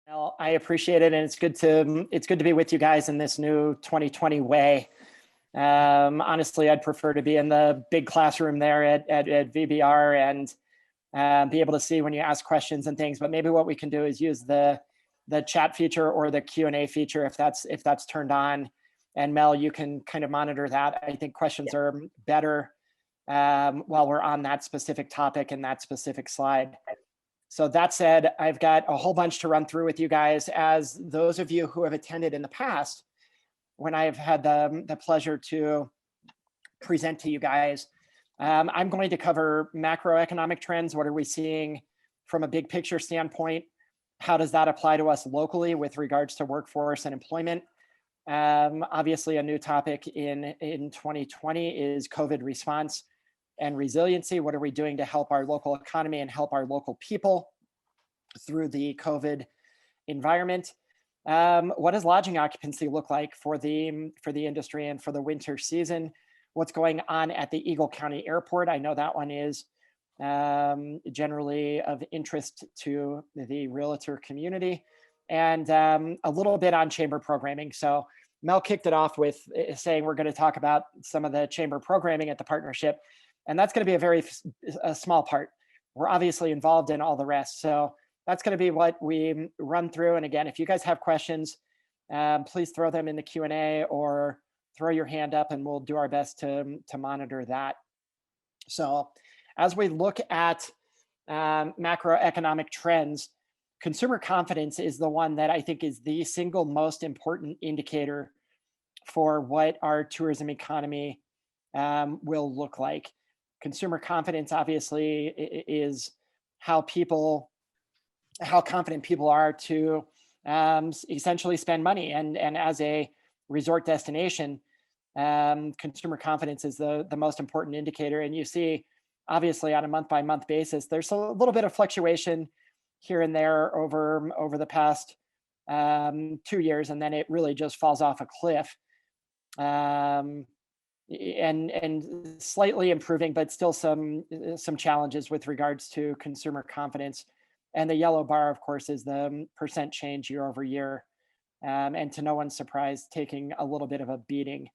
Well, I appreciate it, and it's good to be with you guys in this new 2020 way. Honestly, I'd prefer to be in the big classroom there at VBR and be able to see when you ask questions and things. But maybe what we can do is use the chat feature or the Q&A feature if that's turned on. And Mel, you can kind of monitor that. I think questions are better while we're on that specific topic and that specific slide. So that said, I've got a whole bunch to run through with you guys. As those of you who have attended in the past, when I've had the pleasure to present to you guys, I'm going to cover macroeconomic trends. What are we seeing from a big picture standpoint? How does that apply to us locally with regards to workforce and employment? Obviously, a new topic in 2020 is COVID response and resiliency. What are we doing to help our local economy and help our local people through the COVID environment? What does lodging occupancy look like for the industry and for the winter season? What's going on at the Eagle County Airport? I know that one is generally of interest to the realtor community, and a little bit on chamber programming. So Mel kicked it off with saying we're going to talk about some of the chamber programming at the partnership, and that's going to be a small part. We're obviously involved in all the rest. So that's going to be what we run through. And again, if you guys have questions, please throw them in the Q&A or throw your hand up and we'll do our best to monitor that. So as we look at macroeconomic trends, consumer confidence is the one that I think is the single most important indicator for what our tourism economy will look like. Consumer confidence obviously is how confident people are to essentially spend money. And as a resort destination, consumer confidence is the most important indicator. And you see, obviously, on a month-by-month basis, there's a little bit of fluctuation here and there over the past 2 years, and then it really just falls off a cliff. And slightly improving, but still some challenges with regards to consumer confidence. And the yellow bar, of course, is the percent change year over year. And to no one's surprise, taking a little bit of a beating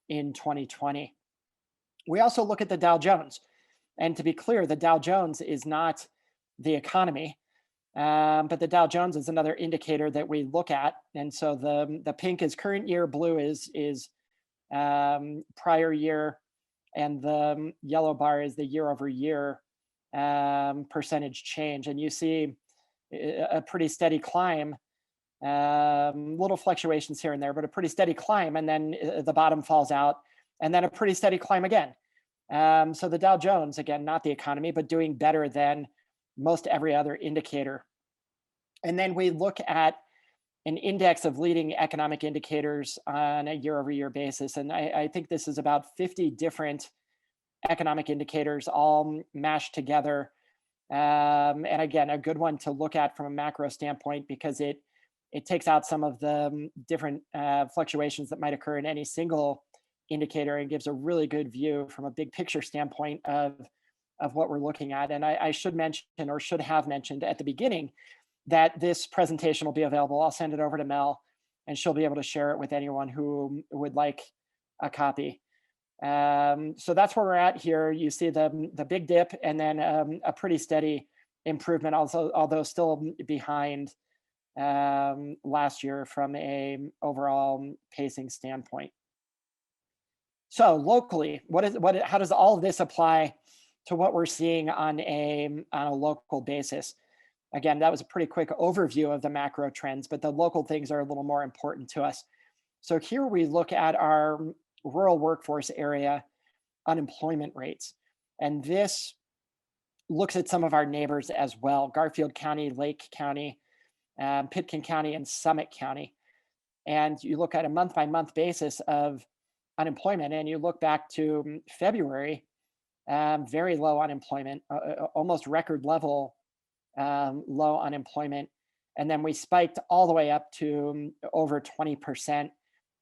in 2020. We also look at the Dow Jones. And to be clear, the Dow Jones is not the economy, but the Dow Jones is another indicator that we look at. And so the pink is current year, blue is prior year, and the yellow bar is the year over year percentage change. And you see a pretty steady climb, little fluctuations here and there, but a pretty steady climb, and then the bottom falls out, and then a pretty steady climb again. So the Dow Jones, again, not the economy, but doing better than most every other indicator. And then we look at an index of leading economic indicators on a year over year basis. And I think this is about 50 different economic indicators all mashed together. And again, a good one to look at from a macro standpoint, because it takes out some of the different fluctuations that might occur in any single indicator and gives a really good view from a big picture standpoint of what we're looking at. And I should mention, or should have mentioned at the beginning, that this presentation will be available. I'll send it over to Mel and she'll be able to share it with anyone who would like a copy. So that's where we're at here. You see the big dip and then a pretty steady improvement, also, although still behind last year from a overall pacing standpoint. So locally, how does all of this apply to what we're seeing on a local basis? Again, that was a pretty quick overview of the macro trends, but the local things are a little more important to us. So here we look at our rural workforce area unemployment rates. And this looks at some of our neighbors as well: Garfield County, Lake County, Pitkin County, and Summit County. And you look at a month-by-month basis of unemployment, and you look back to February, very low unemployment, almost record level low unemployment. And then we spiked all the way up to over 20%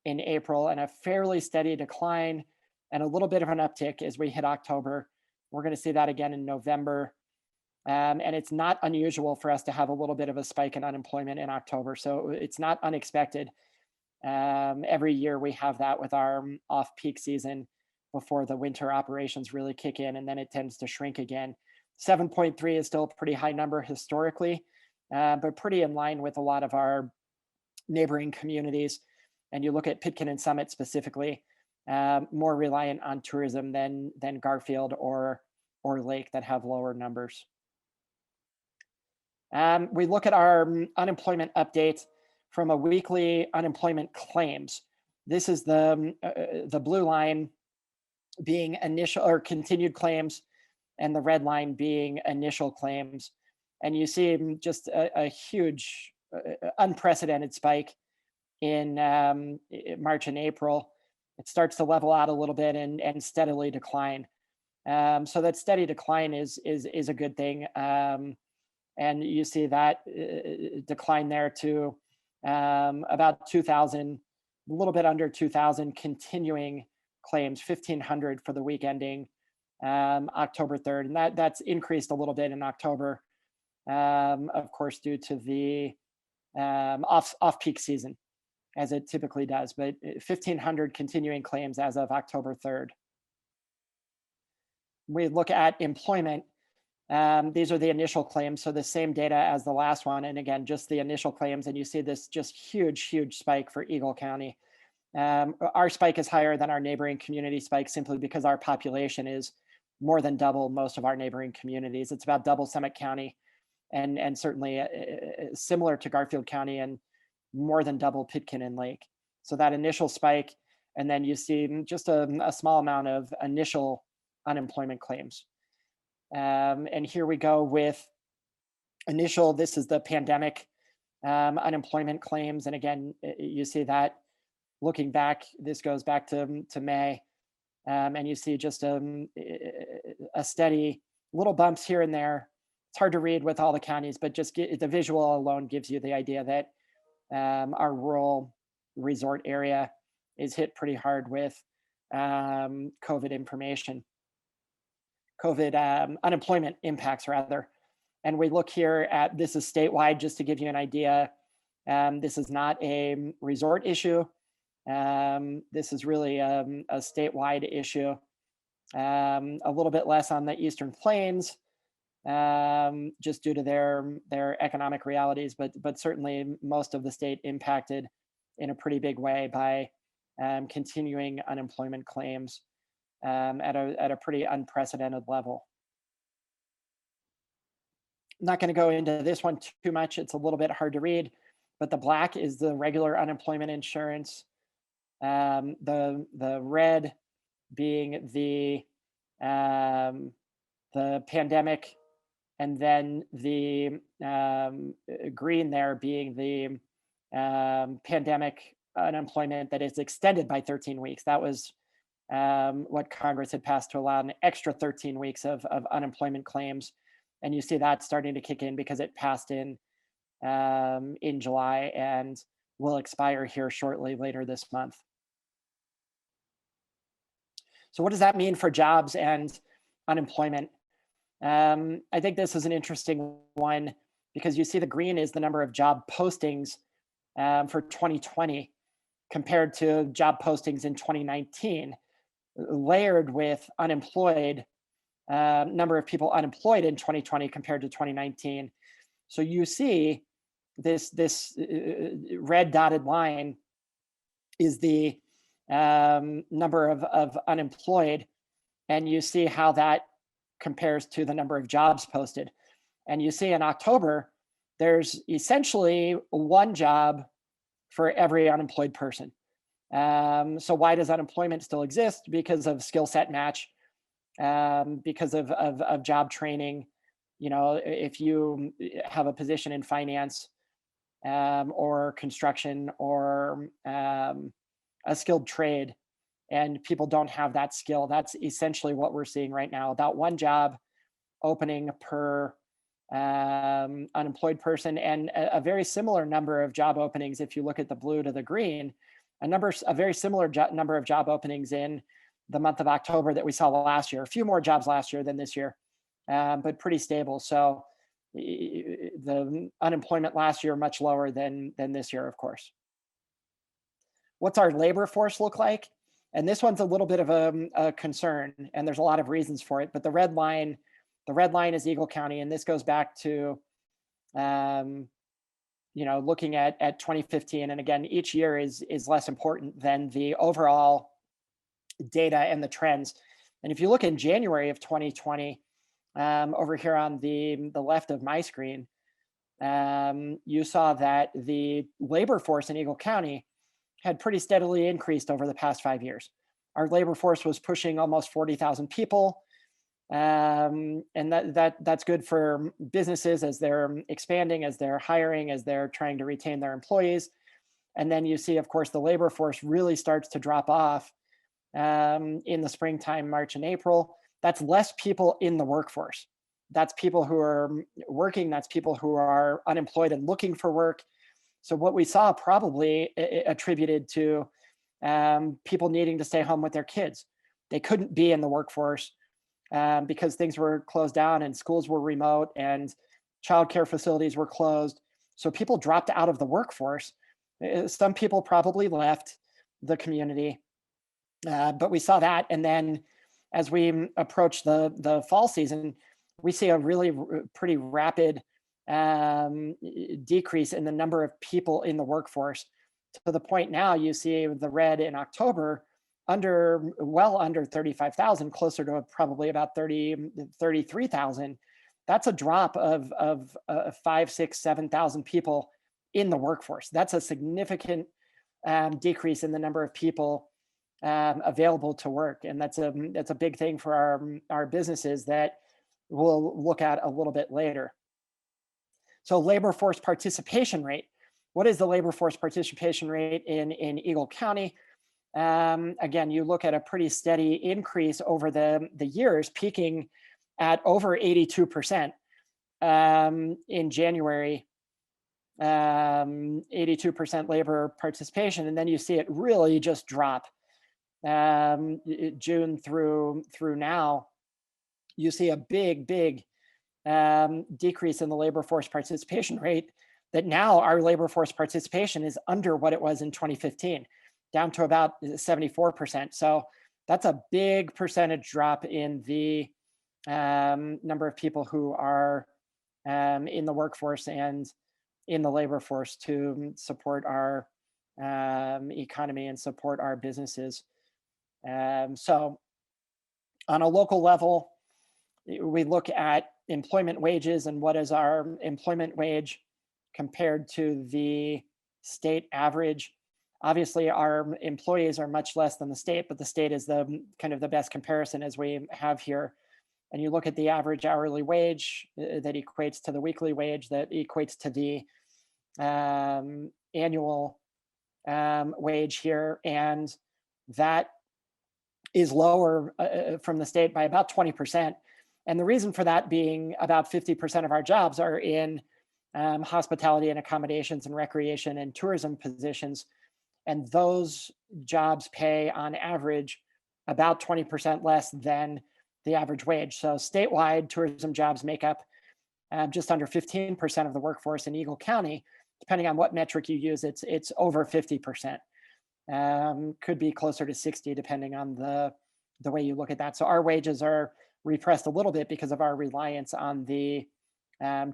in April, and a fairly steady decline and a little bit of an uptick as we hit October. We're going to see that again in November. And it's not unusual for us to have a little bit of a spike in unemployment in October. So it's not unexpected. Every year we have that with our off-peak season before the winter operations really kick in, and then it tends to shrink again. 7.3 is still a pretty high number historically, but pretty in line with a lot of our neighboring communities. And you look at Pitkin and Summit specifically, more reliant on tourism than Garfield or Lake that have lower numbers. We look at our unemployment update from a weekly unemployment claims. This is the blue line being initial or continued claims, and the red line being initial claims. And you see just a huge, unprecedented spike in March and April. It starts to level out a little bit and steadily decline. So that steady decline is a good thing. And you see that decline there to about 2,000, a little bit under 2,000 continuing claims, 1,500 for the week ending October 3rd. And that's increased a little bit in October, of course, due to the off-peak season, as it typically does, but 1,500 continuing claims as of October 3rd. We look at employment. These are the initial claims, so the same data as the last one. And again, just the initial claims, and you see this just huge spike for Eagle County. Our spike is higher than our neighboring community spike simply because our population is more than double most of our neighboring communities. It's about double Summit County, and certainly similar to Garfield County, and more than double Pitkin and Lake. So that initial spike, and then you see just a small amount of initial unemployment claims. And here we go with initial, this is the pandemic unemployment claims. And again, you see that looking back, this goes back to May. And you see just a steady little bumps here and there. It's hard to read with all the counties, but just the visual alone gives you the idea that our rural resort area is hit pretty hard with COVID unemployment impacts rather. And we look here at, this is statewide, just to give you an idea. This is not a resort issue. This is really a statewide issue. A little bit less on the Eastern Plains, just due to their economic realities, but certainly most of the state impacted in a pretty big way by continuing unemployment claims at a pretty unprecedented level. I'm not going to go into this one too much. It's a little bit hard to read, but the black is the regular unemployment insurance. The red being the pandemic, and then the green there being the pandemic unemployment that is extended by 13 weeks. That was what Congress had passed to allow an extra 13 weeks of unemployment claims. And you see that starting to kick in because it passed in July and will expire here shortly later this month. So what does that mean for jobs and unemployment? I think this is an interesting one because you see the green is the number of job postings for 2020 compared to job postings in 2019, layered with unemployed, number of people unemployed in 2020 compared to 2019. So you see this red dotted line is the number of unemployed, and you see how that compares to the number of jobs posted. And you see in October, there's essentially one job for every unemployed person. So why does unemployment still exist? Because of skill set match, because of job training. You know, if you have a position in finance or construction or a skilled trade, and people don't have that skill, that's essentially what we're seeing right now. About one job opening per unemployed person, and a very similar number of job openings if you look at the blue to the green, a very similar number of job openings in the month of October that we saw last year. A few more jobs last year than this year. but pretty stable. So the unemployment last year much lower than this year, of course. What's our labor force look like? And this one's a little bit of a concern, and there's a lot of reasons for it. But the red line is Eagle County, and this goes back to um, looking at 2015. And again, each year is less important than the overall data and the trends. And if you look in January of 2020, over here on the left of my screen, you saw that the labor force in Eagle County had pretty steadily increased over the past 5 years. Our labor force was pushing almost 40,000 people. And that's good for businesses as they're expanding, as they're hiring, as they're trying to retain their employees. And then you see, of course, the labor force really starts to drop off in the springtime, March and April. That's less people in the workforce. That's people who are working. That's people who are unemployed and looking for work. So what we saw probably attributed to people needing to stay home with their kids. They couldn't be in the workforce because things were closed down and schools were remote and childcare facilities were closed. So people dropped out of the workforce. Some people probably left the community, but we saw that. And then as we approach the fall season, we see a really pretty rapid decrease in the number of people in the workforce, to the point now you see the red in October well under 35,000, closer to probably about 33,000. That's a drop of 5, 6, 7,000 people in the workforce. That's a significant decrease in the number of people available to work, and that's a big thing for our businesses that we'll look at a little bit later. So labor force participation rate. What is the labor force participation rate in Eagle County? Again, you look at a pretty steady increase over the years, peaking at over 82% in January, 82% labor participation. And then you see it really just drop June through now. You see a big decrease in the labor force participation rate, that now our labor force participation is under what it was in 2015, down to about 74%. So that's a big percentage drop in the number of people who are in the workforce and in the labor force to support our economy and support our businesses. So on a local level, we look at employment wages and what is our employment wage compared to the state average. Obviously, our employees are much less than the state, but the state is the kind of the best comparison as we have here. And you look at the average hourly wage that equates to the weekly wage, that equates to the annual wage here, and that is lower from the state by about 20%. And the reason for that being about 50% of our jobs are in hospitality and accommodations and recreation and tourism positions. And those jobs pay on average about 20% less than the average wage. So statewide, tourism jobs make up just under 15% of the workforce in Eagle County. Depending on what metric you use, it's over 50%. Could be closer to 60 depending on the way you look at that. So our wages are repressed a little bit because of our reliance on the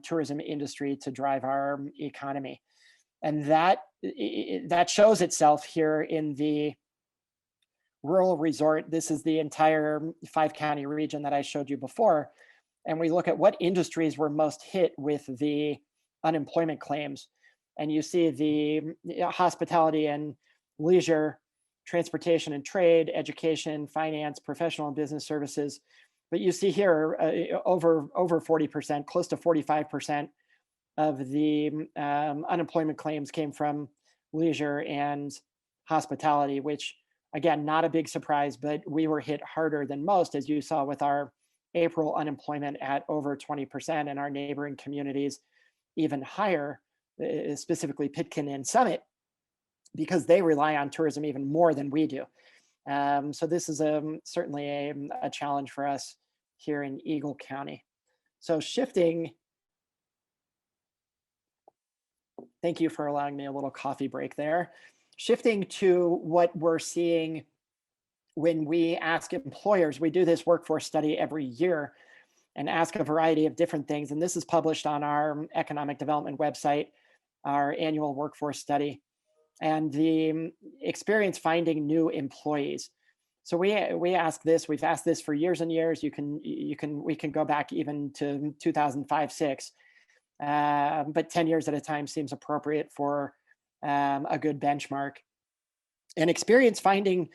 tourism industry to drive our economy. And that shows itself here in the rural resort. This is the entire 5-county region that I showed you before. And we look at what industries were most hit with the unemployment claims. And you see the hospitality and leisure, transportation and trade, education, finance, professional and business services. But you see here over 40%, close to 45% of the unemployment claims came from leisure and hospitality, which again, not a big surprise, but we were hit harder than most, as you saw with our April unemployment at over 20%, and our neighboring communities even higher, specifically Pitkin and Summit, because they rely on tourism even more than we do. So this is certainly a challenge for us here in Eagle County. So shifting, thank you for allowing me a little coffee break there. Shifting to what we're seeing when we ask employers, we do this workforce study every year and ask a variety of different things. And this is published on our economic development website, our annual workforce study, and the experience finding new employees. So we ask this, we've asked this for years and years. We can go back even to 2005-06, but 10 years at a time seems appropriate for a good benchmark. And experience finding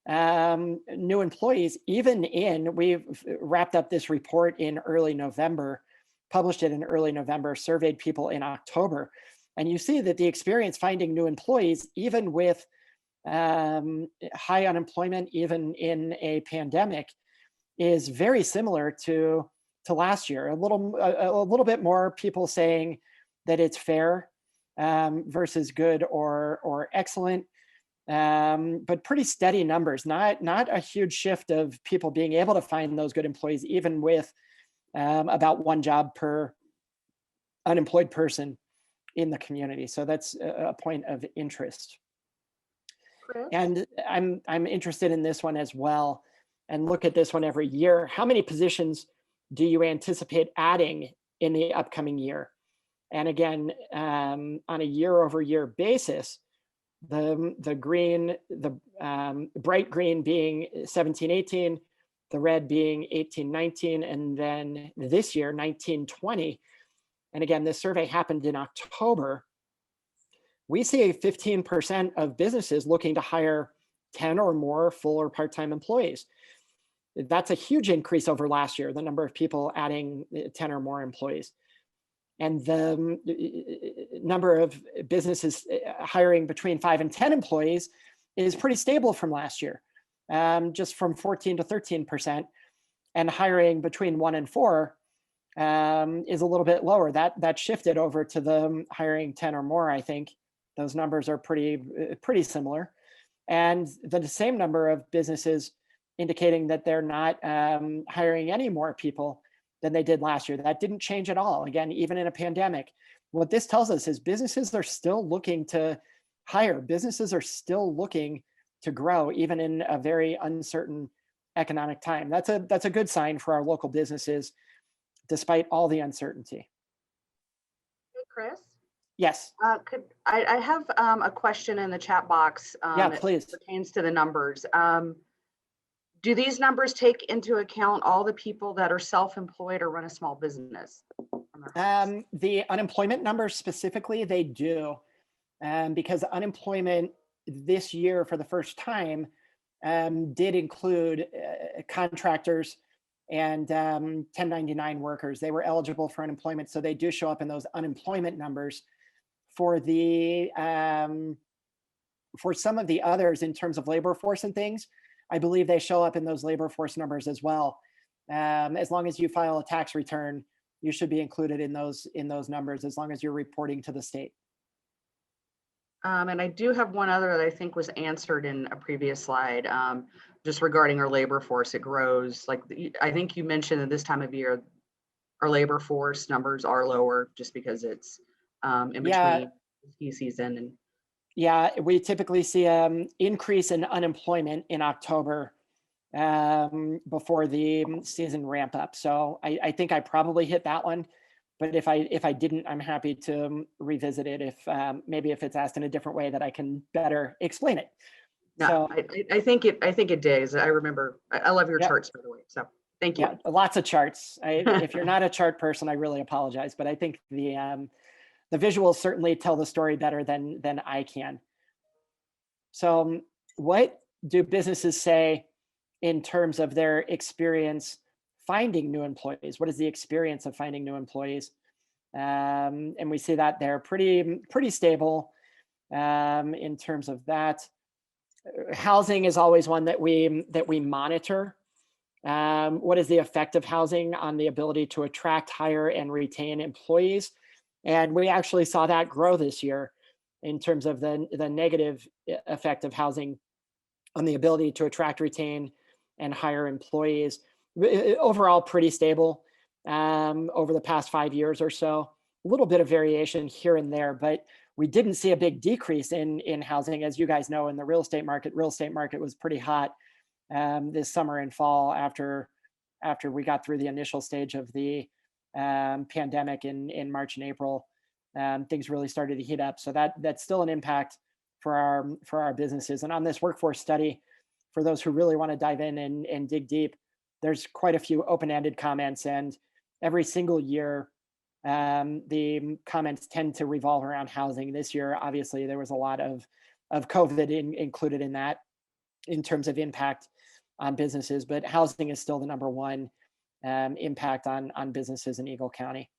new employees, we've wrapped up this report in early November, published it in early November, surveyed people in October. And you see that the experience finding new employees, even with high unemployment, even in a pandemic, is very similar to last year. A little bit more people saying that it's fair versus good or excellent. But pretty steady numbers, not a huge shift of people being able to find those good employees, even with about one job per unemployed person in the community. So that's a point of interest. Chris? And I'm interested in this one as well, and look at this one every year. How many positions do you anticipate adding in the upcoming year? And again, on a year-over-year basis, the green, the bright green being 17-18, the red being 18-19, and then this year 19-20. And again, this survey happened in October. We see 15% of businesses looking to hire 10 or more full or part-time employees. That's a huge increase over last year, the number of people adding 10 or more employees. And the number of businesses hiring between 5 and 10 employees is pretty stable from last year, just from 14 to 13%. And hiring between 1 and 4 is a little bit lower. That shifted over to the hiring 10 or more, I think. Those numbers are pretty similar. And the same number of businesses indicating that they're not hiring any more people than they did last year. That didn't change at all. Again, even in a pandemic, what this tells us is businesses are still looking to hire. Businesses are still looking to grow, even in a very uncertain economic time. That's a good sign for our local businesses, despite all the uncertainty. Hey, Chris? Yes. I have a question in the chat box. Yeah, please. It pertains to the numbers. Do these numbers take into account all the people that are self-employed or run a small business? The unemployment numbers specifically, they do. Because unemployment this year for the first time did include contractors and 1099 workers. They were eligible for unemployment, so they do show up in those unemployment numbers. For some of the others, in terms of labor force and things, I believe they show up in those labor force numbers as well. As long as you file a tax return, you should be included in those numbers, as long as you're reporting to the state. And I do have one other that I think was answered in a previous slide, just regarding our labor force. It grows. Like I think you mentioned that this time of year, our labor force numbers are lower just because it's in between ski season. And yeah, we typically see an increase in unemployment in October before the season ramp up. So I think I probably hit that one. But if I didn't, I'm happy to revisit it if maybe if it's asked in a different way that I can better explain it. No, so I think it did. I remember. I love your charts, by the way. So thank you. Yeah, lots of charts. If you're not a chart person, I really apologize. But I think the visuals certainly tell the story better than I can. So what do businesses say in terms of their experience finding new employees? What is the experience of finding new employees? And we see that they're pretty stable in terms of that. Housing is always one that we monitor. What is the effect of housing on the ability to attract, hire, and retain employees? And we actually saw that grow this year in terms of the negative effect of housing on the ability to attract, retain, and hire employees. Overall, pretty stable. over the past 5 years or so. A little bit of variation here and there, but we didn't see a big decrease in housing. As you guys know, in the real estate market was pretty hot this summer and fall after we got through the initial stage of the pandemic in March and April. Things really started to heat up. So that's still an impact for our businesses. And on this workforce study, for those who really want to dive in and dig deep, there's quite a few open-ended comments, and every single year the comments tend to revolve around housing. This year, obviously, there was a lot of COVID included in that in terms of impact on businesses, but housing is still the number one impact on businesses in Eagle County.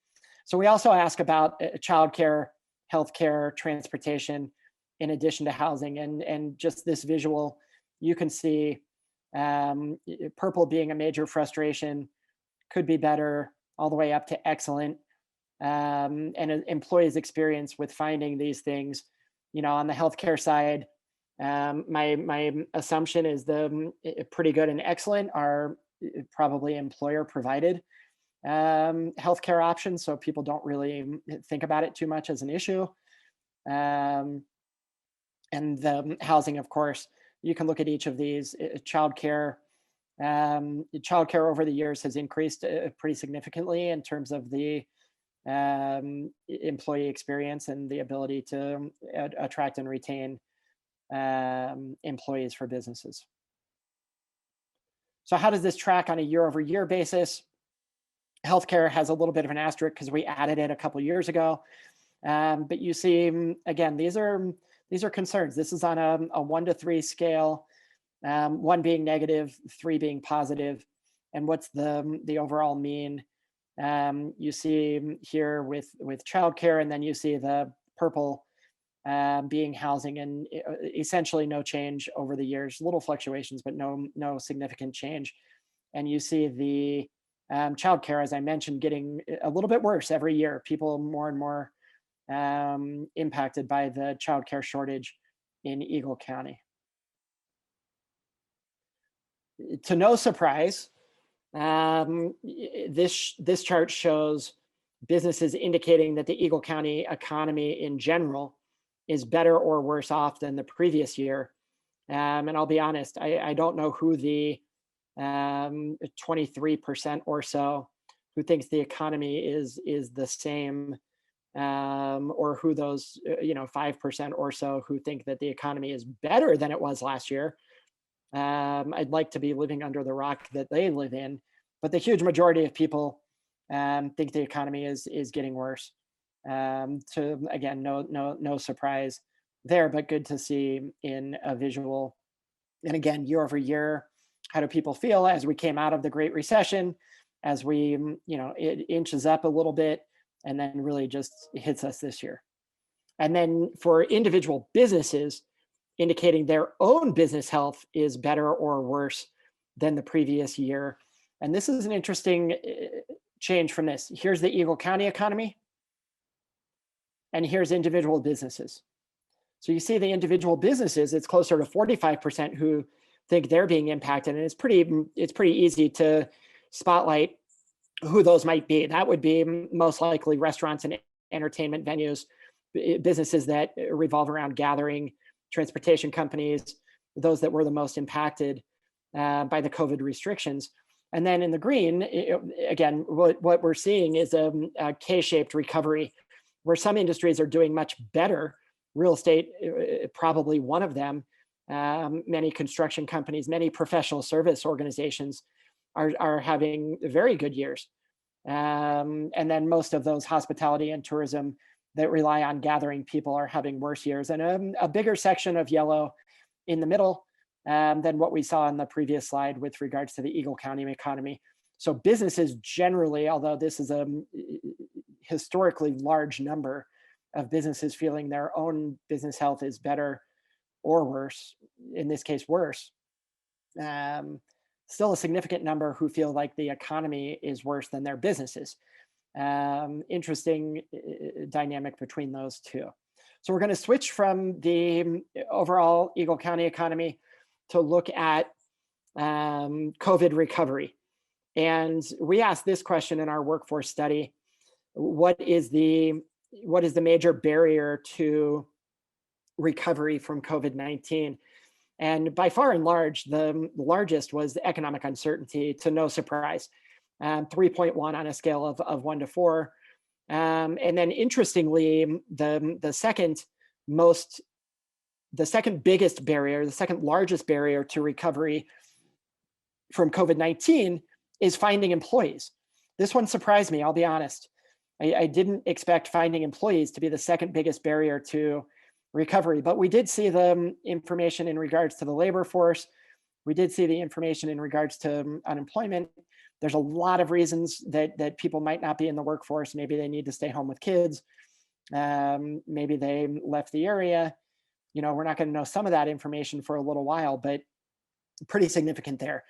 So we also ask about childcare, healthcare, transportation, in addition to housing, and just this visual, you can see purple being a major frustration, could be better, all the way up to excellent. And an employee's experience with finding these things, on the healthcare side, my assumption is the pretty good and excellent are probably employer provided healthcare options, so people don't really think about it too much as an issue. And the housing, of course, you can look at each of these. Childcare over the years has increased pretty significantly in terms of the employee experience and the ability to attract and retain employees for businesses. So how does this track on a year-over-year basis? Healthcare has a little bit of an asterisk because we added it a couple years ago. But you see, again, these are concerns. This is on a 1 to 3 scale, 1 being negative, 3 being positive. And what's the overall mean? You see here with childcare, and then you see the purple being housing, and essentially no change over the years. Little fluctuations, but no significant change. And you see the childcare, as I mentioned, getting a little bit worse every year. People more and more impacted by the childcare shortage in Eagle County. To no surprise, this chart shows businesses indicating that the Eagle County economy in general is better or worse off than the previous year. And I'll be honest, I don't know who the 23% or so who thinks the economy is the same, or who those 5% or so who think that the economy is better than it was last year. I'd like to be living under the rock that they live in, but the huge majority of people think the economy is getting worse. So again, no surprise there, but good to see in a visual. And again, year over year, how do people feel as we came out of the Great Recession, as we, it inches up a little bit and then really just hits us this year. And then for individual businesses, indicating their own business health is better or worse than the previous year. And this is an interesting change from this. Here's the Eagle County economy, and here's individual businesses. So you see the individual businesses, it's closer to 45% who think they're being impacted. And it's pretty easy to spotlight who those might be. That would be most likely restaurants and entertainment venues, businesses that revolve around gathering, transportation companies, those that were the most impacted by the COVID restrictions. And then in the green, again, what we're seeing is a K-shaped recovery, where some industries are doing much better. Real estate, probably one of them. Many construction companies, many professional service organizations are having very good years. And then most of those hospitality and tourism that rely on gathering people are having worse years, and a bigger section of yellow in the middle than what we saw in the previous slide with regards to the Eagle County economy. So businesses generally, although this is a historically large number of businesses feeling their own business health is better or worse, in this case worse, still a significant number who feel like the economy is worse than their businesses. Interesting dynamic between those two. So we're going to switch from the overall Eagle County economy to look at COVID recovery. And we asked this question in our workforce study: what is the major barrier to recovery from COVID-19? And by far and large, the largest was the economic uncertainty, to no surprise, 3.1 on a scale of 1 to 4. And then interestingly, the second biggest barrier, the second largest barrier to recovery from COVID-19 is finding employees. This one surprised me, I'll be honest. I didn't expect finding employees to be the second biggest barrier to recovery, but we did see the information in regards to the labor force. We did see the information in regards to unemployment. There's a lot of reasons that people might not be in the workforce. Maybe they need to stay home with kids. Maybe they left the area. We're not going to know some of that information for a little while, but pretty significant there.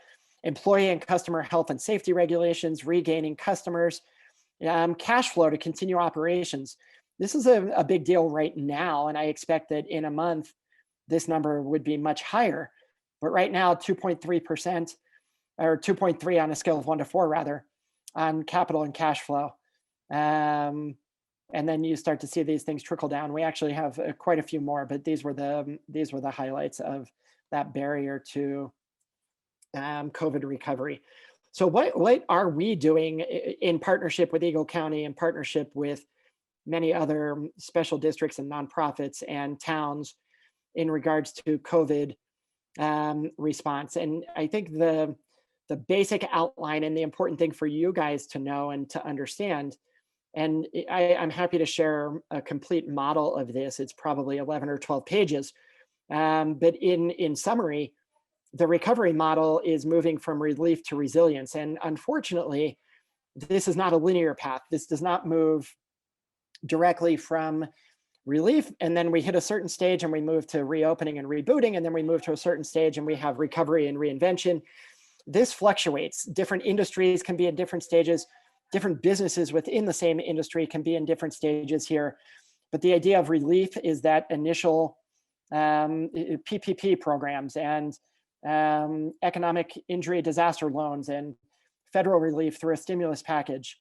Employee and customer health and safety regulations, regaining customers, cash flow to continue operations. This is a big deal right now, and I expect that in a month, this number would be much higher. But right now, 2.3%, or 2.3 on a scale of 1 to 4, rather, on capital and cash flow. And then you start to see these things trickle down. We actually have quite a few more, but these were the highlights of that barrier to COVID recovery. So what are we doing in partnership with Eagle County, in partnership with many other special districts and nonprofits and towns in regards to COVID response? And I think the basic outline and the important thing for you guys to know and to understand, and I'm happy to share a complete model of this. It's probably 11 or 12 pages. But in summary, the recovery model is moving from relief to resilience. And unfortunately, this is not a linear path. This does not move directly from relief, and then we hit a certain stage and we move to reopening and rebooting, and then we move to a certain stage and we have recovery and reinvention. This fluctuates. Different industries can be in different stages. Different businesses within the same industry can be in different stages here. But the idea of relief is that initial PPP programs and economic injury disaster loans and federal relief through a stimulus package,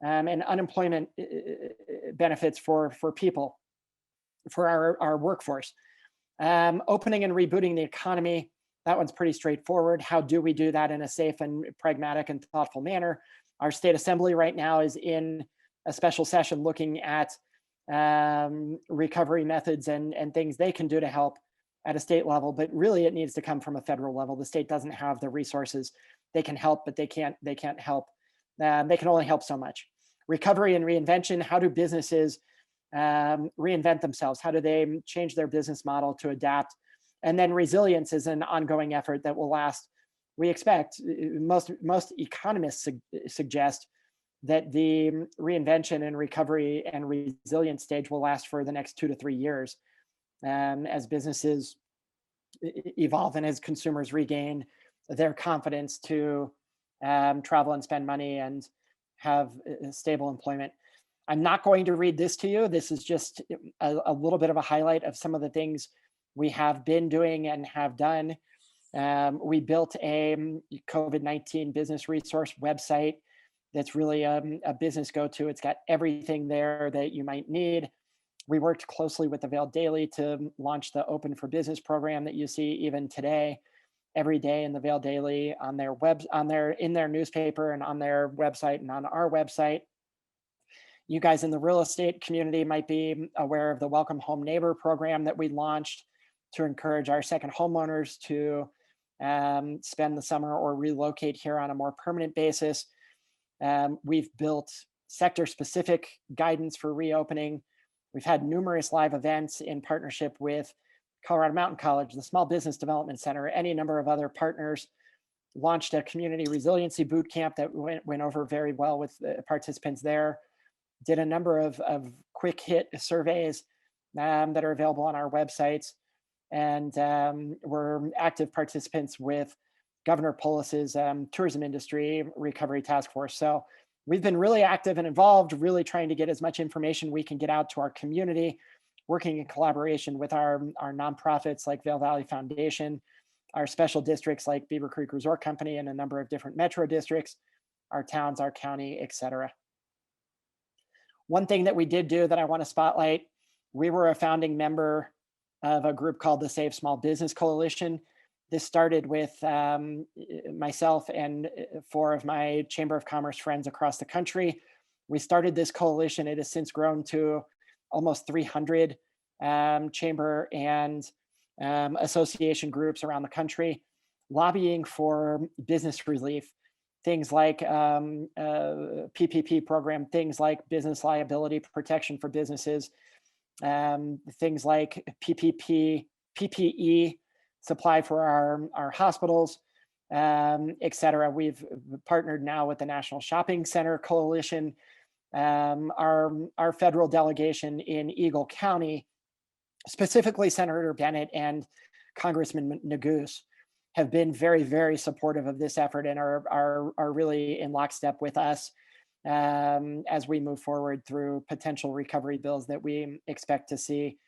and unemployment benefits for people, for our workforce. Opening and rebooting the economy, that one's pretty straightforward. How do we do that in a safe and pragmatic and thoughtful manner? Our state assembly right now is in a special session looking at recovery methods and things they can do to help at a state level, but really it needs to come from a federal level. The state doesn't have the resources. They can help, but they can't help. They can only help so much. Recovery and reinvention, how do businesses reinvent themselves? How do they change their business model to adapt? And then resilience is an ongoing effort that will last. We expect, most economists suggest that the reinvention and recovery and resilience stage will last for the next 2 to 3 years, as businesses evolve and as consumers regain their confidence to travel and spend money and have stable employment. I'm not going to read this to you. This is just a little bit of a highlight of some of the things we have been doing and have done. We built a COVID-19 business resource website that's really a business go-to. It's got everything there that you might need. We worked closely with the Vail Daily to launch the Open for Business program that you see even today, every day in the Vail Daily, on in their newspaper and on their website and on our website. You guys in the real estate community might be aware of the Welcome Home Neighbor program that we launched to encourage our second homeowners to spend the summer or relocate here on a more permanent basis. We've built sector-specific guidance for reopening. We've had numerous live events in partnership with Colorado Mountain College, the Small Business Development Center, any number of other partners. Launched a community resiliency boot camp that went over very well with the participants there. Did a number of quick hit surveys that are available on our websites. And we're active participants with Governor Polis's tourism industry recovery task force. So we've been really active and involved, really trying to get as much information we can get out to our community, working in collaboration with our nonprofits like Vail Valley Foundation, our special districts like Beaver Creek Resort Company, and a number of different metro districts, our towns, our county, etc. One thing that we did do that I want to spotlight, we were a founding member of a group called the Save Small Business Coalition. This started with myself and 4 of my Chamber of Commerce friends across the country. We started this coalition. It has since grown to almost 300 chamber and association groups around the country, lobbying for business relief, things like PPP program, things like business liability protection for businesses, things like PPE supply for our hospitals, et cetera. We've partnered now with the National Shopping Center Coalition. Our federal delegation in Eagle County, specifically Senator Bennett and Congressman Neguse, have been very, very supportive of this effort and are really in lockstep with us as we move forward through potential recovery bills that we expect to see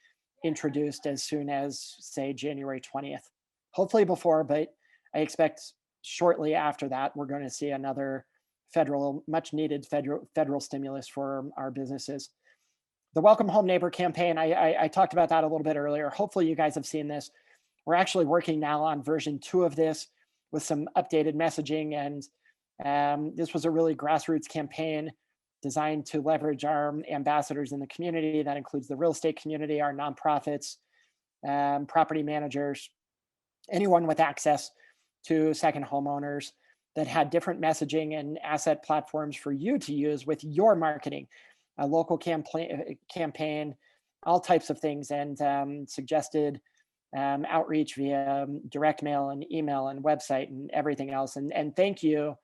introduced as soon as, say, January 20th. Hopefully before, but I expect shortly after that, we're going to see another much needed federal stimulus for our businesses. The Welcome Home Neighbor campaign, I talked about that a little bit earlier. Hopefully you guys have seen this. We're actually working now on version 2 of this with some updated messaging. And this was a really grassroots campaign designed to leverage our ambassadors in the community. That includes the real estate community, our nonprofits, property managers, anyone with access to second homeowners that had different messaging and asset platforms for you to use with your marketing, a local campaign, all types of things, and suggested outreach via direct mail and email and website and everything else. And thank you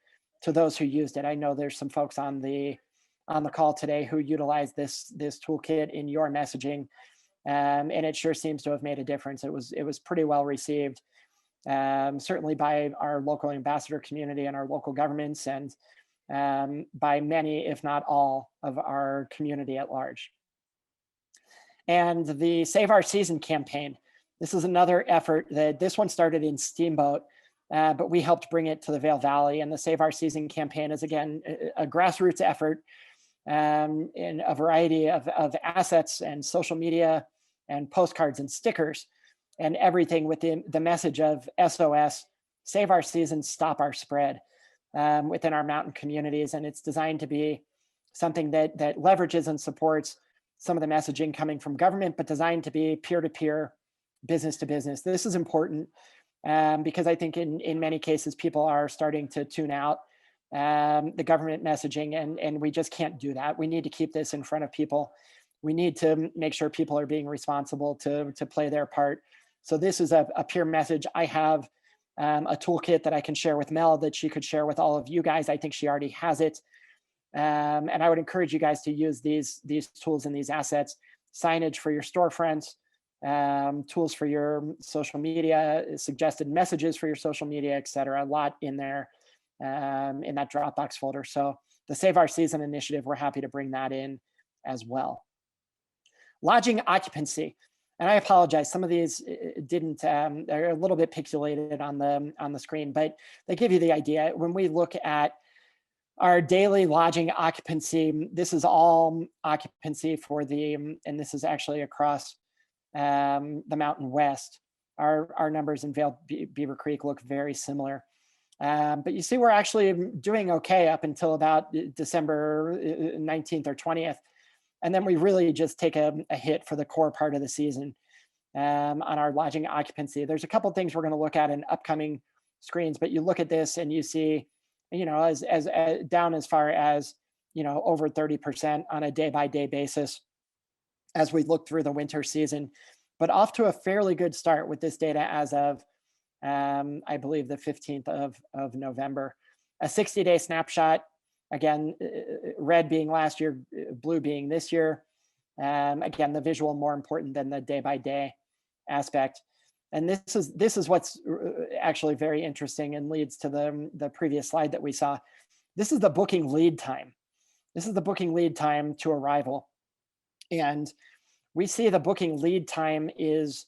to those who used it. I know there's some folks on the call today who utilized this toolkit in your messaging, and it sure seems to have made a difference. It was pretty well received, certainly by our local ambassador community and our local governments, and by many, if not all, of our community at large. And the Save Our Season campaign. This is another effort that this one started in Steamboat, but we helped bring it to the Vail Valley. And the Save Our Season campaign is, again, a grassroots effort in a variety of assets and social media and postcards and stickers and everything within the message of SOS, Save Our Season, Stop Our Spread, within our mountain communities. And it's designed to be something that leverages and supports some of the messaging coming from government, but designed to be peer-to-peer, business to business. This is important because I think in many cases, people are starting to tune out the government messaging, and we just can't do that. We need to keep this in front of people. We need to make sure people are being responsible to play their part. So this is a peer message. I have a toolkit that I can share with Mel that she could share with all of you guys. I think she already has it. And I would encourage you guys to use these tools and these assets, signage for your storefronts, tools for your social media, suggested messages for your social media, et cetera. A lot in there in that Dropbox folder. So the Save Our Season initiative, we're happy to bring that in as well. Lodging occupancy. And I apologize, some of these didn't, they're a little bit pixelated on the screen, but they give you the idea. When we look at our daily lodging occupancy, this is all occupancy for and this is actually across the Mountain West. Our numbers in Vail Beaver Creek look very similar. But you see, we're actually doing okay up until about December 19th or 20th. And then we really just take a hit for the core part of the season on our lodging occupancy. There's a couple of things we're going to look at in upcoming screens, but you look at this and you see, as down as far as, over 30% on a day-by-day basis as we look through the winter season, but off to a fairly good start with this data as of, I believe, the 15th of November. A 60-day snapshot. Again, red being last year, blue being this year. Again, the visual more important than the day-by-day aspect. And this is what's actually very interesting and leads to the previous slide that we saw. This is the booking lead time. This is the booking lead time to arrival. And we see the booking lead time is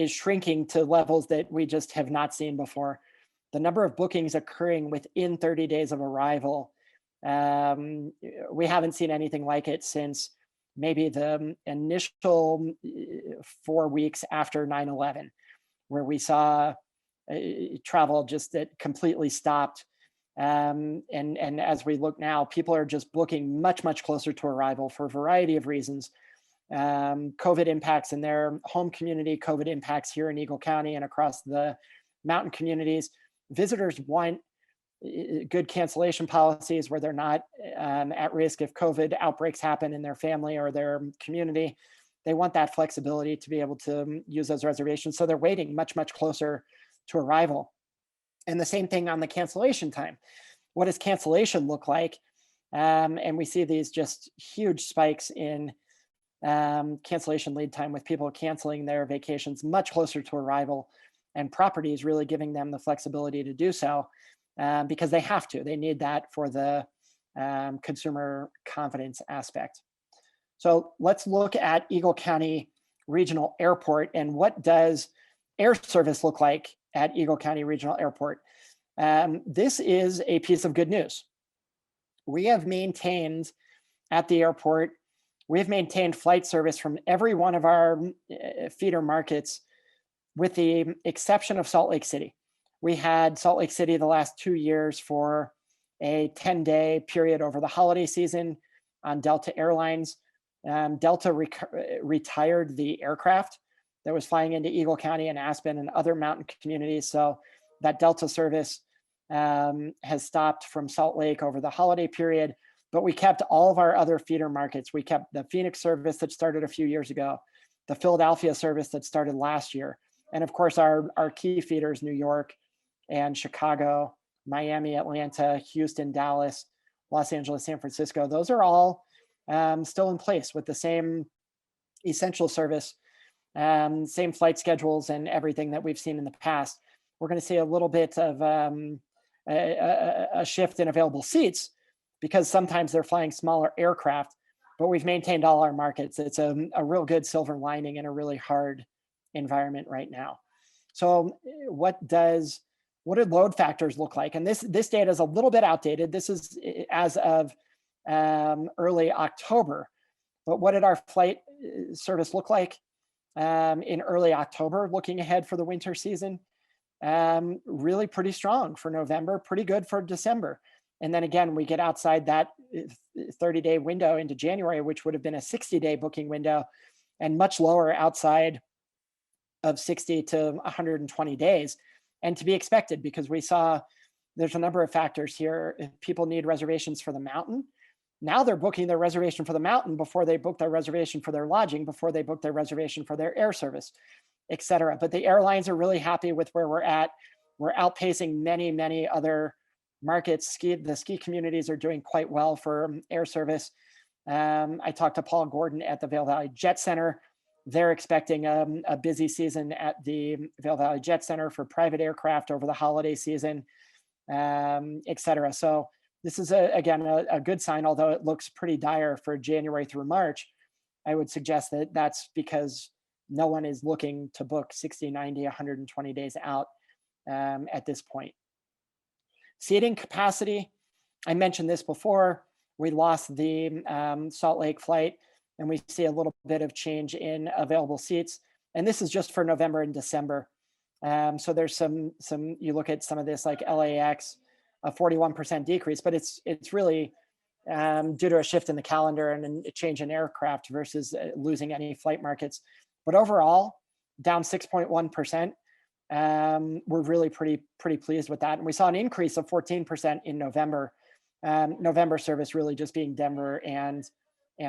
shrinking to levels that we just have not seen before. The number of bookings occurring within 30 days of arrival We haven't seen anything like it since maybe the initial 4 weeks after 9/11, where we saw travel just that completely stopped. And as we look now, people are just booking much, much closer to arrival for a variety of reasons. COVID impacts in their home community, COVID impacts here in Eagle County and across the mountain communities. Visitors want good cancellation policies where they're not at risk if COVID outbreaks happen in their family or their community. They want that flexibility to be able to use those reservations. So they're waiting much, much closer to arrival. And the same thing on the cancellation time. What does cancellation look like? And we see these just huge spikes in cancellation lead time with people canceling their vacations much closer to arrival, and properties really giving them the flexibility to do so because they have to. They need that for the consumer confidence aspect. So let's look at Eagle County Regional Airport and what does air service look like at Eagle County Regional Airport. This is a piece of good news. We have maintained at the airport, we have maintained flight service from every one of our feeder markets with the exception of Salt Lake City. We had Salt Lake City the last 2 years for a 10-day period over the holiday season on Delta Airlines. Delta retired the aircraft that was flying into Eagle County and Aspen and other mountain communities. So that Delta service has stopped from Salt Lake over the holiday period, but we kept all of our other feeder markets. We kept the Phoenix service that started a few years ago, the Philadelphia service that started last year, and of course our key feeders, New York and Chicago, Miami, Atlanta, Houston, Dallas, Los Angeles, San Francisco. Those are all still in place with the same essential service, same flight schedules and everything that we've seen in the past. We're going to see a little bit of a shift in available seats because sometimes they're flying smaller aircraft, but we've maintained all our markets. It's a real good silver lining in a really hard environment right now. So what did load factors look like? And this data is a little bit outdated. This is as of early October, but what did our flight service look like in early October, looking ahead for the winter season? Really pretty strong for November, pretty good for December. And then again, we get outside that 30-day window into January, which would have been a 60-day booking window, and much lower outside of 60 to 120 days. And to be expected, because we saw there's a number of factors here. If people need reservations for the mountain, now they're booking their reservation for the mountain before they book their reservation for their lodging, before they book their reservation for their air service, et cetera. But the airlines are really happy with where we're at. We're outpacing many, many other markets. The ski communities are doing quite well for air service. I talked to Paul Gordon at the Vail Valley Jet Center. They're expecting a busy season at the Vail Valley Jet Center for private aircraft over the holiday season, et cetera. So this is, again, a good sign, although it looks pretty dire for January through March. I would suggest that that's because no one is looking to book 60, 90, 120 days out at this point. Seating capacity, I mentioned this before. We lost the Salt Lake flight, and we see a little bit of change in available seats. And this is just for November and December. So there's some, you look at some of this like LAX, a 41% decrease, but it's really due to a shift in the calendar and a change in aircraft versus losing any flight markets. But overall, down 6.1%. We're really pretty pleased with that. And we saw an increase of 14% in November. November service really just being Denver and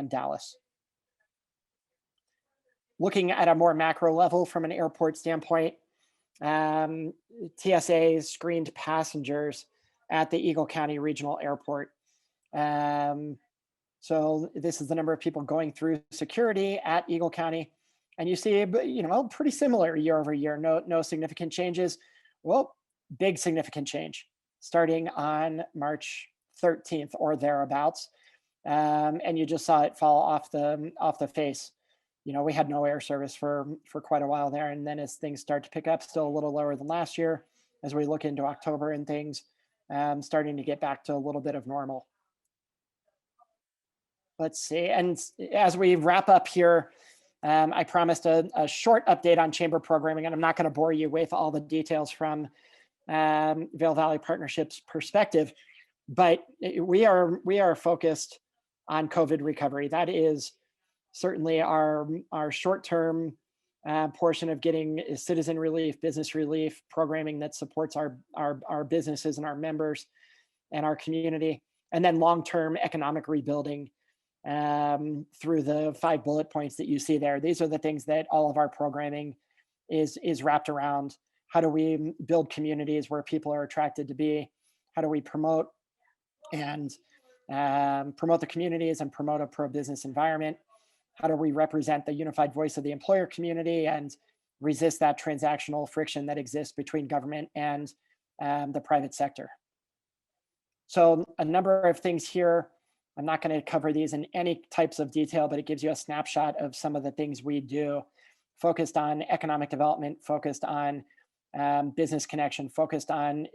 Dallas. Looking at a more macro level from an airport standpoint, TSA screened passengers at the Eagle County Regional Airport. So this is the number of people going through security at Eagle County. And you see, pretty similar year over year, no significant changes. Well, big significant change starting on March 13th or thereabouts. And you just saw it fall off the face. We had no air service for quite a while there. And then as things start to pick up, still a little lower than last year, as we look into October and things starting to get back to a little bit of normal. Let's see. And as we wrap up here, I promised a short update on chamber programming, and I'm not going to bore you with all the details from Vail Valley Partnership's perspective, but we are focused on COVID recovery. That is certainly our short-term portion of getting citizen relief, business relief programming that supports our businesses and our members and our community, and then long-term economic rebuilding through the 5 bullet points that you see there. These are the things that all of our programming is wrapped around. How do we build communities where people are attracted to be? How do we promote and promote the communities and promote a pro-business environment? How do we represent the unified voice of the employer community and resist that transactional friction that exists between government and the private sector? So a number of things here. I'm not going to cover these in any types of detail, but it gives you a snapshot of some of the things we do, focused on economic development, focused on business connection, focused on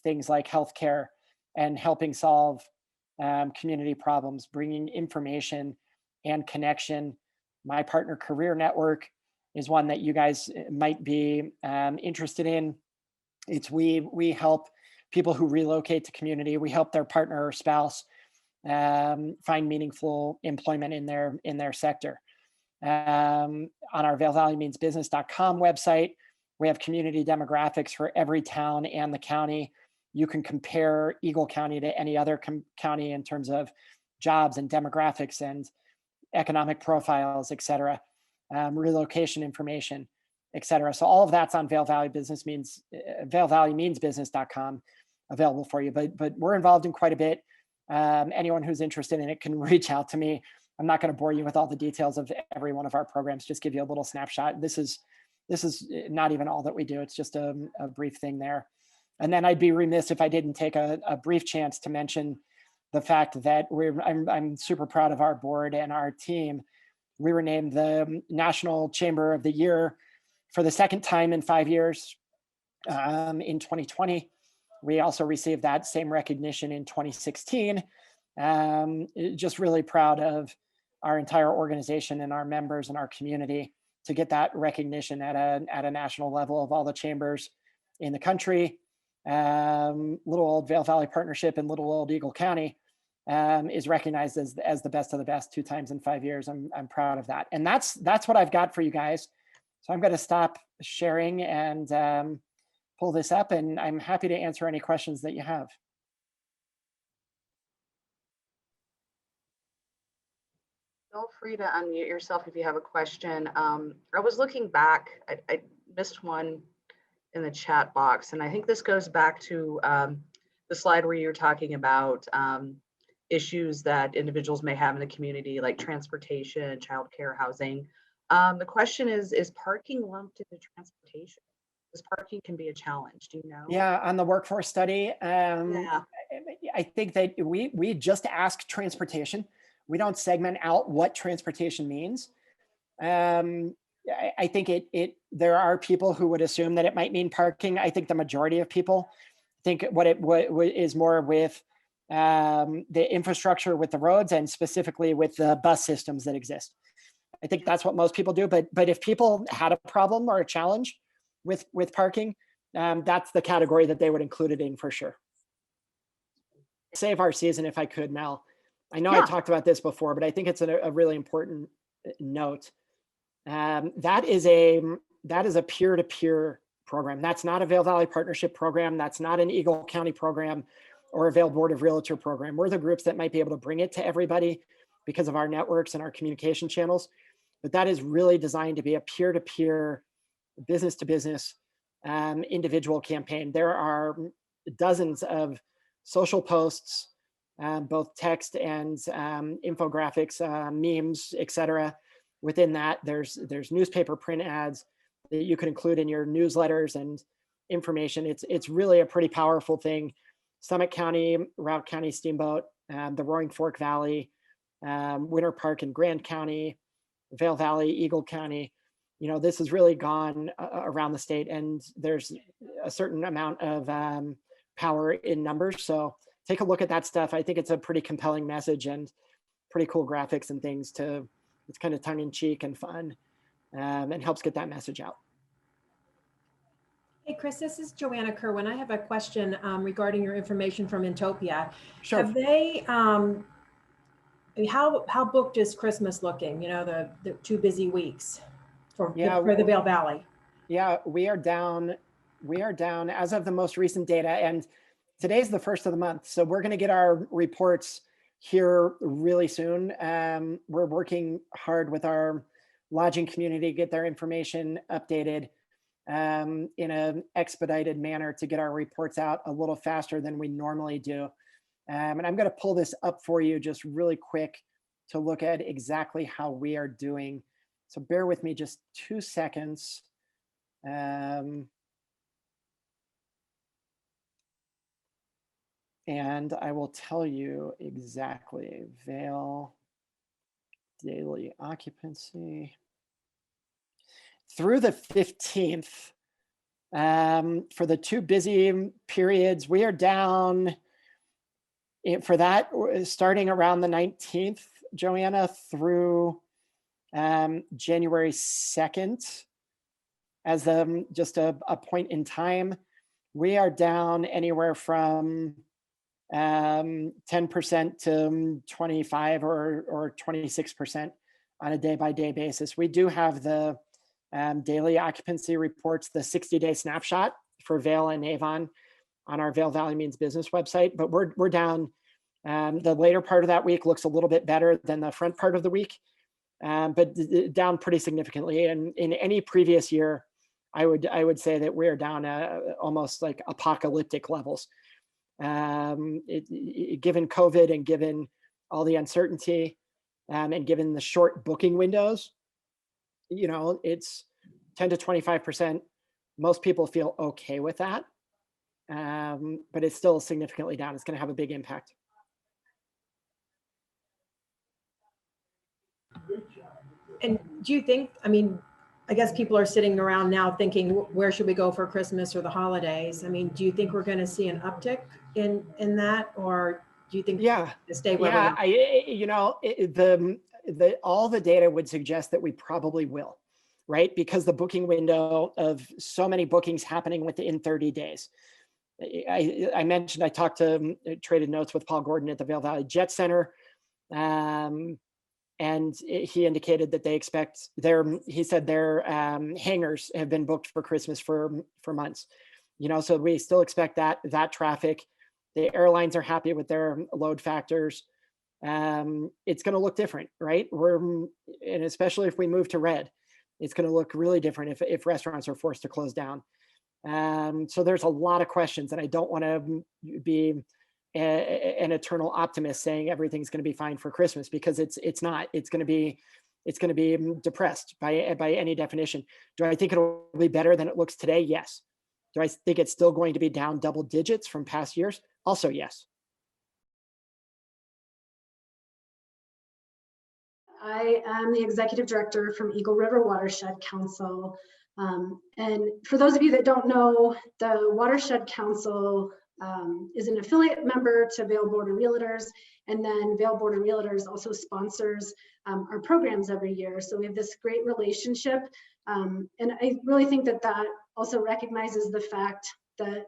things like healthcare and helping solve community problems, bringing information and connection. My Partner Career Network is one that you guys might be interested in. It's we help people who relocate to community. We help their partner or spouse find meaningful employment in their sector. On our VailValleyMeansBusiness.com website, we have community demographics for every town and the county. You can compare Eagle County to any other county in terms of jobs and demographics and economic profiles, et cetera, relocation information, et cetera. So all of that's on VailValleyMeansBusiness.com available for you. But we're involved in quite a bit. Anyone who's interested in it can reach out to me. I'm not going to bore you with all the details of every one of our programs, just give you a little snapshot. This is not even all that we do. It's just a brief thing there. And then I'd be remiss if I didn't take a brief chance to mention the fact that I'm super proud of our board and our team. We were named the National Chamber of the Year for the second time in 5 years in 2020. We also received that same recognition in 2016. Just really proud of our entire organization and our members and our community to get that recognition at a national level of all the chambers in the country. Little old Vail Valley Partnership in little old Eagle County is recognized as the best of the best 2 times in 5 years. I'm proud of that. And that's what I've got for you guys. So I'm going to stop sharing and pull this up, and I'm happy to answer any questions that you have. Feel free to unmute yourself if you have a question. I was looking back, I missed one in the chat box, and I think this goes back to the slide where you're talking about issues that individuals may have in the community, like transportation, childcare, housing. The question is parking lumped into transportation? Because parking can be a challenge, do you know? Yeah, on the workforce study, Yeah. I think that we just ask transportation. We don't segment out what transportation means. I think there are people who would assume that it might mean parking. I think the majority of people think what is more with the infrastructure with the roads and specifically with the bus systems that exist. I think that's what most people do. But if people had a problem or a challenge with parking, that's the category that they would include it in for sure. Save our season if I could, Mel. I know I talked about this before, but I think it's a really important note. That is a peer-to-peer program. That's not a Vail Valley Partnership program. That's not an Eagle County program or a Vail Board of Realtor program. We're the groups that might be able to bring it to everybody because of our networks and our communication channels. But that is really designed to be a peer-to-peer, business-to-business individual campaign. There are dozens of social posts, both text and infographics, memes, etc. Within that, there's newspaper print ads that you can include in your newsletters and information. It's really a pretty powerful thing. Summit County, Routt County Steamboat, the Roaring Fork Valley, Winter Park and Grand County, Vail Valley, Eagle County. This has really gone around the state, and there's a certain amount of power in numbers. So take a look at that stuff. I think it's a pretty compelling message, and pretty cool graphics and things it's kind of tongue in cheek and fun, and helps get that message out. Hey, Chris, this is Joanna Kerwin. I have a question regarding your information from Intopia. Sure. Have they, how booked is Christmas looking? You know, the 2 busy weeks for the Vail Valley. Yeah, we are down as of the most recent data, and today's the 1st of the month. So we're going to get our reports here really soon. We're working hard with our lodging community to get their information updated in an expedited manner to get our reports out a little faster than we normally do. And I'm going to pull this up for you just really quick to look at exactly how we are doing. So bear with me just 2 seconds. And I will tell you exactly. Vail daily occupancy. Through the 15th, for the 2 busy periods, we are down for that starting around the 19th, Joanna, through January 2nd. As just a point in time, we are down anywhere from 10% to 25 or 26% on a day-by-day basis. We do have the daily occupancy reports, the 60-day snapshot for Vail and Avon on our Vail Valley Means Business website, but we're down. The later part of that week looks a little bit better than the front part of the week, but down pretty significantly. And in any previous year, I would say that we're down almost like apocalyptic levels. Given COVID and given all the uncertainty, and given the short booking windows, you know, it's 10 to 25%. Most people feel okay with that, but it's still significantly down. It's going to have a big impact. And do you think, I mean, I guess people are sitting around now thinking, where should we go for Christmas or the holidays? I mean, do you think we're going to see an uptick in that, or do you think to stay where we are? You know, all the data would suggest that we probably will, right? Because the booking window of so many bookings happening within 30 days. I mentioned I traded notes with Paul Gordon at the Vail Valley Jet Center. And he indicated that they expect he said their hangars have been booked for Christmas for months. You know, so we still expect that traffic. The airlines are happy with their load factors. It's going to look different, right? And especially if we move to red, it's going to look really different if restaurants are forced to close down. So there's a lot of questions, and I don't want to be an eternal optimist saying everything's going to be fine for Christmas, because it's not. It's going to be depressed by any definition. Do I think it'll be better than it looks today? Yes. Do I think it's still going to be down double digits from past years? Also, yes. I am the executive director from Eagle River Watershed Council. And for those of you that don't know, the Watershed Council is an affiliate member to Vail Board of Realtors, and then Vail Board of Realtors also sponsors our programs every year. So we have this great relationship, and I really think that also recognizes the fact that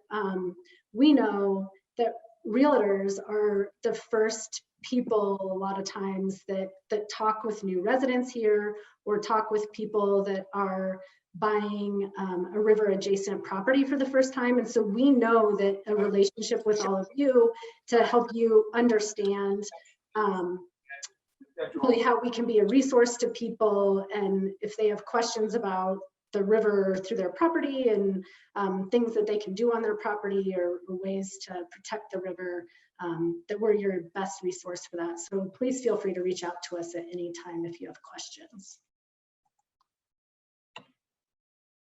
we know that realtors are the first people a lot of times that talk with new residents here, or talk with people that are buying a river adjacent property for the first time. And so we know that a relationship with all of you to help you understand really how we can be a resource to people, and if they have questions about the river through their property and things that they can do on their property, or ways to protect the river, that we're your best resource for that. So please feel free to reach out to us at any time if you have questions.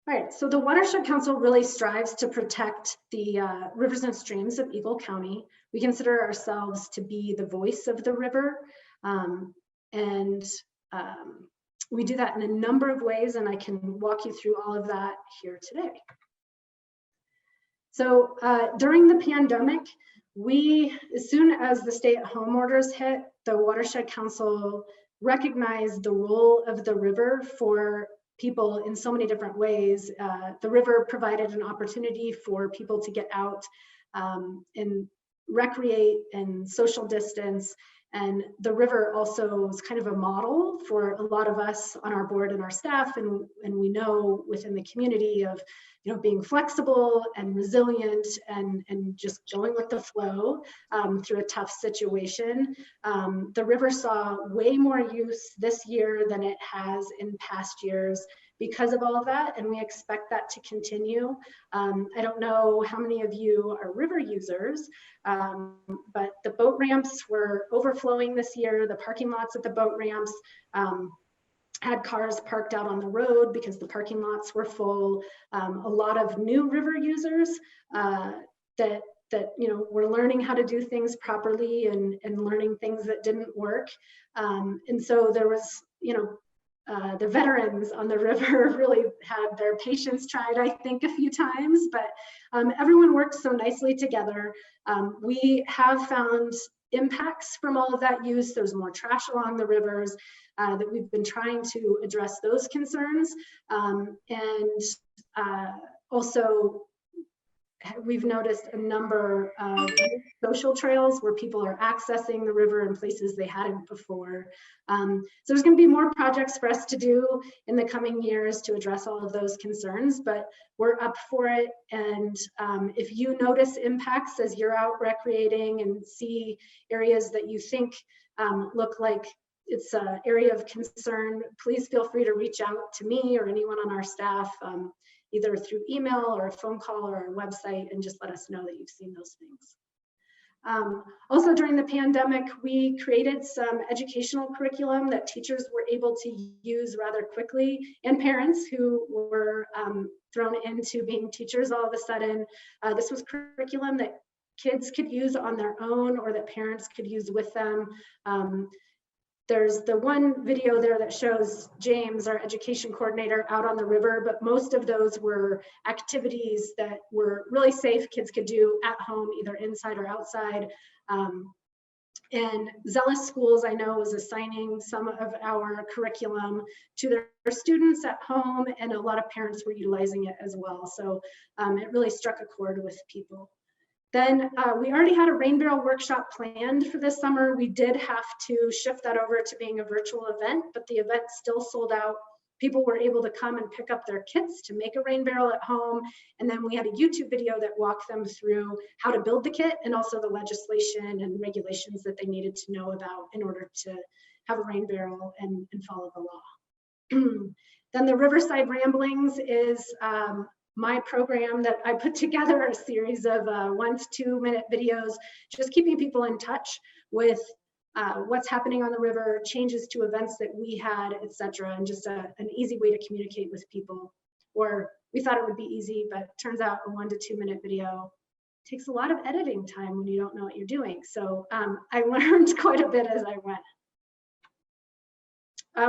All right, so the Watershed Council really strives to protect the rivers and streams of Eagle County. We consider ourselves to be the voice of the river, and we do that in a number of ways, and I can walk you through all of that here today. So during the pandemic, as soon as the stay-at-home orders hit, the Watershed Council recognized the role of the river for people in so many different ways. The river provided an opportunity for people to get out and recreate and social distance. And the river also was kind of a model for a lot of us on our board and our staff. And we know within the community of, you know, being flexible and resilient and just going with the flow through a tough situation. The river saw way more use this year than it has in past years because of all of that, and we expect that to continue. I don't know how many of you are river users, but the boat ramps were overflowing this year. The parking lots at the boat ramps had cars parked out on the road because the parking lots were full. A lot of new river users that you know, were learning how to do things properly and learning things that didn't work. And so there was, you know, the veterans on the river really had their patience tried, I think, a few times, but everyone worked so nicely together. We have found impacts from all of that use. There's more trash along the rivers that we've been trying to address those concerns. And also, we've noticed a number of social trails where people are accessing the river in places they hadn't before. So there's going to be more projects for us to do in the coming years to address all of those concerns, but we're up for it. And if you notice impacts as you're out recreating and see areas that you think look like it's an area of concern, please feel free to reach out to me or anyone on our staff, either through email or a phone call or our website, and just let us know that you've seen those things. Also during the pandemic, we created some educational curriculum that teachers were able to use rather quickly, and parents who were thrown into being teachers all of a sudden. This was curriculum that kids could use on their own or that parents could use with them. There's the one video there that shows James, our education coordinator, out on the river, but most of those were activities that were really safe, kids could do at home, either inside or outside. And Zealous Schools, I know, was assigning some of our curriculum to their students at home, and a lot of parents were utilizing it as well. So it really struck a chord with people. Then we already had a rain barrel workshop planned for this summer. We did have to shift that over to being a virtual event, but the event still sold out. People were able to come and pick up their kits to make a rain barrel at home. And then we had a YouTube video that walked them through how to build the kit and also the legislation and regulations that they needed to know about in order to have a rain barrel and follow the law. Then the Riverside Ramblings is my program that I put together, a series of 1 to 2 minute videos, just keeping people in touch with what's happening on the river, changes to events that we had, etc., and just an easy way to communicate with people. Or we thought it would be easy, but turns out a 1 to 2 minute video takes a lot of editing time when you don't know what you're doing. So I learned quite a bit as I went.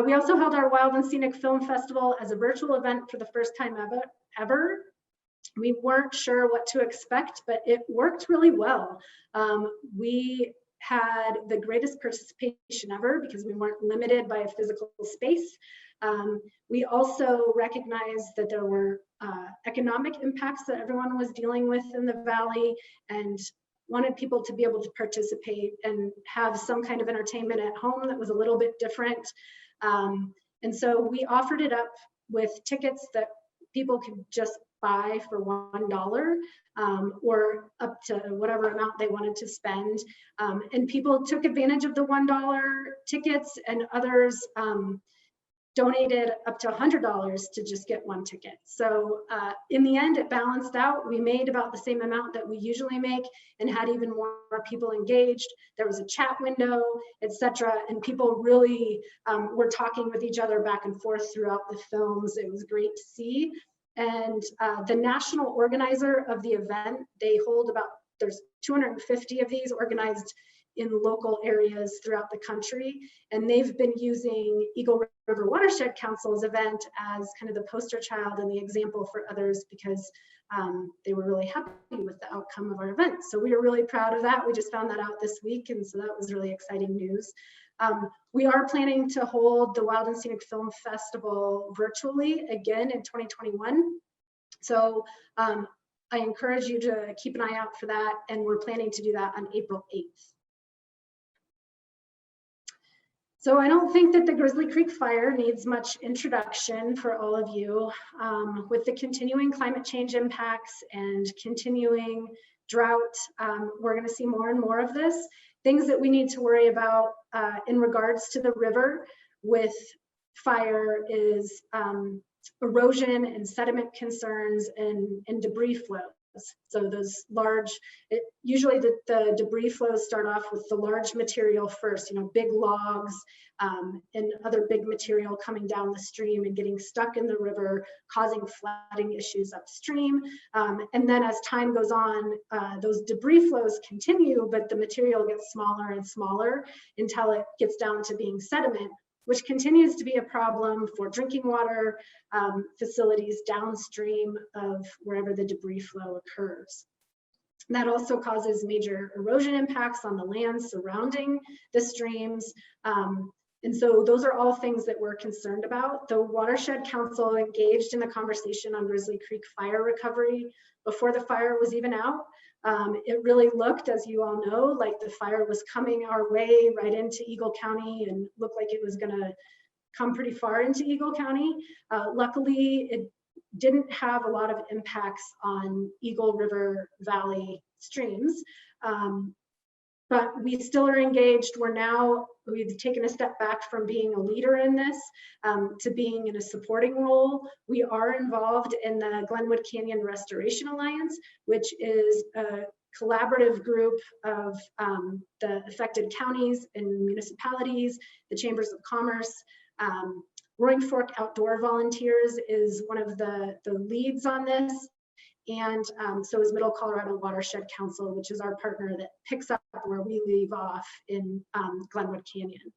We also held our Wild and Scenic Film Festival as a virtual event for the first time ever. We weren't sure what to expect, but it worked really well. We had the greatest participation ever because we weren't limited by a physical space. We also recognized that there were economic impacts that everyone was dealing with in the valley, and wanted people to be able to participate and have some kind of entertainment at home that was a little bit different. And so we offered it up with tickets that people could just buy for $1 or up to whatever amount they wanted to spend. And people took advantage of the $1 tickets, and others donated up to $100 to just get one ticket. So in the end, it balanced out. We made about the same amount that we usually make and had even more people engaged. There was a chat window, etc. And people really were talking with each other back and forth throughout the films. It was great to see. And the national organizer of the event, they hold about, there's 250 of these organized in local areas throughout the country. And they've been using Eagle River Watershed Council's event as kind of the poster child and the example for others, because they were really happy with the outcome of our event. So we are really proud of that. We just found that out this week, and so that was really exciting news. We are planning to hold the Wild and Scenic Film Festival virtually again in 2021. So I encourage you to keep an eye out for that, and we're planning to do that on April 8th. So I don't think that the Grizzly Creek fire needs much introduction for all of you. With the continuing climate change impacts and continuing drought, we're going to see more and more of this. Things that we need to worry about in regards to the river with fire is erosion and sediment concerns and debris flows. So those large, usually the debris flows start off with the large material first, you know, big logs and other big material coming down the stream and getting stuck in the river, causing flooding issues upstream. And then as time goes on, those debris flows continue, but the material gets smaller and smaller until it gets down to being sediment, which continues to be a problem for drinking water facilities downstream of wherever the debris flow occurs. That also causes major erosion impacts on the land surrounding the streams. And so those are all things that we're concerned about. The Watershed Council engaged in the conversation on Grizzly Creek fire recovery before the fire was even out. It really looked, as you all know, like the fire was coming our way right into Eagle County and looked like it was going to come pretty far into Eagle County. Luckily, it didn't have a lot of impacts on Eagle River Valley streams. But we still are engaged. We've taken a step back from being a leader in this to being in a supporting role. We are involved in the Glenwood Canyon Restoration Alliance, which is a collaborative group of the affected counties and municipalities, the chambers of commerce. Roaring Fork Outdoor Volunteers is one of the leads on this. And so is Middle Colorado Watershed Council, which is our partner that picks up where we leave off in Glenwood Canyon.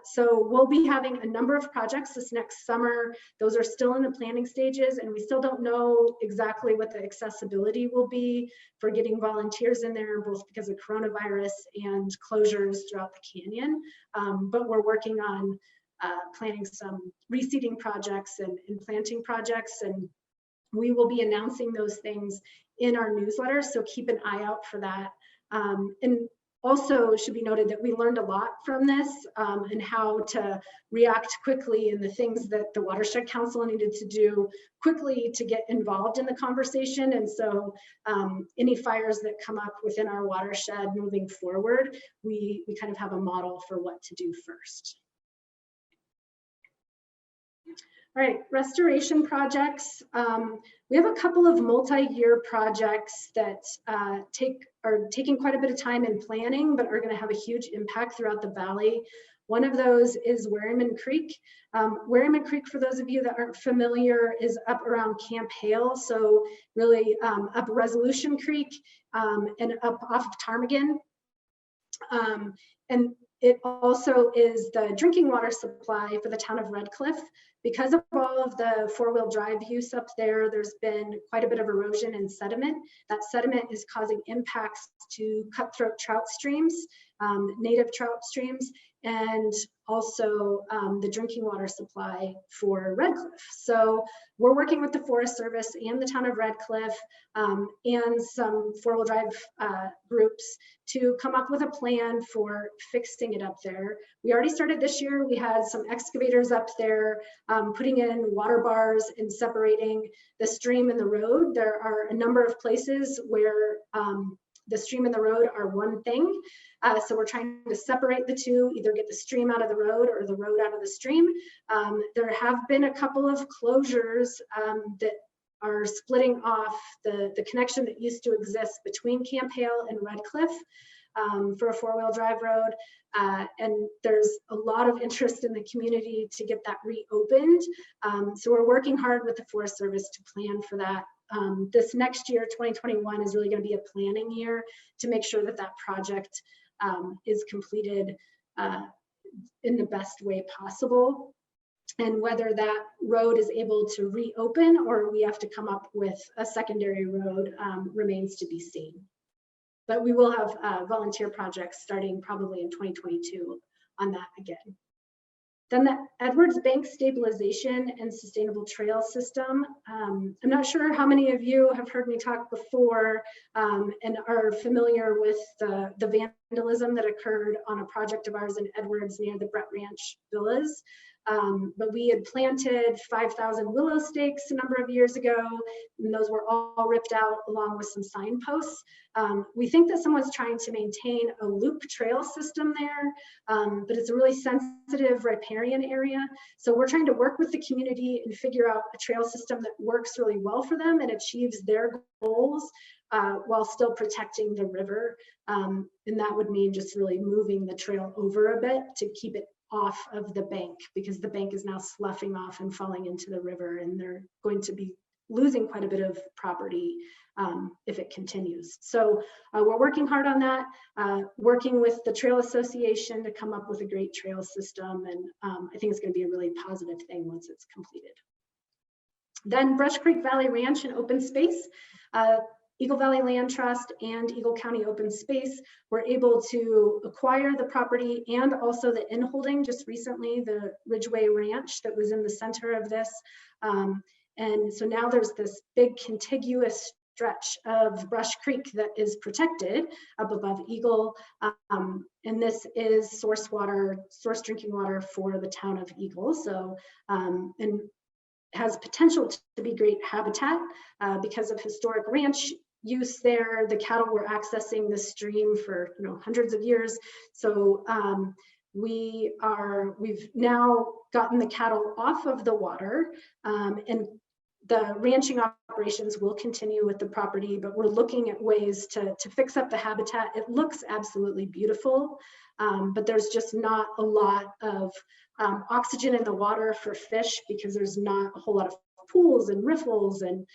So we'll be having a number of projects this next summer. Those are still in the planning stages, and we still don't know exactly what the accessibility will be for getting volunteers in there, both because of coronavirus and closures throughout the canyon. But we're working on planning some reseeding projects and planting projects, and we will be announcing those things in our newsletter, so keep an eye out for that. And also it should be noted that we learned a lot from this and how to react quickly and the things that the Watershed Council needed to do quickly to get involved in the conversation. And so any fires that come up within our watershed moving forward, we kind of have a model for what to do first. All right, restoration projects. We have a couple of multi-year projects that are taking quite a bit of time in planning, but are going to have a huge impact throughout the valley. One of those is Wherryman Creek. Wherryman Creek, for those of you that aren't familiar, is up around Camp Hale, so really up Resolution Creek and up off of Ptarmigan. And it also is the drinking water supply for the town of Red Cliff. Because of all of the four-wheel drive use up there, there's been quite a bit of erosion and sediment. That sediment is causing impacts to cutthroat trout streams, native trout streams, and also the drinking water supply for Red Cliff. So we're working with the Forest Service and the town of Red Cliff and some four-wheel drive groups to come up with a plan for fixing it up there. We already started this year. We had some excavators up there putting in water bars and separating the stream and the road. There are a number of places where the stream and the road are one thing. So we're trying to separate the two, either get the stream out of the road or the road out of the stream. There have been a couple of closures that are splitting off the connection that used to exist between Camp Hale and Red Cliff for a four-wheel drive road. And there's a lot of interest in the community to get that reopened. So we're working hard with the Forest Service to plan for that. This next year, 2021, is really going to be a planning year to make sure that that project is completed in the best way possible. And whether that road is able to reopen or we have to come up with a secondary road remains to be seen. But we will have volunteer projects starting probably in 2022 on that again. Then the Edwards Bank Stabilization and Sustainable Trail System. I'm not sure how many of you have heard me talk before and are familiar with the vandalism that occurred on a project of ours in Edwards near the Brett Ranch Villas. But we had planted 5,000 willow stakes a number of years ago, and those were all ripped out along with some signposts. We think that someone's trying to maintain a loop trail system there, but it's a really sensitive riparian area. So we're trying to work with the community and figure out a trail system that works really well for them and achieves their goals while still protecting the river. And that would mean just really moving the trail over a bit to keep it off of the bank, because the bank is now sloughing off and falling into the river, and they're going to be losing quite a bit of property if it continues. So we're working hard on that, working with the Trail Association to come up with a great trail system, and I think it's going to be a really positive thing once it's completed. Then Brush Creek Valley Ranch and open space. Eagle Valley Land Trust and Eagle County Open Space were able to acquire the property and also the inholding just recently, the Ridgeway Ranch that was in the center of this. And so now there's this big contiguous stretch of Brush Creek that is protected up above Eagle. And this is source drinking water for the town of Eagle. So, and has potential to be great habitat because of historic ranch use there. The cattle were accessing the stream for hundreds of years. So we've now gotten the cattle off of the water, and the ranching operations will continue with the property, but we're looking at ways to fix up the habitat. It looks absolutely beautiful, but there's just not a lot of oxygen in the water for fish because there's not a whole lot of pools and riffles and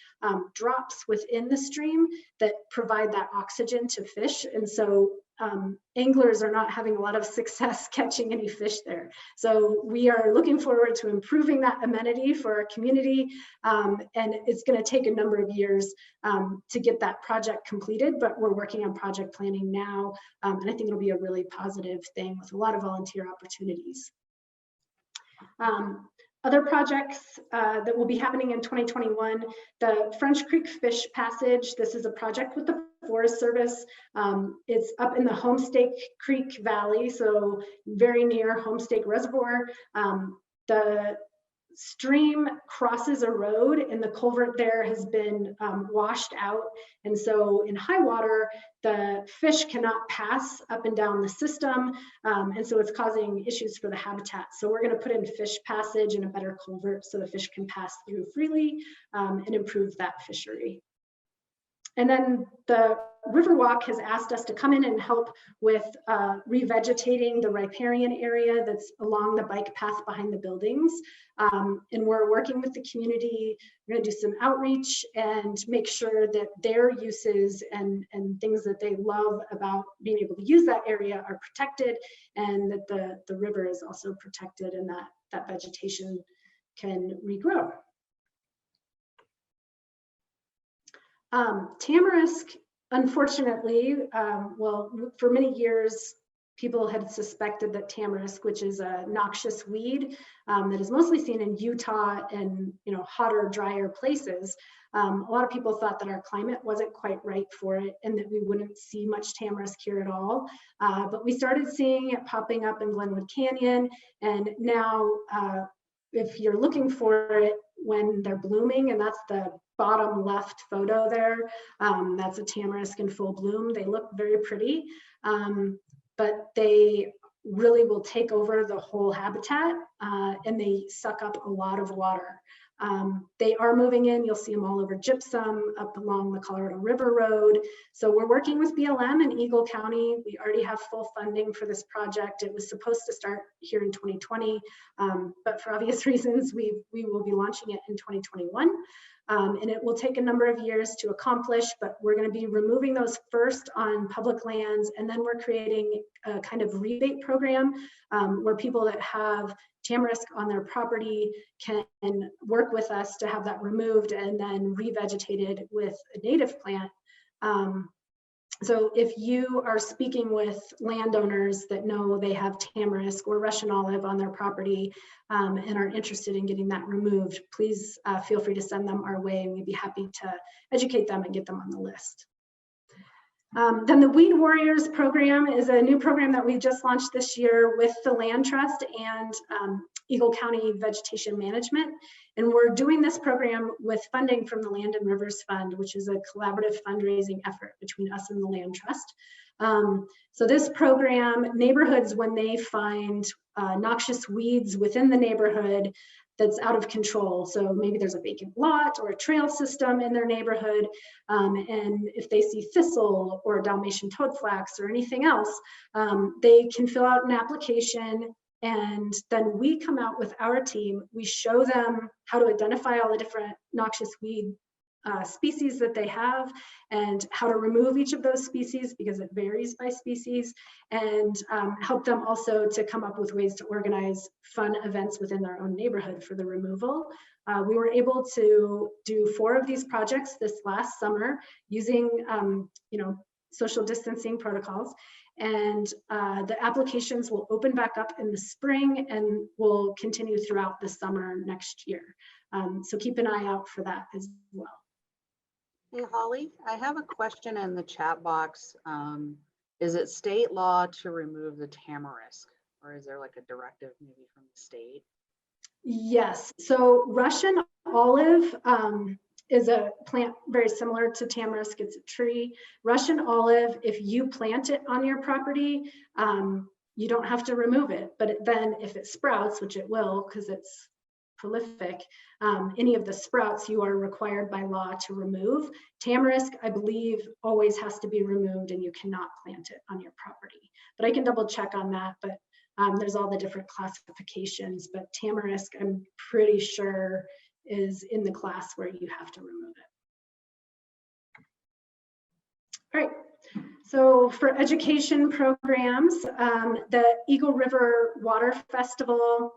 drops within the stream that provide that oxygen to fish. And so anglers are not having a lot of success catching any fish there. So we are looking forward to improving that amenity for our community. And it's going to take a number of years to get that project completed, but we're working on project planning now. And I think it'll be a really positive thing with a lot of volunteer opportunities. Other projects that will be happening in 2021, the French Creek Fish Passage. This is a project with the Forest Service. It's up in the Homestake Creek Valley, so very near Homestake Reservoir. The stream crosses a road and the culvert there has been washed out. And so in high water, the fish cannot pass up and down the system. And so it's causing issues for the habitat. So we're going to put in fish passage and a better culvert so the fish can pass through freely and improve that fishery. And then the Riverwalk has asked us to come in and help with revegetating the riparian area that's along the bike path behind the buildings. And we're working with the community. We're going to do some outreach and make sure that their uses and things that they love about being able to use that area are protected, and that the river is also protected and that vegetation can regrow. Tamarisk, unfortunately, well, for many years, people had suspected that tamarisk, which is a noxious weed that is mostly seen in Utah and hotter, drier places. A lot of people thought that our climate wasn't quite right for it and that we wouldn't see much tamarisk here at all. But we started seeing it popping up in Glenwood Canyon, and now if you're looking for it when they're blooming, and that's the bottom left photo there, that's a tamarisk in full bloom. They look very pretty, but they really will take over the whole habitat and they suck up a lot of water. They are moving in. You'll see them all over gypsum up along the Colorado River Road. So we're working with BLM and Eagle County. We already have full funding for this project. It was supposed to start here in 2020, but for obvious reasons, we will be launching it in 2021. and it will take a number of years to accomplish, but we're going to be removing those first on public lands, and then we're creating a kind of rebate program where people that have tamarisk on their property can work with us to have that removed and then revegetated with a native plant. So if you are speaking with landowners that know they have tamarisk or Russian olive on their property and are interested in getting that removed, please feel free to send them our way, and we'd be happy to educate them and get them on the list. Then the Weed Warriors program is a new program that we just launched this year with the Land Trust and Eagle County Vegetation Management. And we're doing this program with funding from the Land and Rivers Fund, which is a collaborative fundraising effort between us and the Land Trust. So this program, neighborhoods, when they find noxious weeds within the neighborhood that's out of control. So maybe there's a vacant lot or a trail system in their neighborhood. And if they see thistle or Dalmatian toadflax or anything else, they can fill out an application, and then we come out with our team. We show them how to identify all the different noxious weed species that they have and how to remove each of those species, because it varies by species, and help them also to come up with ways to organize fun events within their own neighborhood for the removal. We were able to do 4 of these projects this last summer using social distancing protocols, and the applications will open back up in the spring and will continue throughout the summer next year. So keep an eye out for that as well. Hey, Holly, I have a question in the chat box. Is it state law to remove the tamarisk, or is there like a directive maybe from the state? Yes, so Russian olive is a plant very similar to tamarisk. It's a tree. Russian olive, if you plant it on your property, you don't have to remove it. But then if it sprouts, which it will because it's prolific, any of the sprouts you are required by law to remove. Tamarisk, I believe, always has to be removed, and you cannot plant it on your property. But I can double check on that. But there's all the different classifications. But tamarisk, I'm pretty sure, is in the class where you have to remove it. All right. So for education programs, the Eagle River Water Festival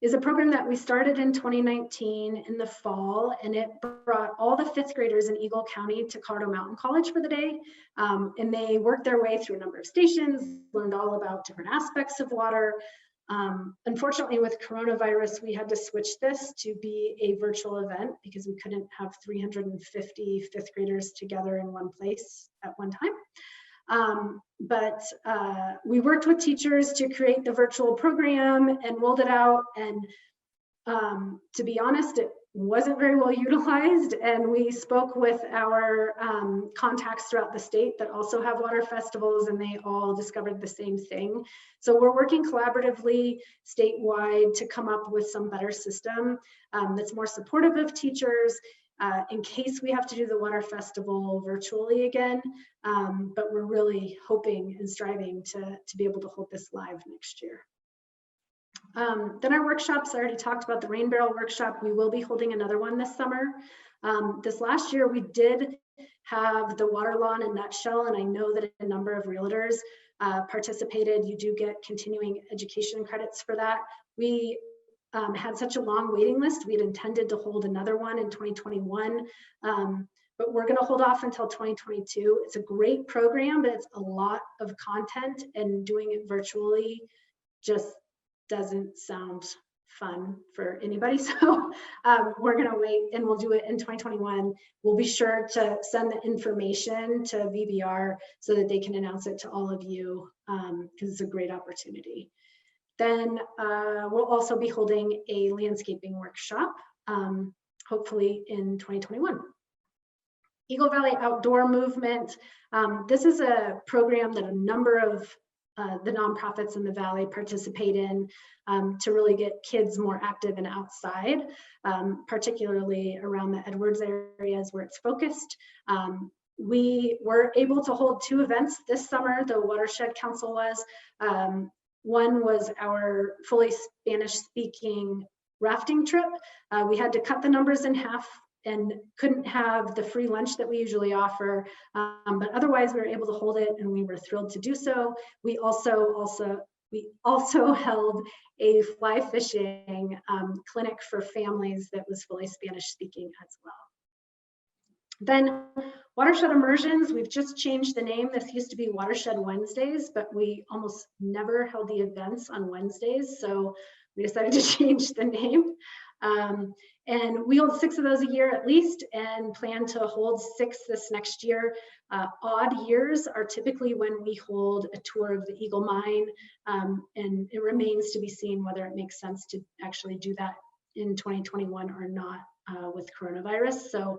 is a program that we started in 2019 in the fall, and it brought all the 5th graders in Eagle County to Colorado Mountain College for the day. And they worked their way through a number of stations, learned all about different aspects of water. Unfortunately, with coronavirus, we had to switch this to be a virtual event because we couldn't have 350 5th graders together in one place at one time. But we worked with teachers to create the virtual program and rolled it out. And to be honest, it wasn't very well utilized. And we spoke with our contacts throughout the state that also have water festivals, and they all discovered the same thing. So we're working collaboratively statewide to come up with some better system that's more supportive of teachers, in case we have to do the water festival virtually again. But we're really hoping and striving to be able to hold this live next year. Then our workshops, I already talked about the rain barrel workshop. We will be holding another one this summer. This last year we did have the water law in a nutshell, and I know that a number of realtors participated. You do get continuing education credits for that. We had such a long waiting list. We had intended to hold another one in 2021, but we're going to hold off until 2022. It's a great program, but it's a lot of content, and doing it virtually just doesn't sound fun for anybody. So we're going to wait, and we'll do it in 2021. We'll be sure to send the information to VBR so that they can announce it to all of you, because it's a great opportunity. Then we'll also be holding a landscaping workshop, hopefully in 2021. Eagle Valley Outdoor Movement. This is a program that a number of the nonprofits in the Valley participate in to really get kids more active and outside, particularly around the Edwards areas where it's focused. We were able to hold 2 events this summer. The Watershed Council was. One was our fully Spanish-speaking rafting trip. We had to cut the numbers in half and couldn't have the free lunch that we usually offer, but otherwise we were able to hold it, and we were thrilled to do so. We also held a fly fishing clinic for families that was fully Spanish speaking as well. Then Watershed Immersions, we've just changed the name. This used to be Watershed Wednesdays, but we almost never held the events on Wednesdays, so we decided to change the name. And we hold 6 of those a year at least, and plan to hold 6 this next year. Odd years are typically when we hold a tour of the Eagle Mine, and it remains to be seen whether it makes sense to actually do that in 2021 or not with coronavirus. So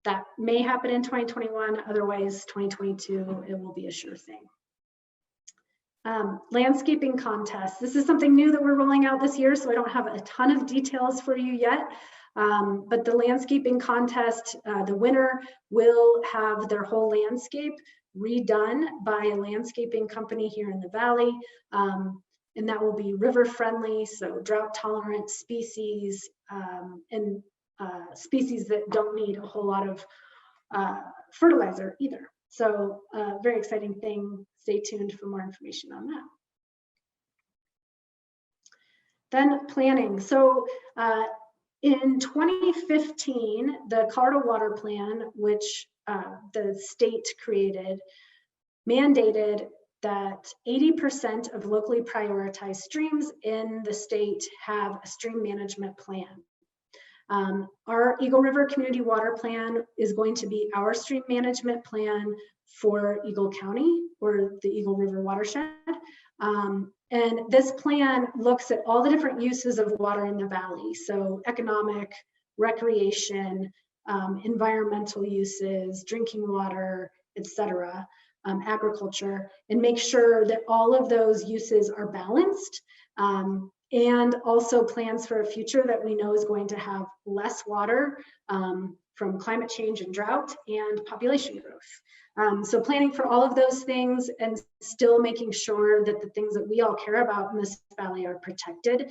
that may happen in 2021, otherwise 2022, it will be a sure thing. Landscaping contest. This is something new that we're rolling out this year, so I don't have a ton of details for you yet. But the landscaping contest, the winner will have their whole landscape redone by a landscaping company here in the Valley. And that will be river friendly, so drought tolerant species, and species that don't need a whole lot of fertilizer either. So very exciting thing. Stay tuned for more information on that. Then planning. So in 2015, the Colorado Water Plan, which the state created, mandated that 80% of locally prioritized streams in the state have a stream management plan. Our Eagle River Community Water Plan is going to be our stream management plan for Eagle County, or the Eagle River Watershed. And this plan looks at all the different uses of water in the valley. So economic, recreation, environmental uses, drinking water, etc., agriculture, and make sure that all of those uses are balanced. And also plans for a future that we know is going to have less water from climate change and drought and population growth. So planning for all of those things and still making sure that the things that we all care about in this valley are protected.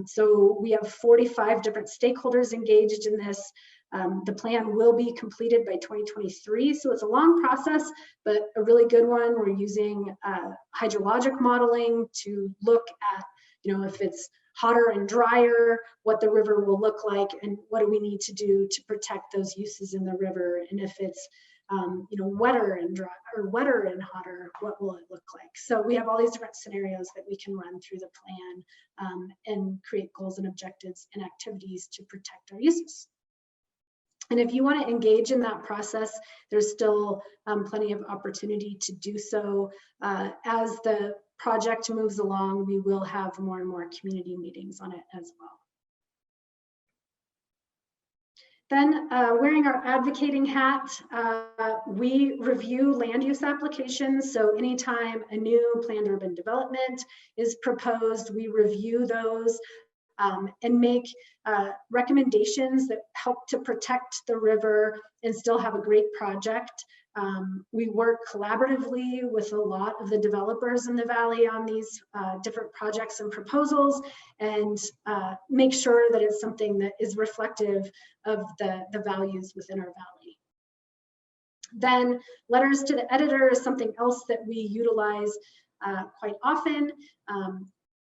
So we have 45 different stakeholders engaged in this. The plan will be completed by 2023. So it's a long process, but a really good one. We're using hydrologic modeling to look at, if it's hotter and drier, what the river will look like, and what do we need to do to protect those uses in the river. And if it's wetter and dry, or wetter and hotter, what will it look like? So we have all these different scenarios that we can run through the plan and create goals and objectives and activities to protect our uses. And if you want to engage in that process, there's still plenty of opportunity to do so. As the project moves along, we will have more and more community meetings on it as well. Then wearing our advocating hat, we review land use applications. So anytime a new planned urban development is proposed, we review those and make recommendations that help to protect the river and still have a great project. We work collaboratively with a lot of the developers in the valley on these different projects and proposals, and make sure that it's something that is reflective of the values within our valley. Then letters to the editor is something else that we utilize quite often.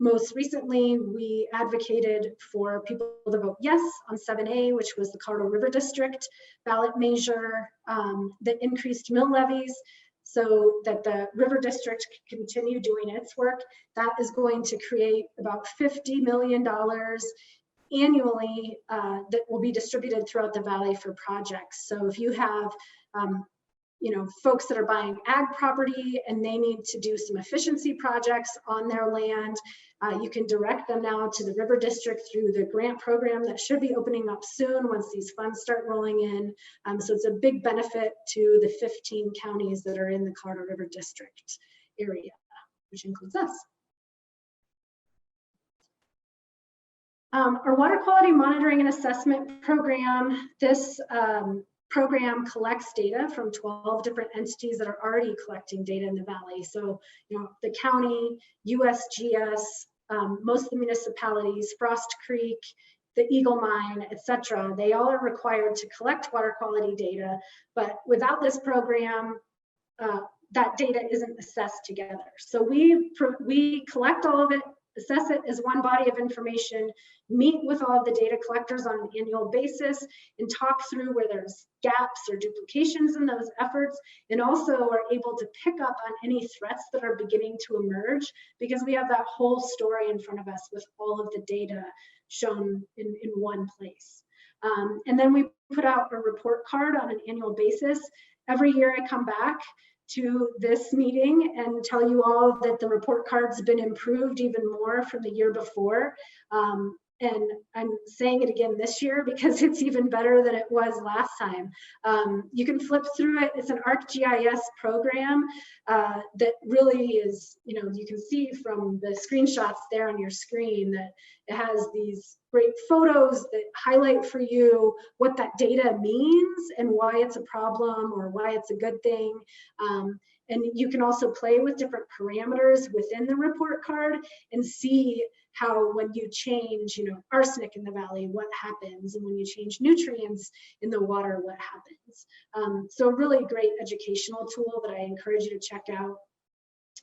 Most recently, we advocated for people to vote yes on 7A, which was the Colorado River District ballot measure that increased mill levies so that the River District can continue doing its work. That is going to create about $50 million annually that will be distributed throughout the valley for projects. So if you have folks that are buying ag property and they need to do some efficiency projects on their land, you can direct them now to the River District through the grant program that should be opening up soon once these funds start rolling in. So it's a big benefit to the 15 counties that are in the Colorado River District area, which includes us. Our water quality monitoring and assessment program, this program collects data from 12 different entities that are already collecting data in the valley. So, the county, USGS, most of the municipalities, Frost Creek, the Eagle Mine, etc., they all are required to collect water quality data, but without this program, that data isn't assessed together. So we collect all of it, assess it as one body of information, meet with all of the data collectors on an annual basis, and talk through where there's gaps or duplications in those efforts, and also are able to pick up on any threats that are beginning to emerge, because we have that whole story in front of us with all of the data shown in one place. And then we put out a report card on an annual basis. Every year I come back to this meeting and tell you all that the report card's been improved even more from the year before. And I'm saying it again this year because it's even better than it was last time. You can flip through it. It's an ArcGIS program that really is, you know, you can see from the screenshots there on your screen that it has these great photos that highlight for you what that data means and why it's a problem or why it's a good thing. And you can also play with different parameters within the report card and see how when you change, you know, arsenic in the valley, what happens, and when you change nutrients in the water, what happens. So a really great educational tool that I encourage you to check out.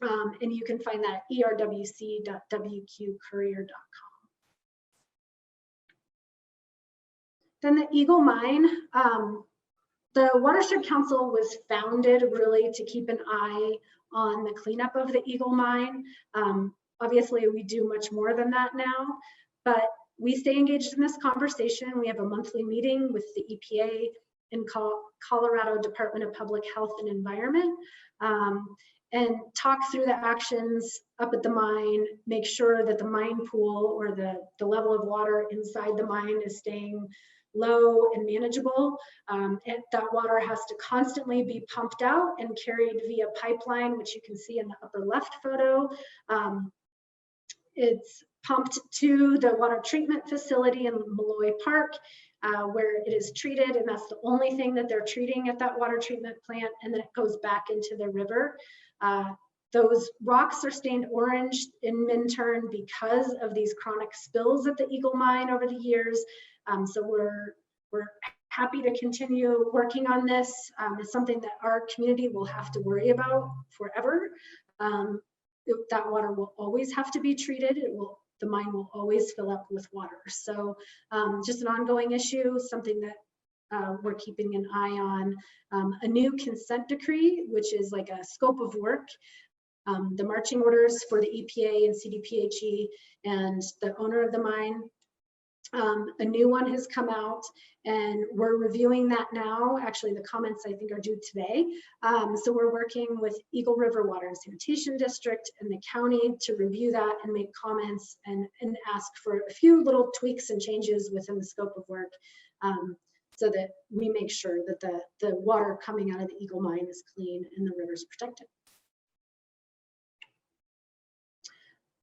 And you can find that at erwc.wqcourier.com. Then the Eagle Mine. The Watershed Council was founded really to keep an eye on the cleanup of the Eagle Mine. Obviously, we do much more than that now, but we stay engaged in this conversation. We have a monthly meeting with the EPA and Colorado Department of Public Health and Environment, and talk through the actions up at the mine, make sure that the mine pool or the level of water inside the mine is staying low and manageable. And that water has to constantly be pumped out and carried via pipeline, which you can see in the upper left photo. It's pumped to the water treatment facility in Malloy Park, where it is treated, and that's the only thing that they're treating at that water treatment plant, and then it goes back into the river. Those rocks are stained orange in Minturn because of these chronic spills at the Eagle Mine over the years. So we're happy to continue working on this. It's something that our community will have to worry about forever. That water will always have to be treated. The mine will always fill up with water. So just an ongoing issue, something that we're keeping an eye on. A new consent decree, which is like a scope of work. The marching orders for the EPA and CDPHE and the owner of the mine. A new one has come out and we're reviewing that now. Actually, the comments I think are due today. So we're working with Eagle River Water and Sanitation District and the county to review that and make comments and ask for a few little tweaks and changes within the scope of work, so that we make sure that the water coming out of the Eagle Mine is clean and the river is protected.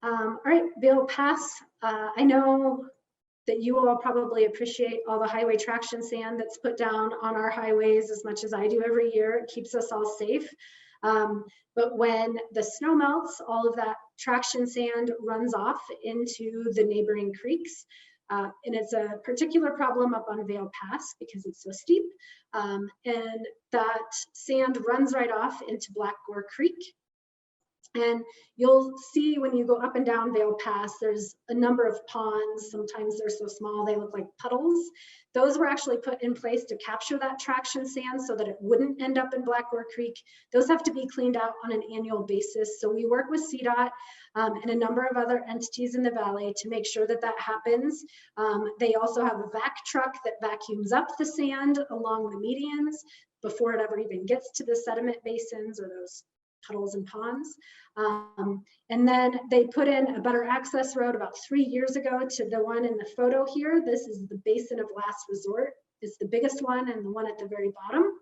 All right, Vail Pass. I know that you all probably appreciate all the highway traction sand that's put down on our highways as much as I do every year. It keeps us all safe. But when the snow melts, all of that traction sand runs off into the neighboring creeks. And it's a particular problem up on Vail Pass because it's so steep. And that sand runs right off into Black Gore Creek. And you'll see when you go up and down Vail Pass, there's a number of ponds. Sometimes they're so small, they look like puddles. Those were actually put in place to capture that traction sand so that it wouldn't end up in Black Gore Creek. Those have to be cleaned out on an annual basis. So we work with CDOT and a number of other entities in the valley to make sure that that happens. They also have a vac truck that vacuums up the sand along the medians before it ever even gets to the sediment basins or those puddles and ponds. And then they put in a better access road about 3 years ago to the one in the photo here. This is the Basin of Last Resort. It's the biggest one and the one at the very bottom.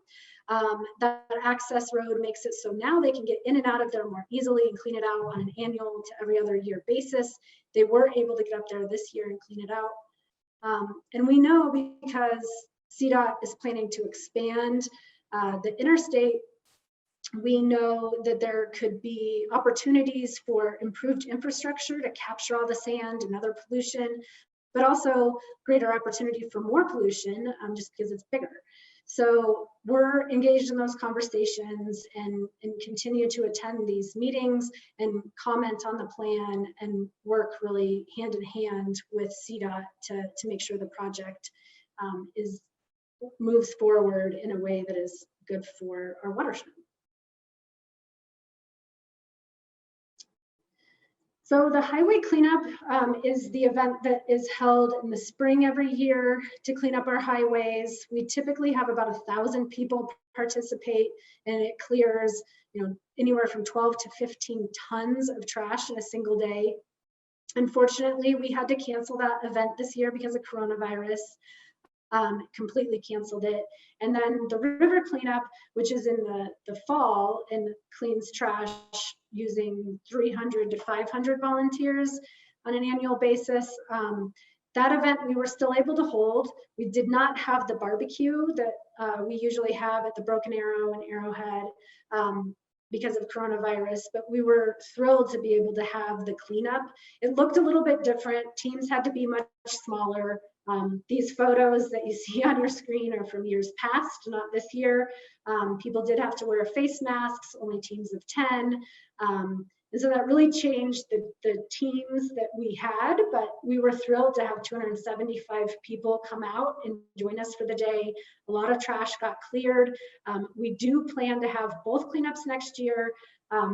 That access road makes it so now they can get in and out of there more easily and clean it out on an annual to every other year basis. They were able to get up there this year and clean it out. And we know because CDOT is planning to expand the interstate We know that there could be opportunities for improved infrastructure to capture all the sand and other pollution, but also greater opportunity for more pollution just because it's bigger. So we're engaged in those conversations and continue to attend these meetings and comment on the plan and work really hand in hand with CDOT to make sure the project moves forward in a way that is good for our watershed. So the highway cleanup is the event that is held in the spring every year to clean up our highways. We typically have about 1,000 people participate, and it clears, anywhere from 12 to 15 tons of trash in a single day. Unfortunately, we had to cancel that event this year because of coronavirus. Completely canceled it. And then the river cleanup, which is in the fall and cleans trash using 300 to 500 volunteers on an annual basis. That event we were still able to hold. We did not have the barbecue that we usually have at the Broken Arrow and Arrowhead because of coronavirus, but we were thrilled to be able to have the cleanup. It looked a little bit different. Teams had to be much smaller. These photos that you see on your screen are from years past, not this year. People did have to wear face masks, only teams of 10. And so that really changed the teams that we had, but we were thrilled to have 275 people come out and join us for the day. A lot of trash got cleared. We do plan to have both cleanups next year.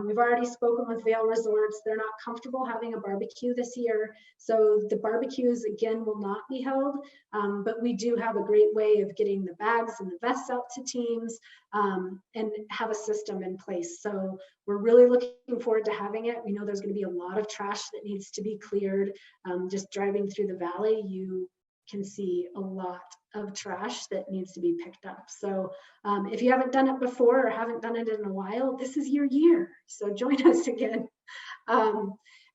We've already spoken with Vail Resorts. They're not comfortable having a barbecue this year. So the barbecues again will not be held, but we do have a great way of getting the bags and the vests out to teams and have a system in place. So we're really looking forward to having it. We know there's going to be a lot of trash that needs to be cleared. Just driving through the valley, you can see a lot of trash that needs to be picked up. So if you haven't done it before or haven't done it in a while, this is your year. So join us again.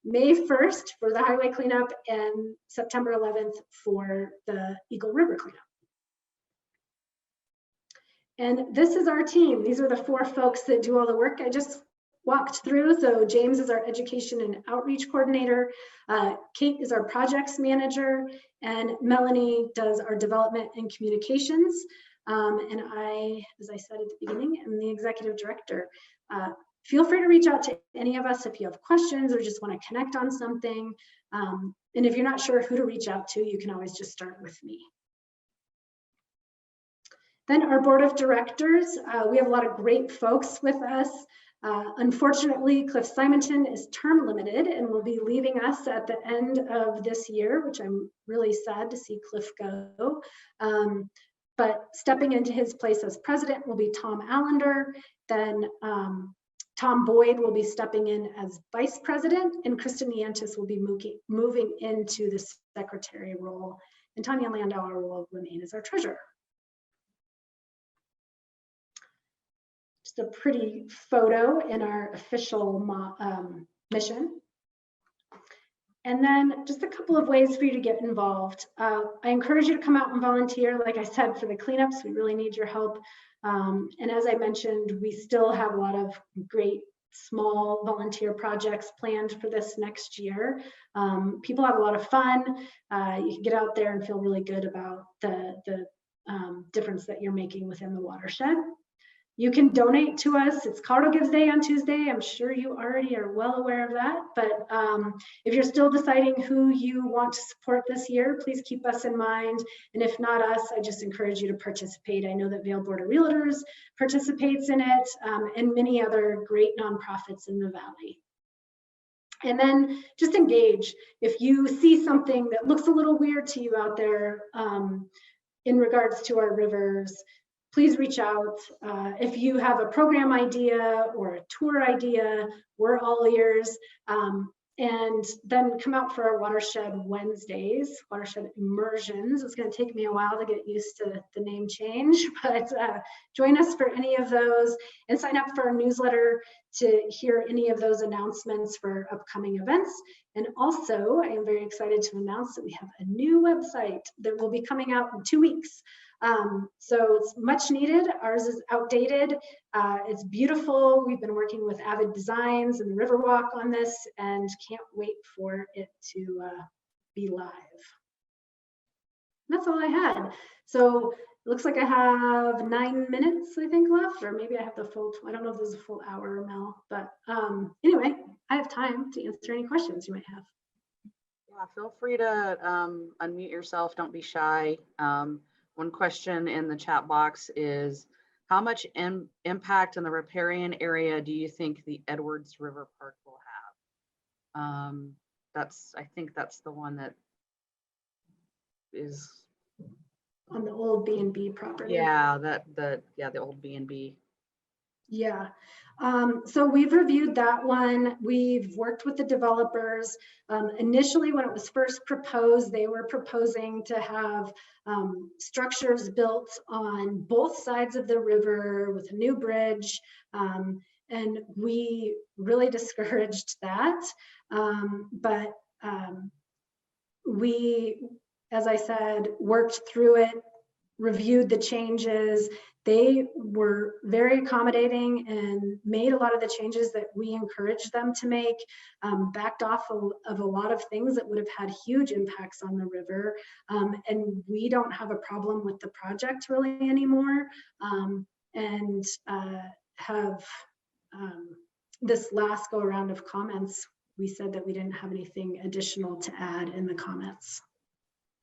May 1st for the highway cleanup and September 11th for the Eagle River cleanup. And this is our team. These are the 4 folks that do all the work I just walked through. So James is our education and outreach coordinator. Kate is our projects manager, and Melanie does our development and communications. And I, as I said at the beginning, am the executive director. Feel free to reach out to any of us if you have questions or just want to connect on something. And if you're not sure who to reach out to, you can always just start with me. Then our board of directors, we have a lot of great folks with us. Unfortunately, Cliff Simonton is term limited and will be leaving us at the end of this year, which I'm really sad to see Cliff go. But stepping into his place as president will be Tom Allender. Then Tom Boyd will be stepping in as vice president, and Kristen Niantis will be moving into the secretary role, and Tanya Landauer will remain as our treasurer. A pretty photo in our official mission. And then just a couple of ways for you to get involved. I encourage you to come out and volunteer. Like I said, for the cleanups, we really need your help. And as I mentioned, we still have a lot of great small volunteer projects planned for this next year. People have a lot of fun. You can get out there and feel really good about the difference that you're making within the watershed. You can donate to us. It's Colorado Gives Day on Tuesday. I'm sure you already are well aware of that. But if you're still deciding who you want to support this year, please keep us in mind. And if not us, I just encourage you to participate. I know that Vail Board of Realtors participates in it, and many other great nonprofits in the Valley. And then just engage. If you see something that looks a little weird to you out there in regards to our rivers, please reach out. If you have a program idea or a tour idea, we're all ears. And then come out for our Watershed Wednesdays, Watershed Immersions. It's going to take me a while to get used to the name change, but join us for any of those and sign up for our newsletter to hear any of those announcements for upcoming events. And also, I am very excited to announce that we have a new website that will be coming out in 2 weeks. So it's much needed. Ours is outdated. It's beautiful. We've been working with Avid Designs and the Riverwalk on this and can't wait for it to be live. That's all I had. So it looks like I have 9 minutes, I think, left, or maybe I have the full, I don't know if there's a full hour, Mel, but anyway, I have time to answer any questions you might have. Yeah, feel free to unmute yourself. Don't be shy. One question in the chat box is, how much impact in the riparian area do you think the Edwards River Park will have? I think that's the one that is On the old B&B property. Yeah, the old B&B. Yeah, so we've reviewed that one. We've worked with the developers. Initially, when it was first proposed, they were proposing to have structures built on both sides of the river with a new bridge. And we really discouraged that. But we, as I said, worked through it, reviewed the changes. They were very accommodating and made a lot of the changes that we encouraged them to make, backed off of a lot of things that would have had huge impacts on the river. And we don't have a problem with the project really anymore. And have this last go around of comments, we said that we didn't have anything additional to add in the comments.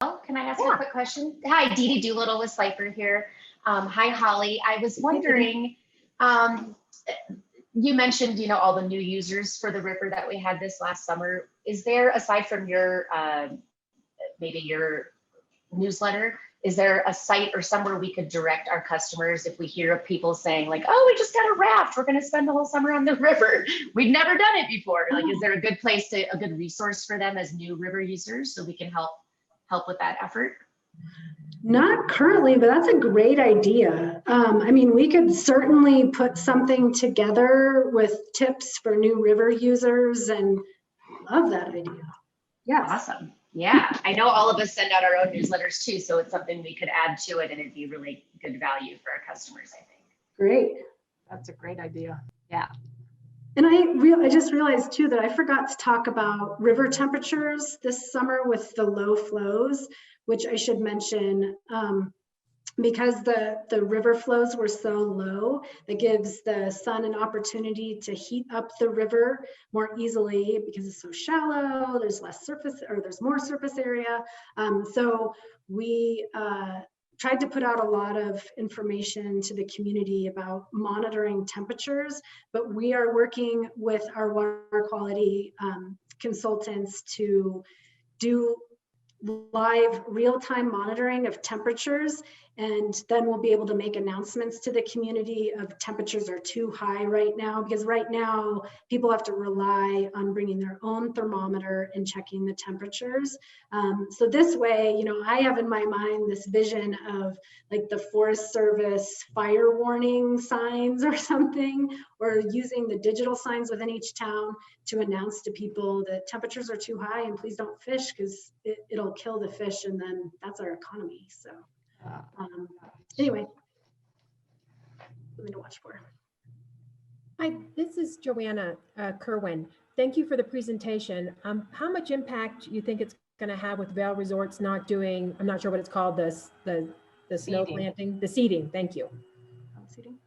Oh, can I ask a quick question? Hi, Dee Dee Doolittle with Slifer here. Hi, Holly. I was wondering, you mentioned, all the new users for the river that we had this last summer. Is there, aside from your, maybe your newsletter, is there a site or somewhere we could direct our customers if we hear of people saying like, oh, we just got a raft, we're going to spend the whole summer on the river. We've never done it before. Like, is there a good place a good resource for them as new river users so we can help with that effort? Not currently, but that's a great idea. I mean, we could certainly put something together with tips for new river users, and love that idea. Yes. Awesome. Yeah, I know all of us send out our own newsletters too, so it's something we could add to it and it'd be really good value for our customers, I think. Great. That's a great idea. Yeah. And I just realized too that I forgot to talk about river temperatures this summer with the low flows, which I should mention, because the river flows were so low, that gives the sun an opportunity to heat up the river more easily because it's so shallow, there's less surface, or there's more surface area. So we tried to put out a lot of information to the community about monitoring temperatures, but we are working with our water quality consultants to do live real-time monitoring of temperatures, and then we'll be able to make announcements to the community of temperatures are too high right now, because right now people have to rely on bringing their own thermometer and checking the temperatures. So this way, I have in my mind this vision of like the Forest Service fire warning signs or something, or using the digital signs within each town to announce to people that temperatures are too high and please don't fish, because it'll kill the fish, and then that's our economy. So anyway, something to watch for. Hi, this is Joanna Kerwin. Thank you for the presentation. How much impact do you think it's going to have with Vail Resorts not doing, I'm not sure what it's called, the snow planting, the seeding? Thank you. Seeding.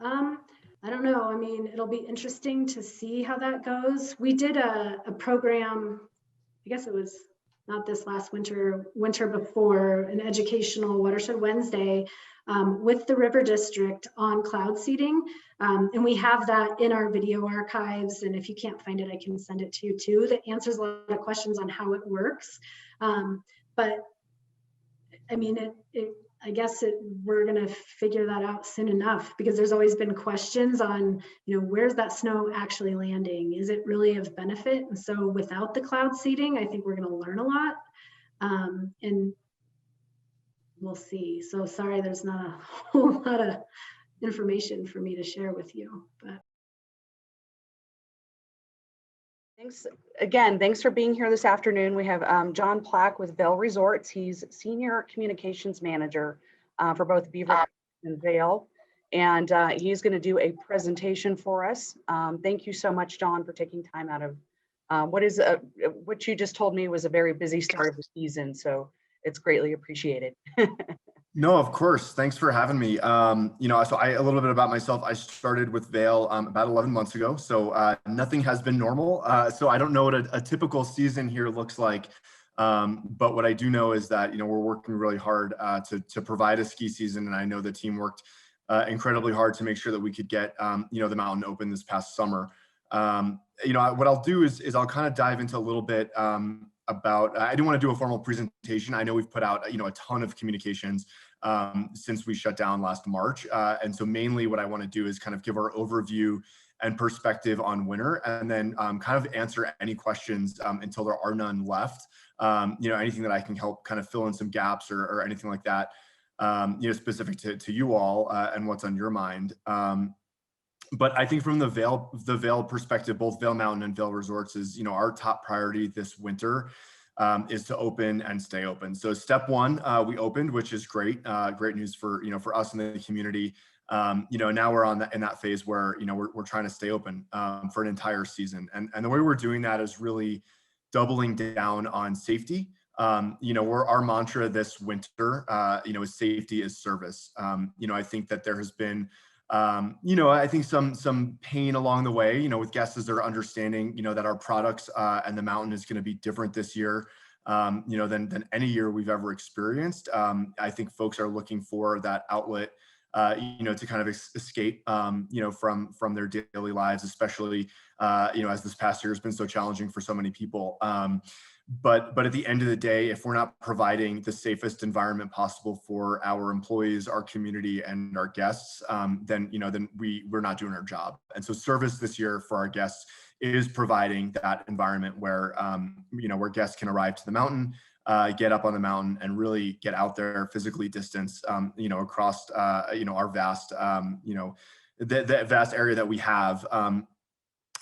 I don't know. I mean, it'll be interesting to see how that goes. We did a program, I guess it was not this last winter before, an educational Watershed Wednesday with the River District on cloud seeding. And we have that in our video archives. And if you can't find it, I can send it to you too. That answers a lot of questions on how it works. But I mean, I guess we're going to figure that out soon enough, because there's always been questions on, where's that snow actually landing? Is it really of benefit? And so without the cloud seeding, I think we're going to learn a lot, and we'll see. So sorry, there's not a whole lot of information for me to share with you, but. Thanks for being here this afternoon. We have John Plack with Vail Resorts. He's Senior Communications Manager for both Beaver and Vail. And he's going to do a presentation for us. Thank you so much, John, for taking time out of what you just told me was a very busy start of the season. So it's greatly appreciated. No, of course. Thanks for having me. You know, so a little bit about myself. I started with Vail about 11 months ago. So nothing has been normal. So I don't know what a typical season here looks like. But what I do know is that, you know, we're working really hard to provide a ski season. And I know the team worked incredibly hard to make sure that we could get, you know, the mountain open this past summer. You know, what I'll do is I'll kind of dive into a little bit about, I didn't want to do a formal presentation. I know we've put out, you know, a ton of communications since we shut down last March. And so mainly what I want to do is kind of give our overview and perspective on winter, and then kind of answer any questions until there are none left. You know, anything that I can help kind of fill in some gaps or anything like that, you know, specific to you all and what's on your mind. But I think from the Vail perspective, both Vail Mountain and Vail Resorts is, you know, our top priority this winter is to open and stay open. So step one, we opened, which is great, great news for, you know, for us in the community. You know, now we're in that phase where, you know, we're trying to stay open for an entire season. And the way we're doing that is really doubling down on safety. You know, our mantra this winter, you know, is safety is service. You know, I think that there has been, you know, I think some pain along the way, you know, with guests as they're understanding, you know, that our products and the mountain is going to be different this year, you know, than any year we've ever experienced. I think folks are looking for that outlet, you know, to kind of escape, you know, from their daily lives, especially, you know, as this past year has been so challenging for so many people. But at the end of the day, if we're not providing the safest environment possible for our employees, our community, and our guests, then, you know, then we're not doing our job. And so service this year for our guests is providing that environment where, you know, where guests can arrive to the mountain, get up on the mountain and really get out there, physically distance, you know, across, you know, our vast, you know, the vast area that we have.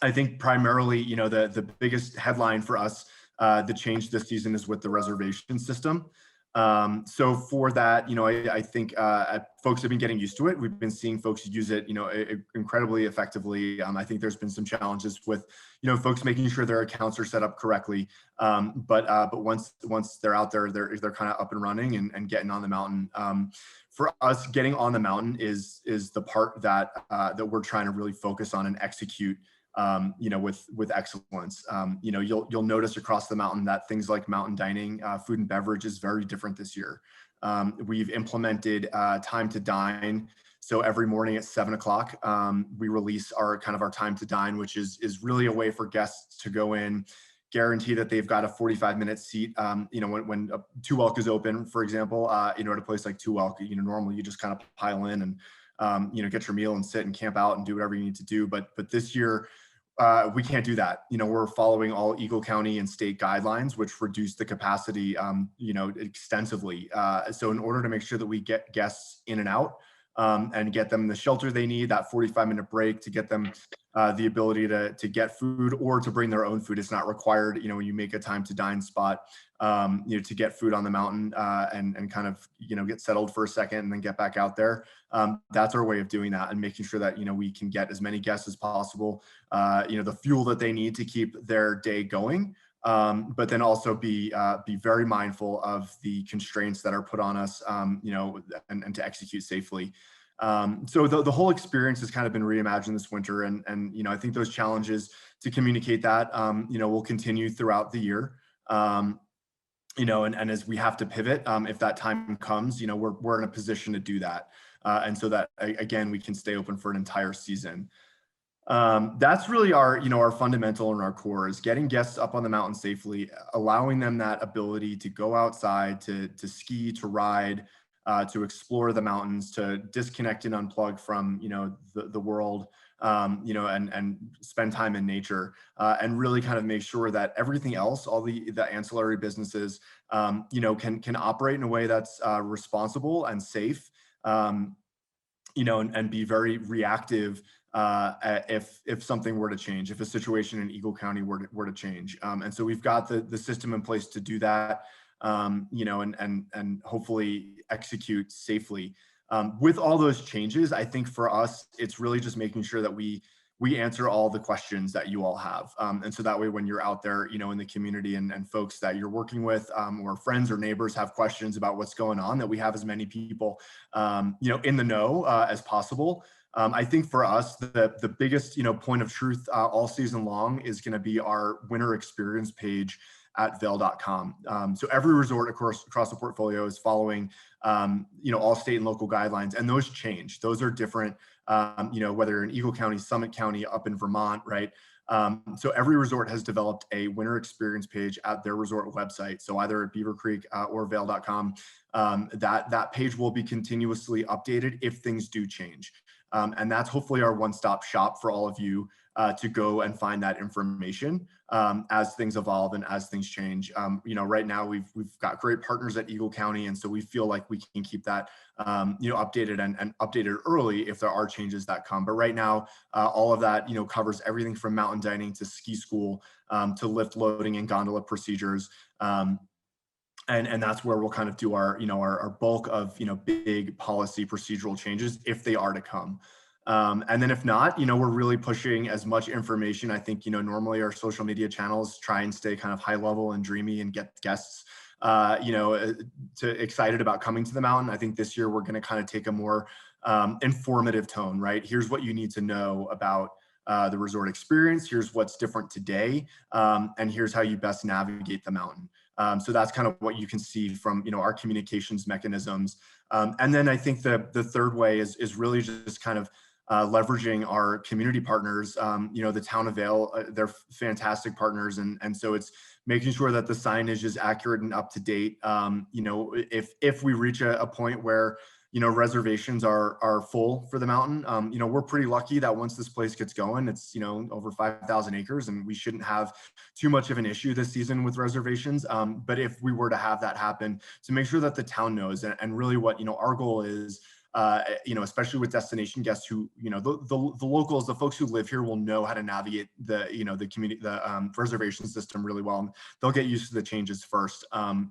I think primarily, you know, the biggest headline for us, the change this season is with the reservation system. So for that, you know, I think folks have been getting used to it. We've been seeing folks use it, you know, incredibly effectively. I think there's been some challenges with, you know, folks making sure their accounts are set up correctly. But once they're out there, they're kind of up and running and getting on the mountain. For us, getting on the mountain is the part that we're trying to really focus on and execute. You know, with excellence. You know, you'll notice across the mountain that things like mountain dining, food and beverage is very different this year. We've implemented time to dine. So every morning at 7 o'clock, we release our time to dine, which is really a way for guests to go in, guarantee that they've got a 45-minute seat. You know, when Two Welk is open, for example, you know, at a place like Two Welk, you know, normally you just kind of pile in and you know, get your meal and sit and camp out and do whatever you need to do. But this year, we can't do that. You know, we're following all Eagle County and state guidelines, which reduce the capacity, you know, extensively. So in order to make sure that we get guests in and out and get them the shelter they need, that 45-minute break to get them the ability to get food or to bring their own food. It's not required, you know, when you make a time to dine spot, you know, to get food on the mountain and kind of, you know, get settled for a second and then get back out there. That's our way of doing that and making sure that, you know, we can get as many guests as possible, you know, the fuel that they need to keep their day going. But then also be very mindful of the constraints that are put on us, you know, and to execute safely. So the whole experience has kind of been reimagined this winter, and you know, I think those challenges to communicate that, you know, will continue throughout the year. You know, and as we have to pivot, if that time comes, you know, we're in a position to do that, and so that again we can stay open for an entire season. That's really our, you know, our fundamental and our core is getting guests up on the mountain safely, allowing them that ability to go outside, to ski, to ride, to explore the mountains, to disconnect and unplug from, you know, the world, you know, and spend time in nature, and really kind of make sure that everything else, all the ancillary businesses, you know, can operate in a way that's responsible and safe, you know, and be very reactive if something were to change, if a situation in Eagle County were to change. And so we've got the system in place to do that. and hopefully execute safely. With all those changes, I think for us, it's really just making sure that we answer all the questions that you all have. And so that way, when you're out there, in the community and folks that you're working with, or friends or neighbors have questions about what's going on, that we have as many people, in the know as possible. I think for us, the biggest, point of truth all season long is going to be our winter experience page at vail.com. So every resort across the portfolio is following, all state and local guidelines, and those change. Those are different, whether you're in Eagle County, Summit County, up in Vermont, right? So every resort has developed a winter experience page at their resort website. So either at Beaver Creek or vail.com, that page will be continuously updated if things do change. And that's hopefully our one-stop shop for all of you to go and find that information as things evolve and as things change. Right now we've got great partners at Eagle County, and so we feel like we can keep that updated and updated early if there are changes that come. But right now, all of that covers everything from mountain dining to ski school to lift loading and gondola procedures. And that's where we'll kind of do our bulk of big policy procedural changes if they are to come. And then if not, we're really pushing as much information. I think normally our social media channels try and stay kind of high level and dreamy and get guests excited about coming to the mountain. I think this year we're going to kind of take a more informative tone, right? Here's what you need to know about the resort experience. Here's what's different today, and here's how you best navigate the mountain. So that's kind of what you can see from our communications mechanisms. And then I think the third way is really just kind of leveraging our community partners. The town of Vail, they're fantastic partners, and so it's making sure that the signage is accurate and up to date. If we reach a point where reservations are full for the mountain, we're pretty lucky that once this place gets going, it's over 5,000 acres, and we shouldn't have too much of an issue this season with reservations. But if we were to have that happen, to make sure that the town knows, and really what our goal is, especially with destination guests who, the locals, the folks who live here will know how to navigate the community, the reservation system really well. And they'll get used to the changes first.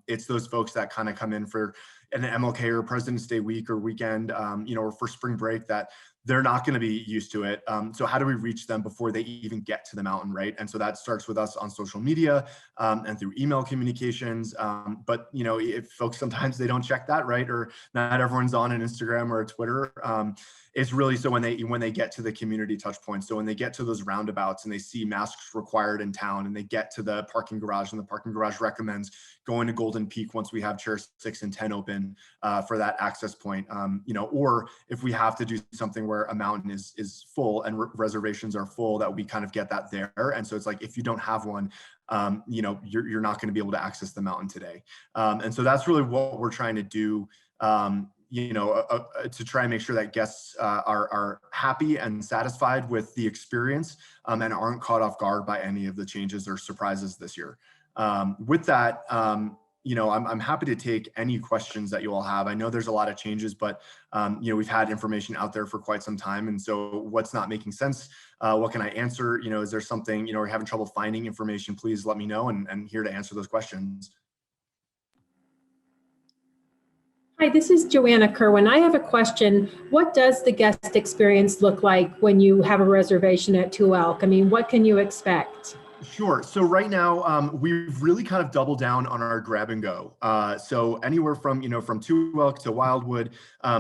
It's those folks that kind of come in for an MLK or President's Day week or weekend, or for spring break, that they're not going to be used to it. So how do we reach them before they even get to the mountain, right? And so that starts with us on social media and through email communications. But if folks sometimes they don't check that, right, or not everyone's on an Instagram or a Twitter. It's really so when they get to the community touch points. So when they get to those roundabouts and they see masks required in town, and they get to the parking garage, and the parking garage recommends going to Golden Peak once we have chairs 6 and 10 open for that access point. Or if we have to do something where a mountain is full and reservations are full, that we kind of get that there. And so it's like, if you don't have one, you're not going to be able to access the mountain today. And so that's really what we're trying to do. To try and make sure that guests are happy and satisfied with the experience, and aren't caught off guard by any of the changes or surprises this year. With that, I'm happy to take any questions that you all have. I know there's a lot of changes, but we've had information out there for quite some time. And so what's not making sense? What can I answer? Is there something, we're having trouble finding information? Please let me know, and here to answer those questions. Hi, this is Joanna Kerwin. I have a question. What does the guest experience look like when you have a reservation at Two Elk? I mean, what can you expect? Sure. So right now, we've really kind of doubled down on our grab and go. So anywhere from Two Elk to Wildwood,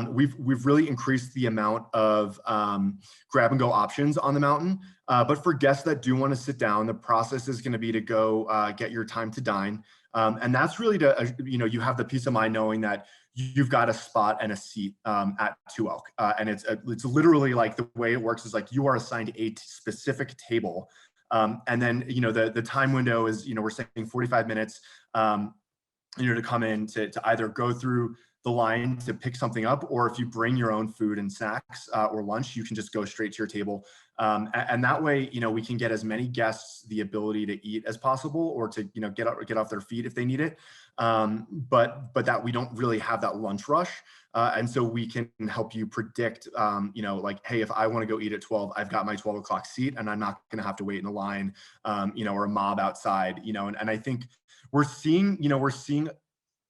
we've really increased the amount of grab and go options on the mountain. But for guests that do want to sit down, the process is going to be to go get your time to dine, and that's really to you have the peace of mind knowing that you've got a spot and a seat at Two Elk, and it's literally like the way it works is like you are assigned a specific table. And then, the time window is, we're saying 45 minutes, to come in to either go through the line to pick something up, or if you bring your own food and snacks or lunch, you can just go straight to your table. And that way, we can get as many guests the ability to eat as possible, or to, get off their feet if they need it. But that we don't really have that lunch rush. And so we can help you predict, like, hey, if I want to go eat at 12, I've got my 12 o'clock seat, and I'm not going to have to wait in a line, or a mob outside, and I think we're seeing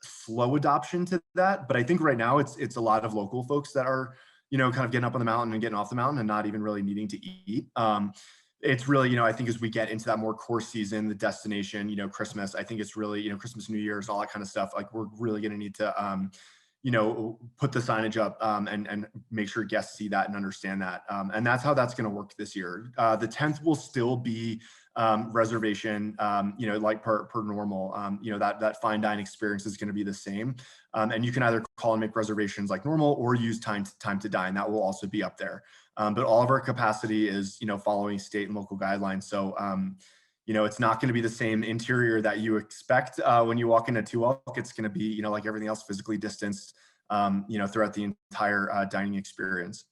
slow adoption to that. But I think right now it's a lot of local folks that are, you know, kind of getting up on the mountain and getting off the mountain and not even really needing to eat. It's really, you know, I think as we get into that more core season, the destination, you know, Christmas, I think it's really, you know, Christmas, New Year's, all that kind of stuff. Like we're really going to need to, you know, put the signage up and make sure guests see that and understand that. And that's how that's going to work this year. The 10th will still be reservation, you know, like per normal. You know, that fine dining experience is going to be the same. And you can either call and make reservations like normal or use time to dine. That will also be up there. But all of our capacity is, you know, following state and local guidelines. So, you know, it's not going to be the same interior that you expect when you walk into 2Elk. It's going to be, you know, like everything else, physically distanced, you know, throughout the entire dining experience.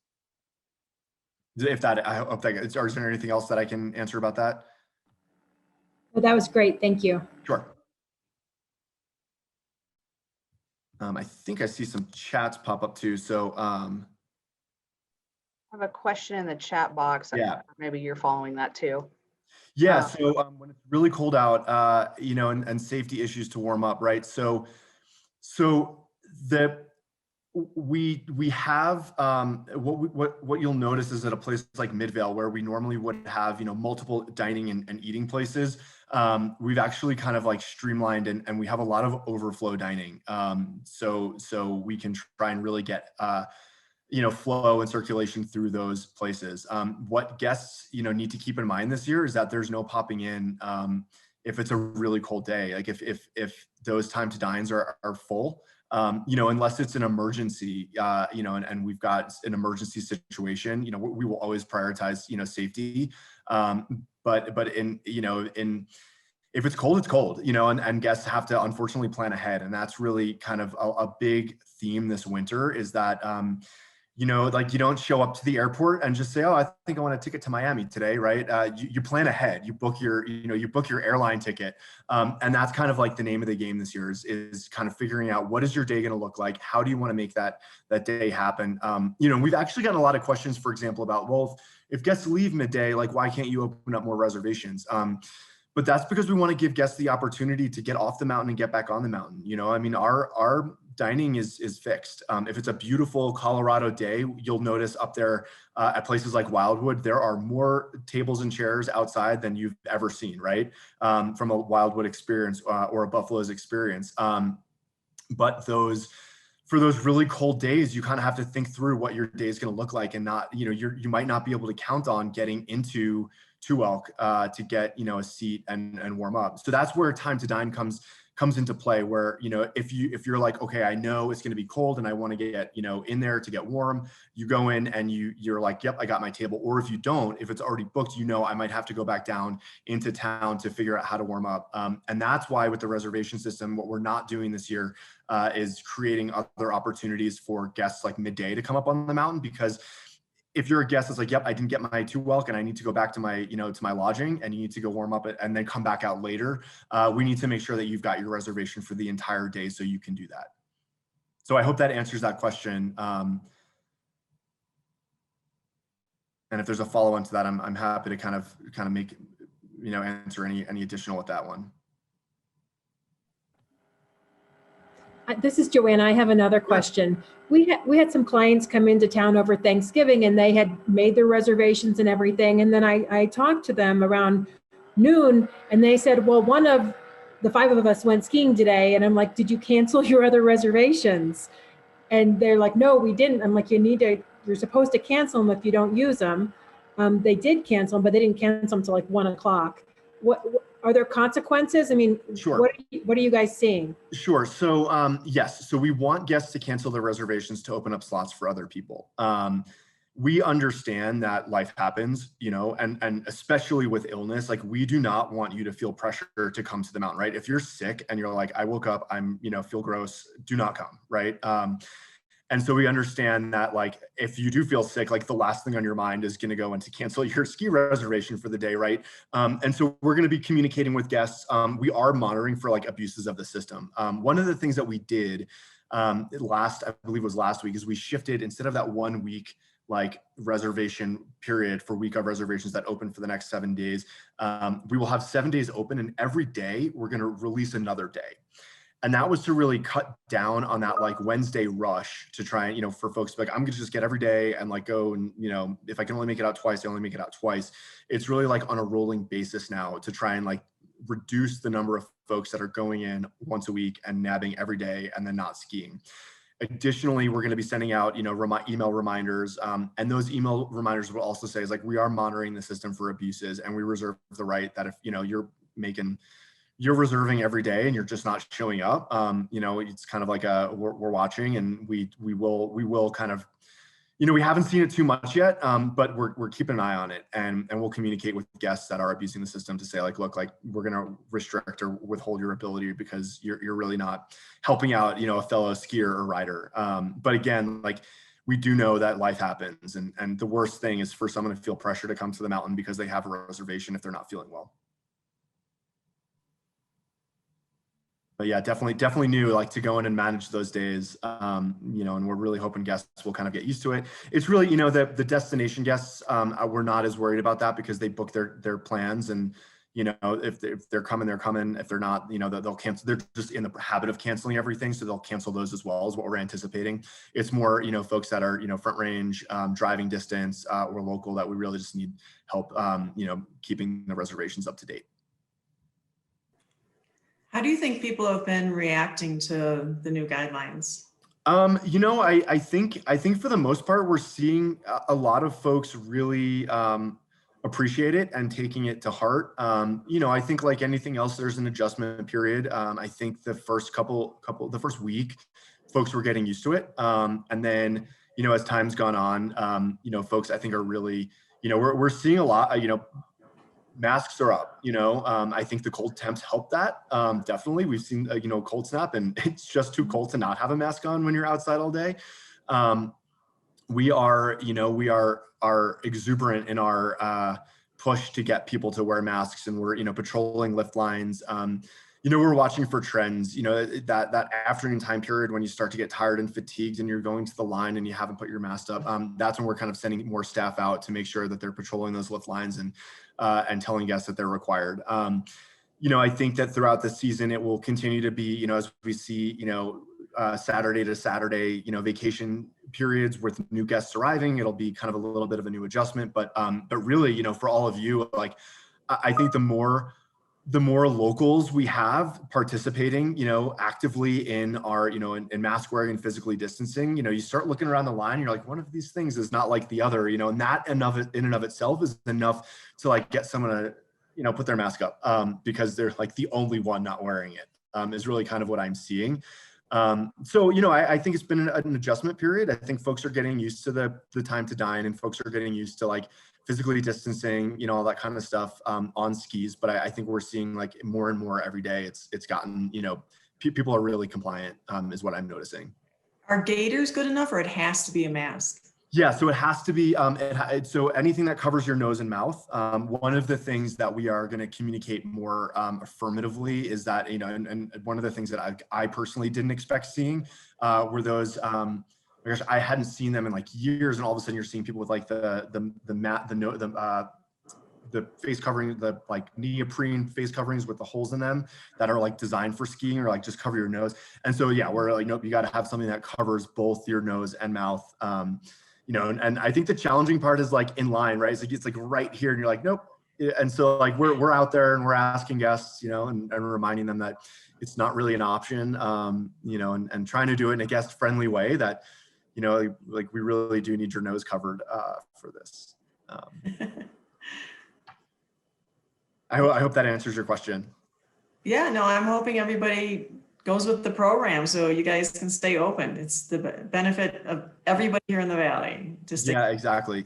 If that, I hope that, is there anything else that I can answer about that? Well, that was great. Thank you. Sure. I think I see some chats pop up too. So, I have a question in the chat box. Yeah. Maybe you're following that too. Yeah, so when it's really cold out, you know, and safety issues to warm up, right? So we have what you'll notice is at a place like Midvale, where we normally would have, you know, multiple dining and eating places, we've actually kind of like streamlined and we have a lot of overflow dining, so we can try and really get you know, flow and circulation through those places. What guests, you know, need to keep in mind this year is that there's no popping in if it's a really cold day. Like if those time to dines are full, you know, unless it's an emergency, you know, and we've got an emergency situation, you know, we will always prioritize, you know, safety. But in, you know, if it's cold, it's cold, you know, and guests have to unfortunately plan ahead. And that's really kind of a big theme this winter is that, you know, like you don't show up to the airport and just say, oh, I think I want a ticket to Miami today, right? You plan ahead, you book your airline ticket. And that's kind of like the name of the game this year is kind of figuring out what is your day going to look like? How do you want to make that day happen? You know, we've actually gotten a lot of questions, for example, about, well, if guests leave midday, like, why can't you open up more reservations? But that's because we want to give guests the opportunity to get off the mountain and get back on the mountain. You know, I mean, our dining is fixed. If it's a beautiful Colorado day, you'll notice up there at places like Wildwood, there are more tables and chairs outside than you've ever seen, right? From a Wildwood experience or a Buffalo's experience. But for those really cold days, you kind of have to think through what your day is going to look like, and not, you know, you might not be able to count on getting into 2Elk to get, you know, a seat and warm up. So that's where time to dine comes into play, where, you know, if you're like, okay, I know it's going to be cold and I want to get, you know, in there to get warm, you go in and you're like, yep, I got my table. Or if you don't, if it's already booked, you know, I might have to go back down into town to figure out how to warm up. And that's why with the reservation system, what we're not doing this year is creating other opportunities for guests like midday to come up on the mountain, because if you're a guest that's like, yep, I didn't get my 2Elk and I need to go back to my, you know, to my lodging, and you need to go warm up it and then come back out later, we need to make sure that you've got your reservation for the entire day so you can do that. So I hope that answers that question. And if there's a follow-on to that, I'm happy to kind of make, you know, answer any additional with that one. This is Joanna. I have another question. We had some clients come into town over Thanksgiving and they had made their reservations and everything. And then I talked to them around noon and they said, well, one of the 5 of us went skiing today. And I'm like, did you cancel your other reservations? And they're like, no, we didn't. I'm like, you're supposed to cancel them if you don't use them. They did cancel them, but they didn't cancel them until like 1 o'clock. What are there consequences? I mean, sure. What are you guys seeing? Sure. So yes, so we want guests to cancel their reservations to open up slots for other people. We understand that life happens, you know, and especially with illness, like we do not want you to feel pressure to come to the mountain, right? If you're sick and you're like, I woke up, I'm, you know, feel gross, do not come, right? And so we understand that, like, if you do feel sick, like the last thing on your mind is going to go into cancel your ski reservation for the day, right? And so we're going to be communicating with guests. We are monitoring for like abuses of the system. One of the things that we did I believe it was last week, is we shifted, instead of that 1 week like reservation period for week of reservations that open for the next 7 days, we will have 7 days open, and every day we're going to release another day. And that was to really cut down on that like Wednesday rush to try and, you know, for folks to be like, I'm gonna just get every day and like go and, you know, if I can only make it out twice, I only make it out twice. It's really like on a rolling basis now to try and like reduce the number of folks that are going in once a week and nabbing every day and then not skiing. Additionally, we're going to be sending out, you know, email reminders, and those email reminders will also say is like, we are monitoring the system for abuses, and we reserve the right that if, you know, you're reserving every day and you're just not showing up, you know, it's kind of like we're watching, and we will kind of, you know, we haven't seen it too much yet, but we're keeping an eye on it, and we'll communicate with guests that are abusing the system to say like, look, like we're going to restrict or withhold your ability because you're really not helping out, you know, a fellow skier or rider. But again, like we do know that life happens, and the worst thing is for someone to feel pressure to come to the mountain because they have a reservation if they're not feeling well. But yeah, definitely new, like to go in and manage those days, you know, and we're really hoping guests will kind of get used to it. It's really, you know, the destination guests, we're not as worried about that because they book their plans, and, you know, if they're coming, they're coming. If they're not, you know, they'll cancel. They're just in the habit of canceling everything, so they'll cancel those as well, is what we're anticipating. It's more, you know, folks that are, you know, front range, driving distance, or local, that we really just need help, you know, keeping the reservations up to date. How do you think people have been reacting to the new guidelines? You know, I think for the most part, we're seeing a lot of folks really appreciate it and taking it to heart. You know, I think like anything else, there's an adjustment period. I think the first the first week, folks were getting used to it. And then, you know, as time's gone on, you know, folks I think are really, you know, we're seeing a lot, you know, masks are up, you know, I think the cold temps help that. Definitely. We've seen, you know, cold snap, and it's just too cold to not have a mask on when you're outside all day. We are, you know, we are exuberant in our push to get people to wear masks, and we're, you know, patrolling lift lines. You know, we're watching for trends, you know, that afternoon time period when you start to get tired and fatigued and you're going to the line and you haven't put your mask up. That's when we're kind of sending more staff out to make sure that they're patrolling those lift lines and telling guests that they're required. You know, I think that throughout the season, it will continue to be, you know, as we see, you know, Saturday to Saturday, you know, vacation periods with new guests arriving, it'll be kind of a little bit of a new adjustment. But really, you know, for all of you, like, I think the more locals we have participating, you know, actively in our, you know, in mask wearing and physically distancing, you know, you start looking around the line, you're like, one of these things is not like the other, you know, and that in and of itself is enough to like get someone to, you know, put their mask up, because they're like the only one not wearing it, is really kind of what I'm seeing. So, you know, I think it's been an adjustment period. I think folks are getting used to the time to dine, and folks are getting used to like physically distancing, you know, all that kind of stuff, on skis. But I think we're seeing like more and more every day. It's gotten, you know, people are really compliant, is what I'm noticing. Are gaiters good enough, or it has to be a mask? Yeah, so it has to be, so anything that covers your nose and mouth. One of the things that we are going to communicate more affirmatively is that, you know, and one of the things that I personally didn't expect seeing were those, gosh, I hadn't seen them in like years, and all of a sudden you're seeing people with like the face covering, the like neoprene face coverings with the holes in them that are like designed for skiing, or like just cover your nose. And so, yeah, we're like, nope, you got to have something that covers both your nose and mouth. You know, and I think the challenging part is like in line, right? It's like right here, and you're like, nope. And so like we're out there and we're asking guests, you know, and reminding them that it's not really an option, you know, and trying to do it in a guest friendly way that, you know, like we really do need your nose covered for this. I hope that answers your question. Yeah, no, I'm hoping everybody goes with the program so you guys can stay open. It's the benefit of everybody here in the Valley. Yeah, exactly.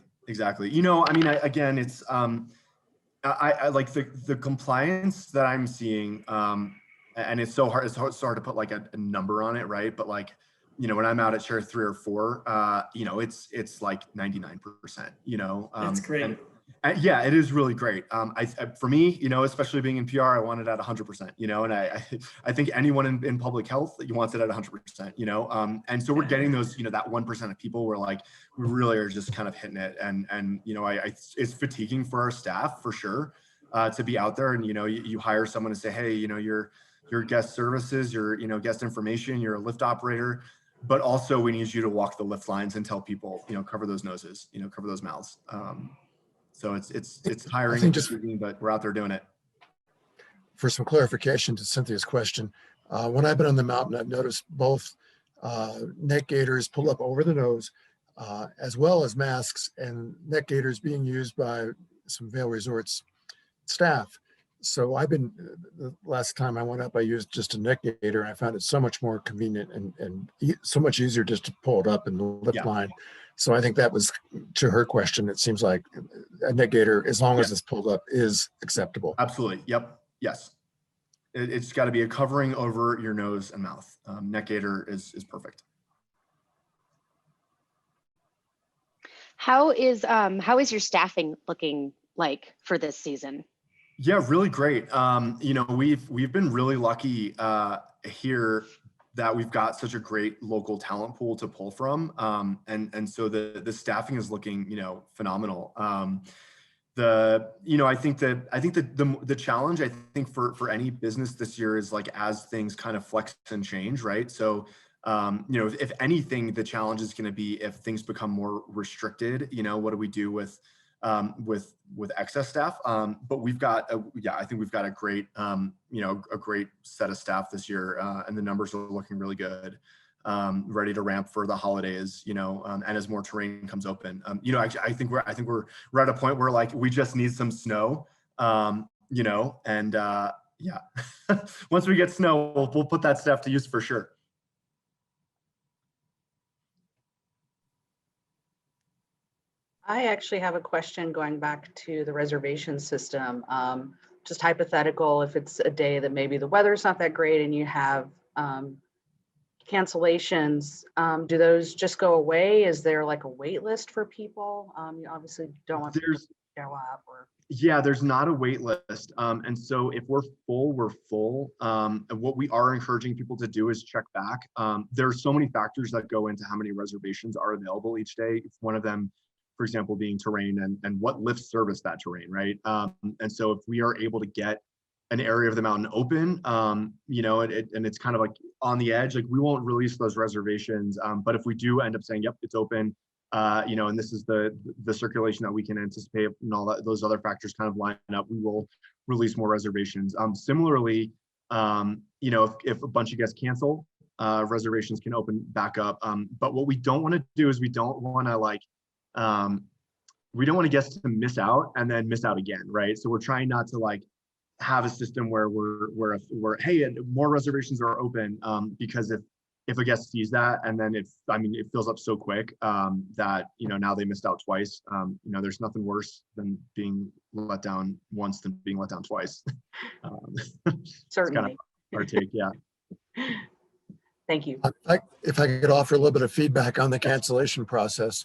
You know, I mean, again, it's I like the compliance that I'm seeing, and it's so hard to put like a number on it, right? But like, you know, when I'm out at share 3 or 4, you know, it's like 99%, you know. That's great. Yeah, it is really great. For me, you know, especially being in PR, I want it at 100%, you know, and I think anyone in public health, you want it at 100%, you know, and so we're getting those, you know, that 1% of people where like, we really are just kind of hitting it. And you know, it's fatiguing for our staff for sure, to be out there and, you know, you hire someone to say, hey, you know, you're your guest services, your, you know, guest information, you're a lift operator, but also we need you to walk the lift lines and tell people, you know, cover those noses, you know, cover those mouths. So it's hiring, but we're out there doing it. For some clarification to Cynthia's question, when I've been on the mountain, I've noticed both neck gaiters pull up over the nose, as well as masks and neck gaiters being used by some Vail Resorts staff. So the last time I went up, I used just a neck gaiter, and I found it so much more convenient and so much easier just to pull it up in the lift line. So I think that was, to her question, it seems like a neck gaiter, as long as it's pulled up, is acceptable. Absolutely. Yep. Yes. It's got to be a covering over your nose and mouth. Neck gaiter is perfect. How is your staffing looking like for this season? Yeah, really great. You know, we've been really lucky here that we've got such a great local talent pool to pull from. And so the staffing is looking, you know, phenomenal. You know, I think the challenge, I think for any business this year is like, as things kind of flex and change, right? So, you know, if anything, the challenge is going to be if things become more restricted, you know, what do we do with excess staff? But we've got, I think we've got a great, you know, a great set of staff this year, and the numbers are looking really good. Ready to ramp for the holidays, you know, and as more terrain comes open, you know, actually, I think we're at a point where like we just need some snow, you know, and yeah, once we get snow, we'll put that stuff to use for sure. I actually have a question going back to the reservation system. Just hypothetical, if it's a day that maybe the weather's not that great and you have cancellations, do those just go away? Is there like a wait list for people? You obviously don't want people to show up. Or yeah, there's not a wait list. And so if we're full, we're full. And what we are encouraging people to do is check back. There are so many factors that go into how many reservations are available each day. It's one of them, for example, being terrain and what lifts service that terrain, right? And so if we are able to get an area of the mountain open, you know, and it's kind of like on the edge, like we won't release those reservations. But if we do end up saying, yep, it's open, you know, and this is the circulation that we can anticipate and all that, those other factors kind of line up, we will release more reservations. Similarly, you know, if a bunch of guests cancel, reservations can open back up. But what we don't want to do is we don't want guests to miss out and then miss out again, right? So we're trying not to like have a system where we're hey, more reservations are open, because if a guest sees that and then it fills up so quick that, you know, now they missed out twice. You know, there's nothing worse than being let down once than being let down twice. certainly. Kind of our take, yeah. Thank you. If I could offer a little bit of feedback on the cancellation process.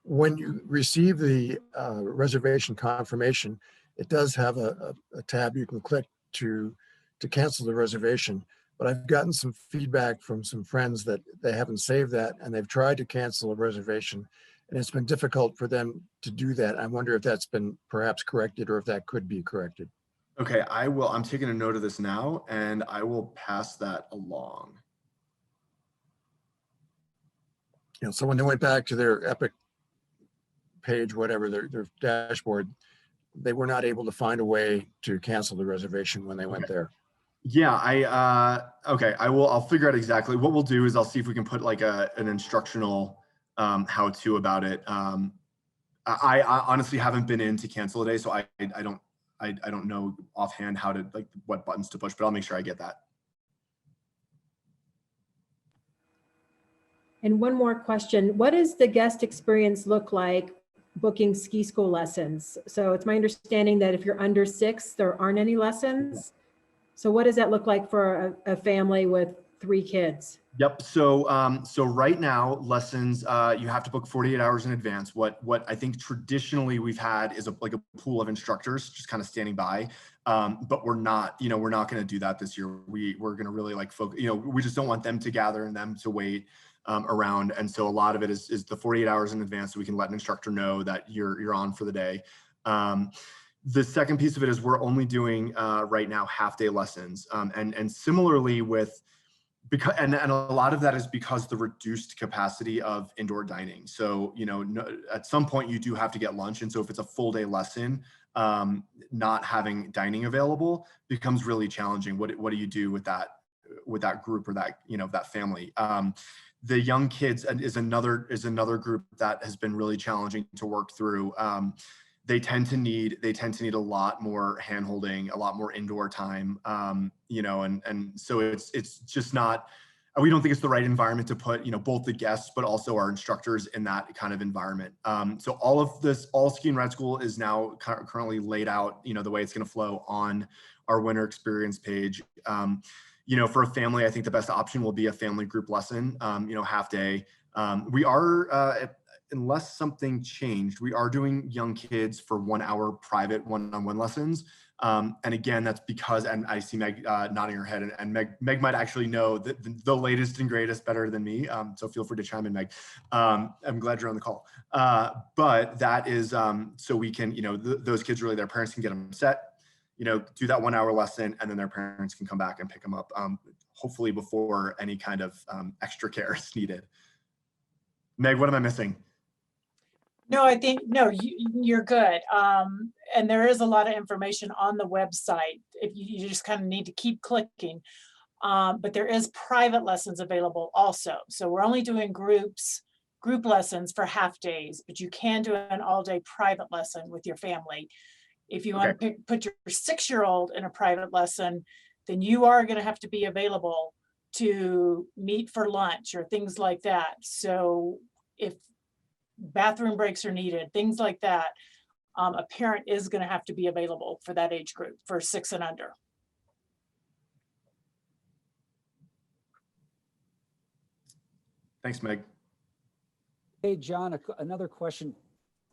When you receive the reservation confirmation, it does have a tab you can click to cancel the reservation. But I've gotten some feedback from some friends that they haven't saved that and they've tried to cancel a reservation and it's been difficult for them to do that. I wonder if that's been perhaps corrected or if that could be corrected. Okay, I'm taking a note of this now and I will pass that along. You know, so when they went back to their Epic page, whatever, their dashboard, they were not able to find a way to cancel the reservation when they went there. Yeah, okay, I'll figure out exactly what we'll do is I'll see if we can put like an instructional how-to about it. I honestly haven't been in to cancel a day, so I don't know offhand how to, like, what buttons to push, but I'll make sure I get that. And one more question. What does the guest experience look like booking ski school lessons? So it's my understanding that if you're under 6, there aren't any lessons. So what does that look like for a family with 3 kids? Yep. So right now, lessons, you have to book 48 hours in advance. What I think traditionally we've had is like a pool of instructors just kind of standing by. But we're not going to do that this year. We're going to really like focus, we just don't want them to gather and them to wait around. And so a lot of it is the 48 hours in advance so we can let an instructor know that you're on for the day. The second piece of it is we're only doing right now half-day lessons, and similarly with because and a lot of that is because the reduced capacity of indoor dining. So at some point you do have to get lunch, and so if it's a full day lesson, not having dining available becomes really challenging. What do you do with that group or that that family? The young kids is another group that has been really challenging to work through. They tend to need a lot more hand-holding, a lot more indoor time, and so it's just not, we don't think it's the right environment to put, both the guests, but also our instructors in that kind of environment. So all Ski and Ride School is now currently laid out, the way it's going to flow on our winter experience page. For a family, I think the best option will be a family group lesson, half day. We are, unless something changed, we are doing young kids for 1 hour private one-on-one lessons. And again, that's because, and I see Meg nodding her head, and Meg might actually know the latest and greatest better than me. So feel free to chime in, Meg. I'm glad you're on the call. But that is so we can, those kids really, their parents can get them set, do that 1 hour lesson, and then their parents can come back and pick them up, hopefully before any kind of extra care is needed. Meg, what am I missing? No, I think, no, you're good. And there is a lot of information on the website. If you just kind of need to keep clicking. But there is private lessons available also. So we're only doing group lessons for half days, but you can do an all-day private lesson with your family. If you want to put your 6-year-old in a private lesson, then you are going to have to be available to meet for lunch or things like that. So if bathroom breaks are needed, things like that, a parent is going to have to be available for that age group for 6 and under. Thanks, Meg. Hey, John, another question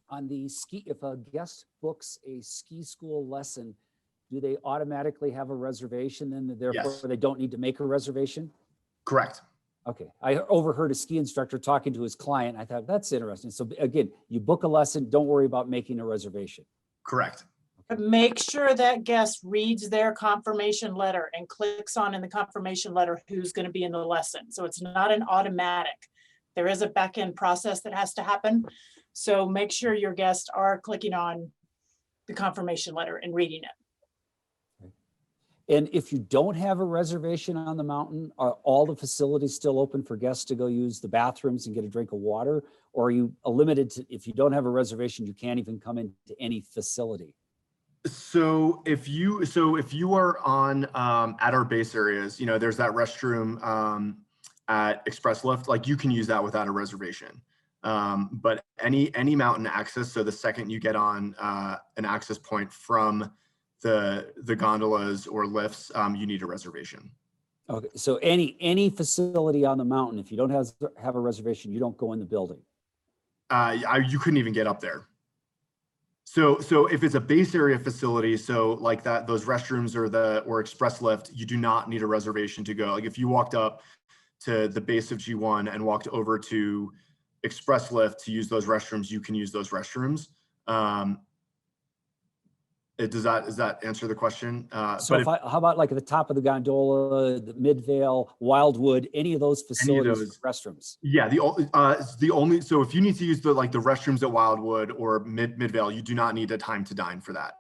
on the ski. If a guest books a ski school lesson, do they automatically have a reservation then, therefore Yes. they don't need to make a reservation? Correct. Okay, I overheard a ski instructor talking to his client. I thought that's interesting. So again, you book a lesson, don't worry about making a reservation. Correct. But make sure that guest reads their confirmation letter and clicks on in the confirmation letter who's going to be in the lesson. So it's not an automatic. There is a back-end process that has to happen. So make sure your guests are clicking on the confirmation letter and reading it. And if you don't have a reservation on the mountain, are all the facilities still open for guests to go use the bathrooms and get a drink of water? Or are you limited to, if you don't have a reservation, you can't even come into any facility? So if you are on at our base areas, there's that restroom at Express Lift, like you can use that without a reservation. But any mountain access, so the second you get on an access point from the gondolas or lifts, you need a reservation. Okay, so any facility on the mountain, if you don't have a reservation, you don't go in the building. You couldn't even get up there. So if it's a base area facility, so like that, those restrooms or Express Lift, you do not need a reservation to go. Like if you walked up to the base of G1 and walked over to Express Lift to use those restrooms, you can use those restrooms. Does that answer the question? So how about like at the top of the gondola, the Mid-Vail, Wildwood, any of those facilities, restrooms? Yeah, the only, so if you need to use the restrooms at Wildwood or Mid-Vail, you do not need a time to dine for that.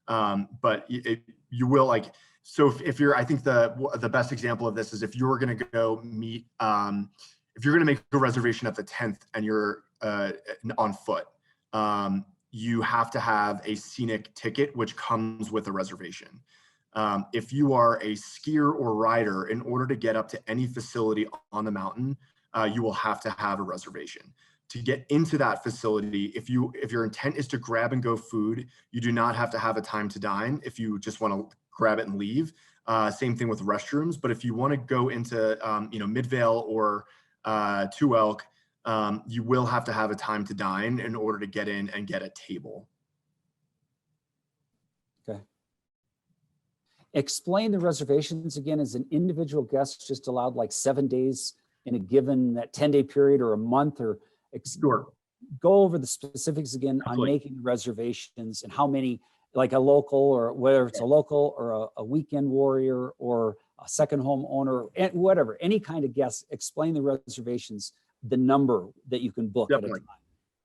But you will so if you're, I think the best example of this is if you were going to go meet, if you're going to make a reservation at the 10th and you're on foot, you have to have a Scenic ticket, which comes with a reservation. If you are a skier or rider, in order to get up to any facility on the mountain, you will have to have a reservation. To get into that facility, if your intent is to grab and go food, you do not have to have a time to dine if you just want to grab it and leave. Same thing with restrooms. But if you want to go into Mid-Vail or Two Elk, you will have to have a time to dine in order to get in and get a table. Okay. Explain the reservations again. As an individual guest just allowed like 7 days in a given that 10-day period or a month, or Sure. Go over the specifics again. Absolutely. On making reservations and how many like a local, or whether it's a local or a weekend warrior or a second home owner, and whatever, any kind of guest, explain the reservations, the number that you can book at a Definitely. time.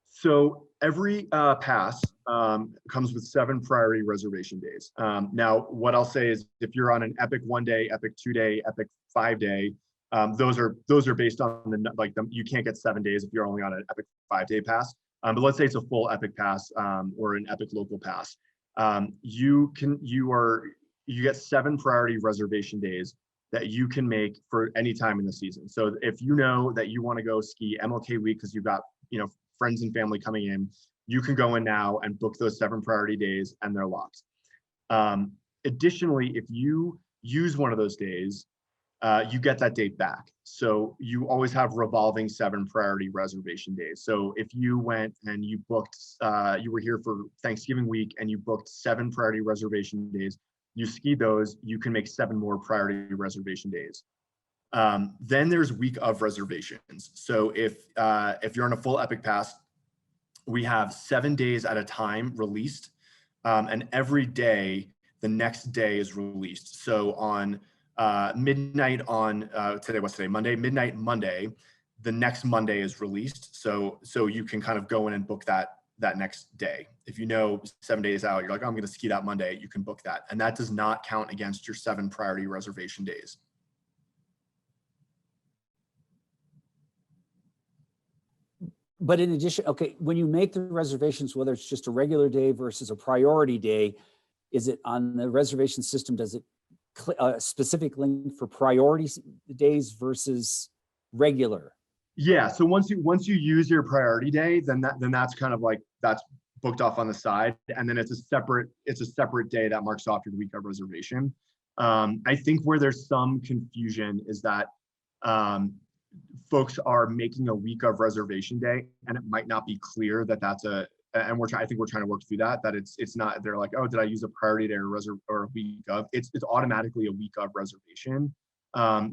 So every pass comes with 7 priority reservation days. Now, what I'll say is, if you're on an Epic 1-day, Epic 2-day, Epic 5-day, those are based on you can't get 7 days if you're only on an Epic 5-day pass. But let's say it's a full Epic pass or an Epic local pass. You get 7 priority reservation days that you can make for any time in the season. So if you know that you want to go ski MLK week because you've got friends and family coming in, you can go in now and book those 7 priority days, and they're locked. Additionally, if you use one of those days, you get that date back. So you always have revolving 7 priority reservation days. So if you went and you booked, you were here for Thanksgiving week and you booked 7 priority reservation days, you skied those, you can make 7 more priority reservation days. Then there's week of reservations. So if you're on a full Epic pass, we have 7 days at a time released, and every day, the next day is released. So on midnight on what's today? Monday, midnight Monday, the next Monday is released. So you can kind of go in and book that next day. If you know 7 days out, you're like, oh, I'm going to ski that Monday, you can book that. And that does not count against your 7 priority reservation days. But in addition, okay, when you make the reservations, whether it's just a regular day versus a priority day, is it on the reservation system? Does it a specific link for priority days versus regular? Yeah. So once you use your priority day, then that's kind of like, that's booked off on the side, and then it's a separate day that marks off your week of reservation. I think where there's some confusion is that folks are making a week of reservation day, and it might not be clear that that's and I think we're trying to work through that it's not, they're like, oh, did I use a priority day or a week of? It's automatically a week of reservation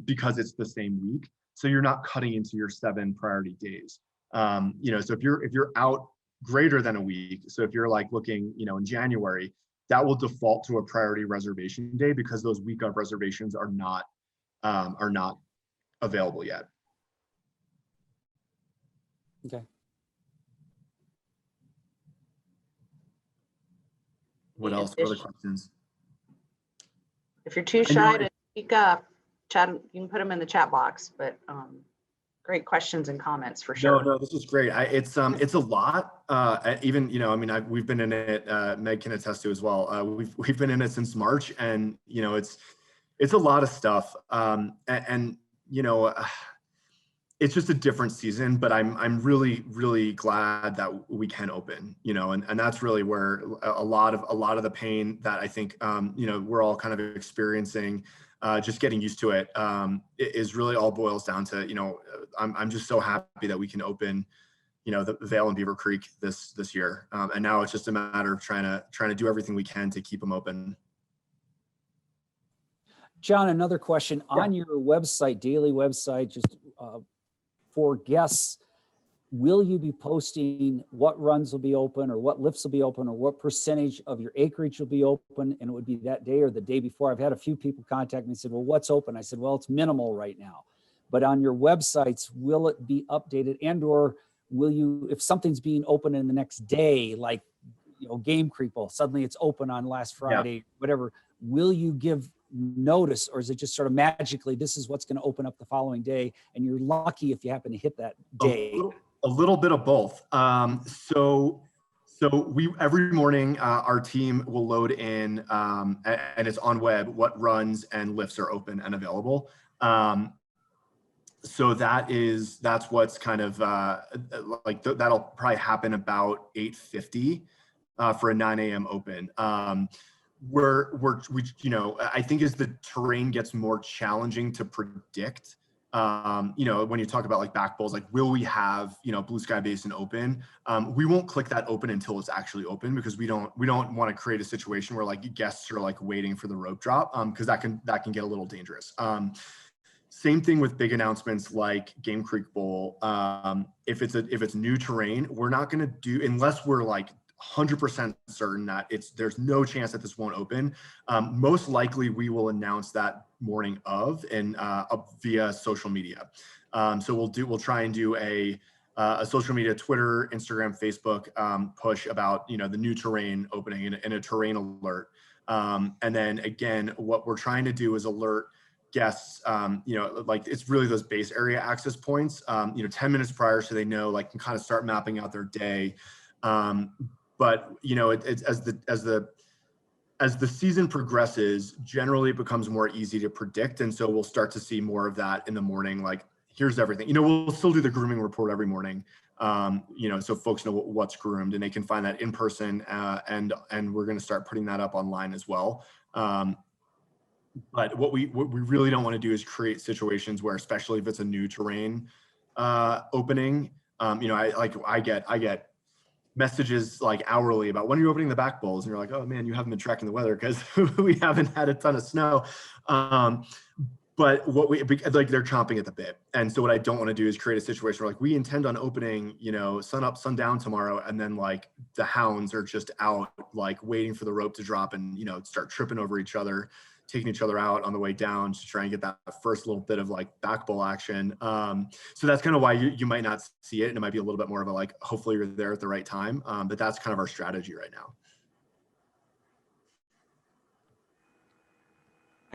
because it's the same week. So you're not cutting into your 7 priority days. So if you're out greater than a week, so if you're like looking, in January, that will default to a priority reservation day because those week of reservations are not available yet. Okay. What else? What other questions? If you're too shy to speak up, chat, you can put them in the chat box, but great questions and comments for sure. No, this is great. It's a lot. Even, we've been in it, Meg can attest to as well. We've been in it since March, and it's a lot of stuff. It's just a different season, but I'm really, really glad that we can open, and that's really where a lot of the pain that I think, we're all kind of experiencing, just getting used to it, is really all boils down to, I'm just so happy that we can open, the Vail and Beaver Creek this year. And now it's just a matter of trying to do everything we can to keep them open. John, another question. Yeah. On your website, daily website, just for guests, will you be posting what runs will be open or what lifts will be open or what percentage of your acreage will be open, and it would be that day or the day before? I've had a few people contact me and said, well, what's open? I said, well, it's minimal right now. But on your websites, will it be updated, and or will you, if something's being open in the next day, like Game Creek Bowl, suddenly it's open on last Friday, whatever, will you give notice, or is it just sort of magically this is what's going to open up the following day and you're lucky if you happen to hit that day? A little bit of both. So we every morning our team will load in and it's on web what runs and lifts are open and available. So that's what's kind of that'll probably happen about 8:50 for a 9 a.m. open. I think as the terrain gets more challenging to predict, when you talk about like back bowls, like will we have, Blue Sky Basin open? We won't click that open until it's actually open, because we don't want to create a situation where like guests are like waiting for the rope drop, because that can get a little dangerous. Same thing with big announcements like Game Creek Bowl. If it's new terrain, we're not going to do, unless we're like 100% certain that there's no chance that this won't open. Most likely we will announce that morning of and via social media. So we'll try and do a social media, Twitter, Instagram, Facebook push about, you know, the new terrain opening and a terrain alert. And then again, what we're trying to do is alert guests, you know, like it's really those base area access points, you know, 10 minutes prior, so they know, like, can kind of start mapping out their day. But you know, as the season progresses, generally it becomes more easy to predict, and so we'll start to see more of that in the morning. Like, here's everything. You know, we'll still do the grooming report every morning, you know, so folks know what's groomed, and they can find that in person, and we're going to start putting that up online as well. But what we really don't want to do is create situations where, especially if it's a new terrain opening, you know, I get messages like hourly about when are you opening the back bowls, and you're like, oh man, you haven't been tracking the weather because we haven't had a ton of snow. But like, they're chomping at the bit. And so what I don't want to do is create a situation where, like, we intend on opening, you know, sun up, sundown tomorrow, and then like the hounds are just out, like waiting for the rope to drop and, you know, start tripping over each other, taking each other out on the way down to try and get that first little bit of like back bowl action. So that's kind of why you might not see it, and it might be a little bit more of a, like, hopefully you're there at the right time. But that's kind of our strategy right now.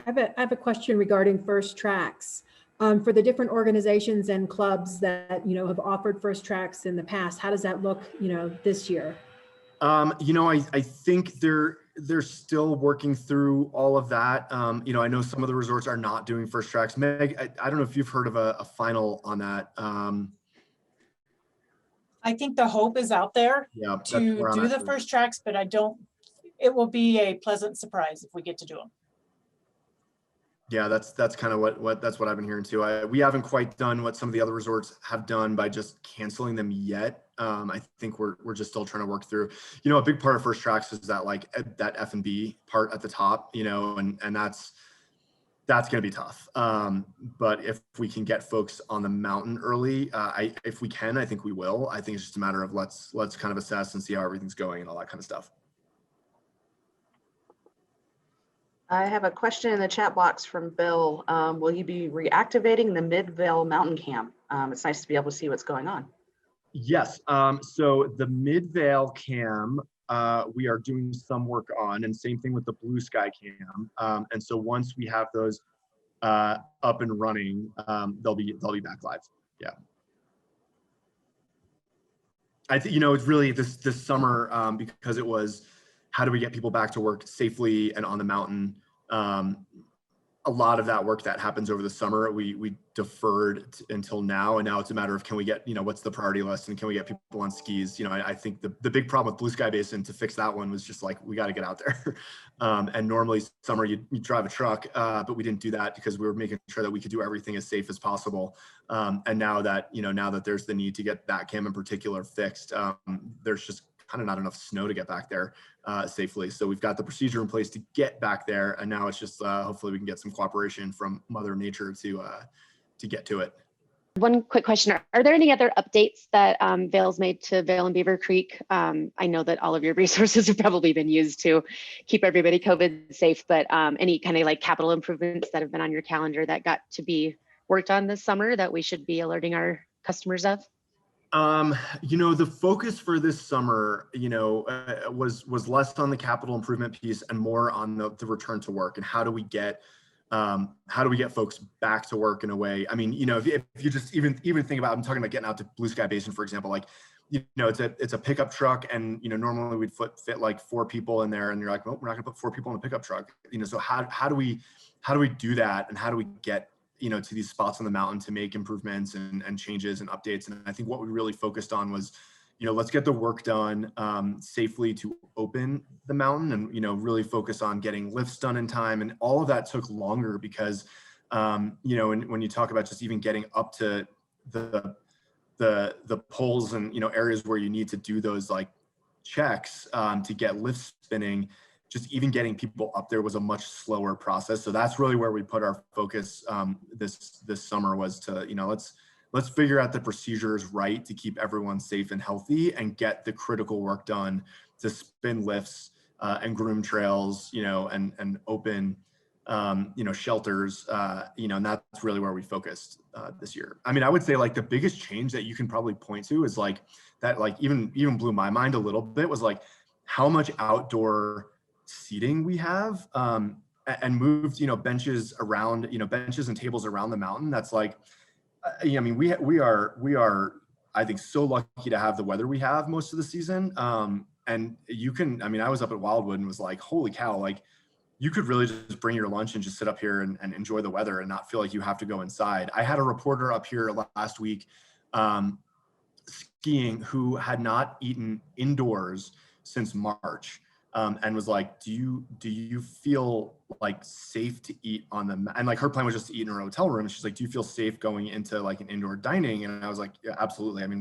I have a question regarding first tracks. For the different organizations and clubs that, you know, have offered first tracks in the past, how does that look, you know, this year? You know, I think they're still working through all of that. You know, I know some of the resorts are not doing first tracks. Meg, I don't know if you've heard of a final on that. I think the hope is out there Yeah, to do the first tracks, but it will be a pleasant surprise if we get to do them. Yeah, that's kind of what I've been hearing too. We haven't quite done what some of the other resorts have done by just canceling them yet. I think we're just still trying to work through, you know, a big part of first tracks is that, like, that F&B part at the top, you know, and that's going to be tough. But if we can get folks on the mountain early, if we can, I think we will. I think it's just a matter of let's kind of assess and see how everything's going and all that kind of stuff. I have a question in the chat box from Bill. Will you be reactivating the Mid-Vail Mountain Camp? It's nice to be able to see what's going on. Yes. So the Mid-Vail Cam, we are doing some work on, and same thing with the Blue Sky Cam. And so once we have those up and running, they'll be back live. Yeah. I think, you know, it's really this summer, because it was, how do we get people back to work safely and on the mountain? A lot of that work that happens over the summer, we deferred until now, and now it's a matter of, can we get, you know, what's the priority list, and can we get people on skis? You know, I think the big problem with Blue Sky Basin, to fix that one, was just like, we got to get out there. And normally summer you drive a truck, but we didn't do that because we were making sure that we could do everything as safe as possible. And now that there's the need to get that cam in particular fixed, there's just kind of not enough snow to get back there safely. So we've got the procedure in place to get back there, and now it's just hopefully we can get some cooperation from Mother Nature to get to it. One quick question. Are there any other updates that Vail's made to Vail and Beaver Creek? I know that all of your resources have probably been used to keep everybody COVID safe, but any kind of like capital improvements that have been on your calendar that got to be worked on this summer that we should be alerting our customers of? You know, the focus for this summer, you know, was less on the capital improvement piece and more on the return to work, and how do we get folks back to work in a way. I mean, you know, if you just even think about, I'm talking about getting out to Blue Sky Basin, for example, like, you know, it's a pickup truck, and, you know, normally we'd fit like 4 people in there, and you're like, well, we're not gonna put 4 people in a pickup truck, you know. So how do we do that, and how do we get, you know, to these spots on the mountain to make improvements and changes and updates? And I think what we really focused on was, you know, let's get the work done safely to open the mountain, and, you know, really focus on getting lifts done in time. And all of that took longer because, you know, when you talk about just even getting up to the poles and, you know, areas where you need to do those like checks to get lifts spinning, just even getting people up there was a much slower process. So that's really where we put our focus this summer, was to, you know, let's figure out the procedures right to keep everyone safe and healthy and get the critical work done spin lifts and groom trails, and open, shelters, and that's really where we focused this year. I mean, I would say like the biggest change that you can probably point to is like that, like even blew my mind a little bit, was like how much outdoor seating we have, and moved, benches around, benches and tables around the mountain. That's like, I mean, we are, I think, so lucky to have the weather we have most of the season. And you can, I mean, I was up at Wildwood and was like, holy cow, like you could really just bring your lunch and just sit up here and enjoy the weather and not feel like you have to go inside. I had a reporter up here last week skiing who had not eaten indoors since March. And was like, do you feel like safe to eat on the, and like her plan was just to eat in her hotel room. And she's like, do you feel safe going into like an indoor dining? And I was like, yeah, absolutely. I mean,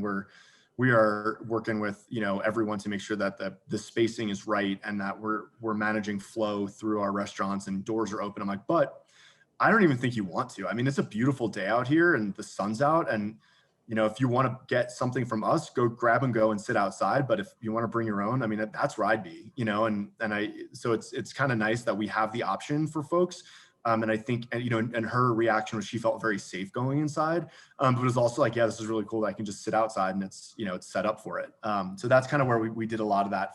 we are working with, everyone to make sure that the spacing is right and that we're managing flow through our restaurants and doors are open. I'm like, but I don't even think you want to. I mean, it's a beautiful day out here and the sun's out, and if you want to get something from us, go grab and go and sit outside. But if you want to bring your own, I mean, that's where I'd be, so it's kind of nice that we have the option for folks. And I think, and her reaction was she felt very safe going inside, but it was also like, yeah, this is really cool that I can just sit outside and it's, it's set up for it. So that's kind of where we did a lot of that,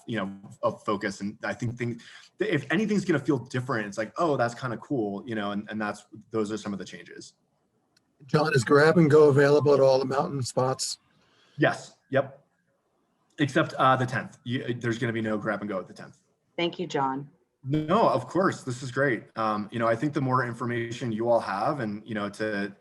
of focus. And I think if anything's going to feel different, it's like, oh, that's kind of cool, and those are some of the changes. John, is grab and go available at all the mountain spots? Yes. Yep. Except the 10th. There's going to be no grab and go at the 10th. Thank you, John. No, of course. This is great. I think the more information you all have and, to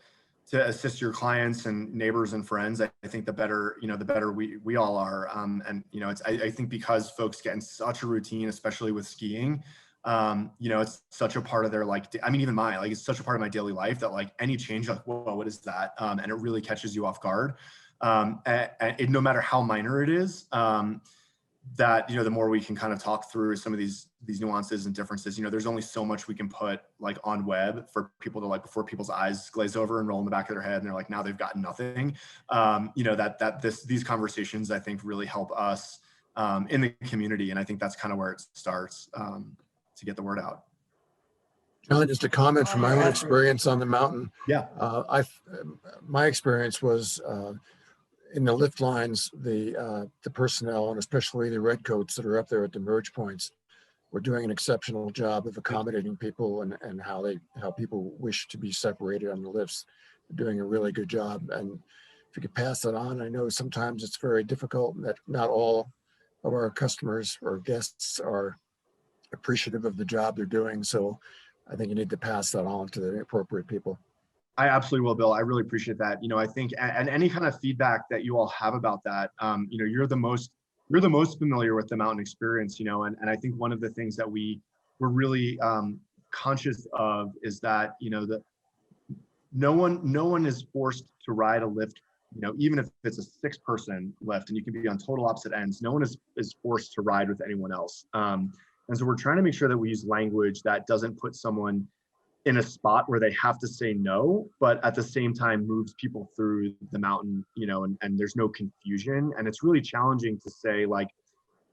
assist your clients and neighbors and friends, I think the better, the better we all are. And, I think because folks get in such a routine, especially with skiing, it's such a part of their, like, I mean, even mine, like, it's such a part of my daily life that like any change, like, whoa, what is that? And it really catches you off guard. And no matter how minor it is, that, the more we can kind of talk through some of these nuances and differences, there's only so much we can put like on web for people to, like, before people's eyes glaze over and roll in the back of their head and they're like, now they've gotten nothing. These conversations, I think, really help us in the community. And I think that's kind of where it starts to get the word out. John, just a comment from my own experience on the mountain. Yeah. My experience was in the lift lines, the personnel, and especially the redcoats that are up there at the merge points, were doing an exceptional job of accommodating people and how people wish to be separated on the lifts. They're doing a really good job. And if you could pass that on, I know sometimes it's very difficult that not all of our customers or guests are appreciative of the job they're doing. So I think you need to pass that on to the appropriate people. I absolutely will, Bill. I really appreciate that. I think, and any kind of feedback that you all have about that, you're the most familiar with the mountain experience, and I think one of the things that we're really conscious of is that, that no one is forced to ride a lift, even if it's a 6-person lift and you can be on total opposite ends, no one is forced to ride with anyone else. And so we're trying to make sure that we use language that doesn't put someone in a spot where they have to say no, but at the same time moves people through the mountain, and there's no confusion. And it's really challenging to say, like,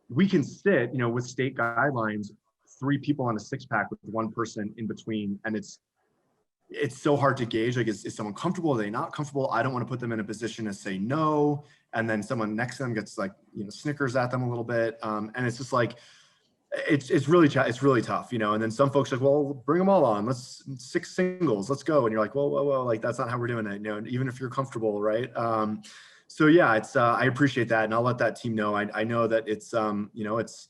we can sit, with state guidelines, 3 people on a 6-pack with 1 person in between. And it's so hard to gauge, like, is someone comfortable? Are they not comfortable? I don't want to put them in a position to say no. And then someone next to them gets, like, snickers at them a little bit. And it's just like, it's really tough, and then some folks are like, well, bring them all on. Let's 6 singles, let's go. And you're like, whoa, like, that's not how we're doing it, even if you're comfortable, right? So yeah, it's I appreciate that, and I'll let that team know. I know that it's it's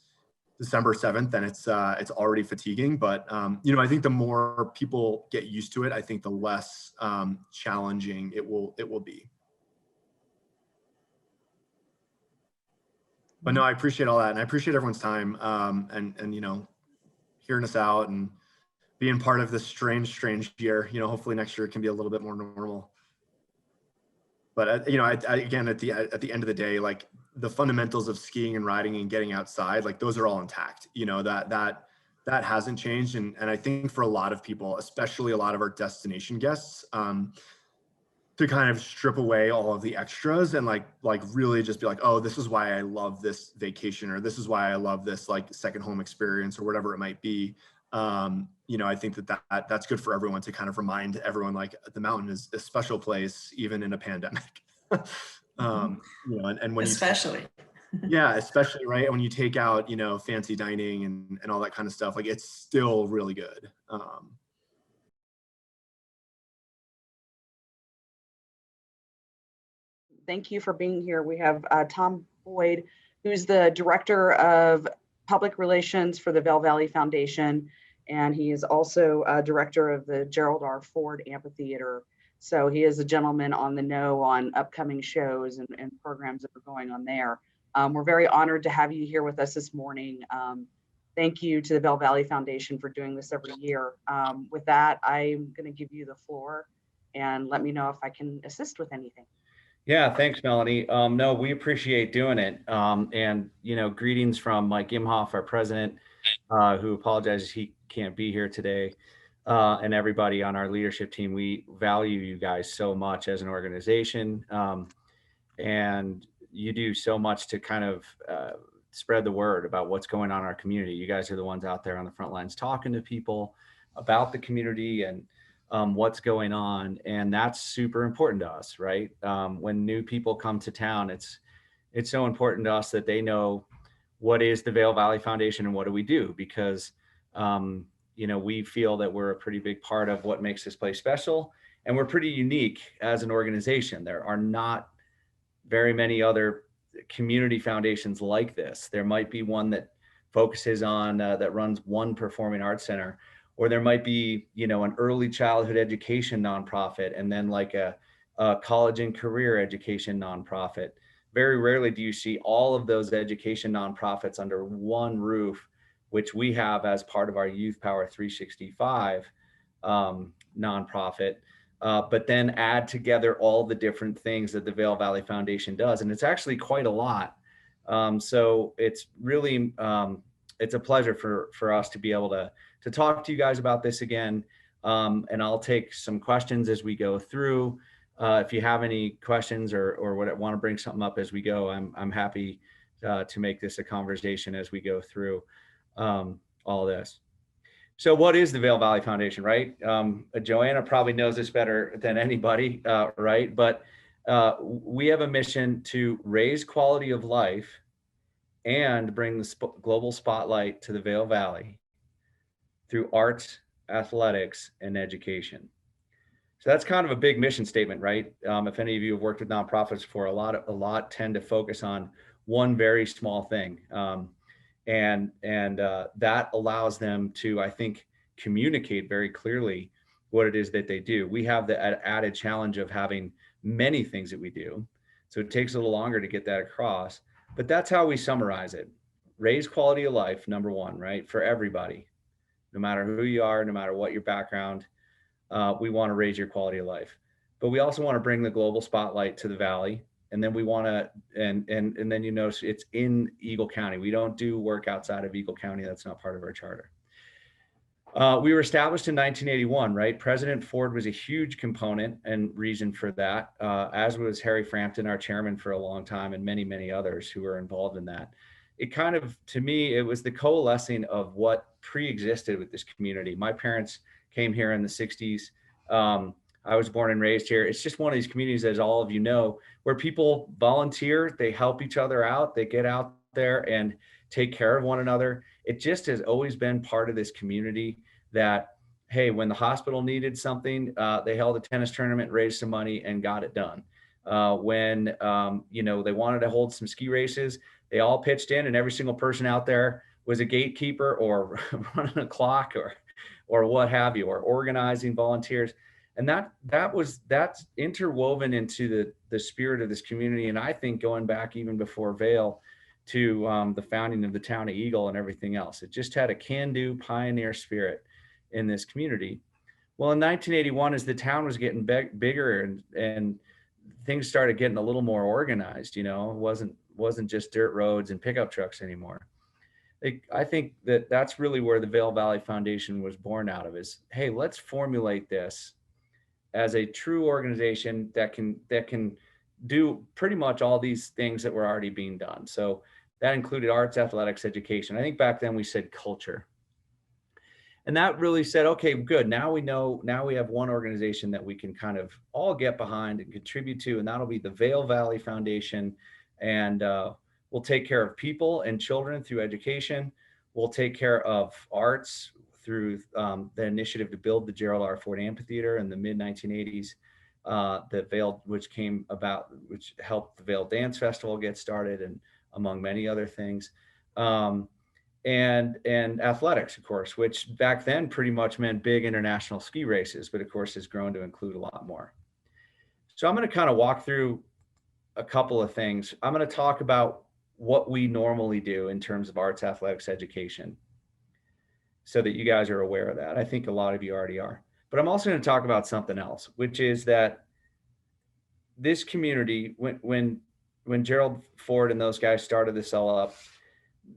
December 7th and it's already fatiguing, but I think the more people get used to it, I think the less challenging it will be. But no, I appreciate all that, and I appreciate everyone's time, and hearing us out and being part of this strange year. Hopefully next year it can be a little bit more normal. But again, at the end of the day, like, the fundamentals of skiing and riding and getting outside, like, those are all intact. That hasn't changed, and I think for a lot of people, especially a lot of our destination guests, to kind of strip away all of the extras and like really just be like, oh, this is why I love this vacation, or this is why I love this like second home experience, or whatever it might be. You know, I think that's good for everyone to kind of remind everyone like the mountain is a special place, even in a pandemic. You know, and when Especially. yeah, especially, right, when you take out, you know, fancy dining and all that kind of stuff, like it's still really good. Thank you for being here. We have Tom Boyd, who's the Director of Public Relations for the Vail Valley Foundation, and he is also Director of the Gerald R. Ford Amphitheater. So he is a gentleman on the know on upcoming shows and programs that are going on there. We're very honored to have you here with us this morning. Thank you to the Vail Valley Foundation for doing this every year. With that, I'm going to give you the floor and let me know if I can assist with anything. Yeah, thanks, Melanie. No, we appreciate doing it. And, you know, greetings from Mike Imhoff, our president, who apologizes he can't be here today, and everybody on our leadership team. We value you guys so much as an organization, and you do so much to kind of spread the word about what's going on in our community. You guys are the ones out there on the front lines talking to people about the community and what's going on, and that's super important to us, right? When new people come to town, it's so important to us that they know what is the Vail Valley Foundation and what do we do, because you know, we feel that we're a pretty big part of what makes this place special, and we're pretty unique as an organization. There are not very many other community foundations like this. There might be one that focuses on that runs one performing arts center, or there might be, you know, an early childhood education nonprofit, and then like a college and career education nonprofit. Very rarely do you see all of those education nonprofits under one roof, which we have as part of our Youth Power 365 nonprofit, but then add together all the different things that the Vail Valley Foundation does. And it's actually quite a lot. So it's really, it's a pleasure for us to be able to talk to you guys about this again. And I'll take some questions as we go through. If you have any questions or want to bring something up as we go, I'm happy to make this a conversation as we go through all this. So what is the Vail Valley Foundation, right? Joanna probably knows this better than anybody, right? But we have a mission to raise quality of life and bring the global spotlight to the Vail Valley through arts, athletics, and education. So that's kind of a big mission statement, right? If any of you have worked with nonprofits before, a lot tend to focus on one very small thing. And that allows them to, I think, communicate very clearly what it is that they do. We have the added challenge of having many things that we do. So it takes a little longer to get that across, but that's how we summarize it. Raise quality of life, number one, right? For everybody, no matter who you are, no matter what your background, we want to raise your quality of life. But we also want to bring the global spotlight to the Valley. And then we want to, and then you notice it's in Eagle County. We don't do work outside of Eagle County. That's not part of our charter. We were established in 1981, right? President Ford was a huge component and reason for that, as was Harry Frampton, our chairman for a long time, and many, many others who were involved in that. It kind of, to me, it was the coalescing of what pre-existed with this community. My parents came here in the 60s. I was born and raised here. It's just one of these communities, as all of you know, where people volunteer, they help each other out, they get out there and take care of one another. It just has always been part of this community that, hey, when the hospital needed something, they held a tennis tournament, raised some money, and got it done. When you know, they wanted to hold some ski races, they all pitched in, and every single person out there was a gatekeeper or running a clock or what have you, or organizing volunteers. And that's interwoven into the spirit of this community. And I think going back even before Vail to the founding of the town of Eagle and everything else, it just had a can-do pioneer spirit in this community. Well, in 1981, as the town was getting bigger and things started getting a little more organized, you know, it wasn't just dirt roads and pickup trucks anymore. I think that's really where the Vail Valley Foundation was born out of, is, hey, let's formulate this as a true organization that can do pretty much all these things that were already being done. So that included arts, athletics, education. I think back then we said culture. And that really said, okay, good. Now we know, now we have one organization that we can kind of all get behind and contribute to, and that'll be the Vail Valley Foundation. And we'll take care of people and children through education. We'll take care of arts through the initiative to build the Gerald R. Ford Amphitheater in the mid-1980s, that Vail, which came about, which helped the Vail Dance Festival get started, and among many other things. And athletics, of course, which back then pretty much meant big international ski races, but of course has grown to include a lot more. So I'm going to kind of walk through a couple of things. I'm going to talk about what we normally do in terms of arts, athletics, education, so that you guys are aware of that. I think a lot of you already are. But I'm also going to talk about something else, which is that this community, when Gerald Ford and those guys started this all up,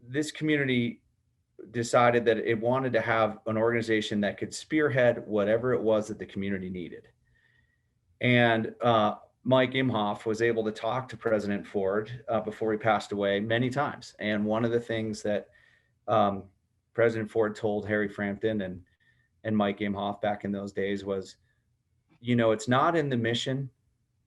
this community decided that it wanted to have an organization that could spearhead whatever it was that the community needed. And Mike Imhoff was able to talk to President Ford before he passed away many times. And one of the things that President Ford told Harry Frampton and Mike Imhoff back in those days was, you know, it's not in the mission,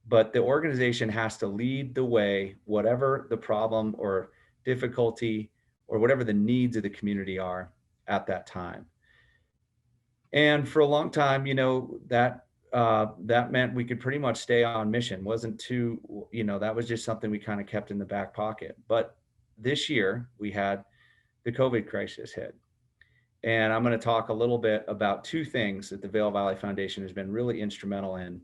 but the organization has to lead the way, whatever the problem or difficulty or whatever the needs of the community are at that time. And for a long time, you know, that meant we could pretty much stay on mission. Wasn't too, you know, that was just something we kind of kept in the back pocket. But this year we had the COVID crisis hit. And I'm going to talk a little bit about two things that the Vail Valley Foundation has been really instrumental in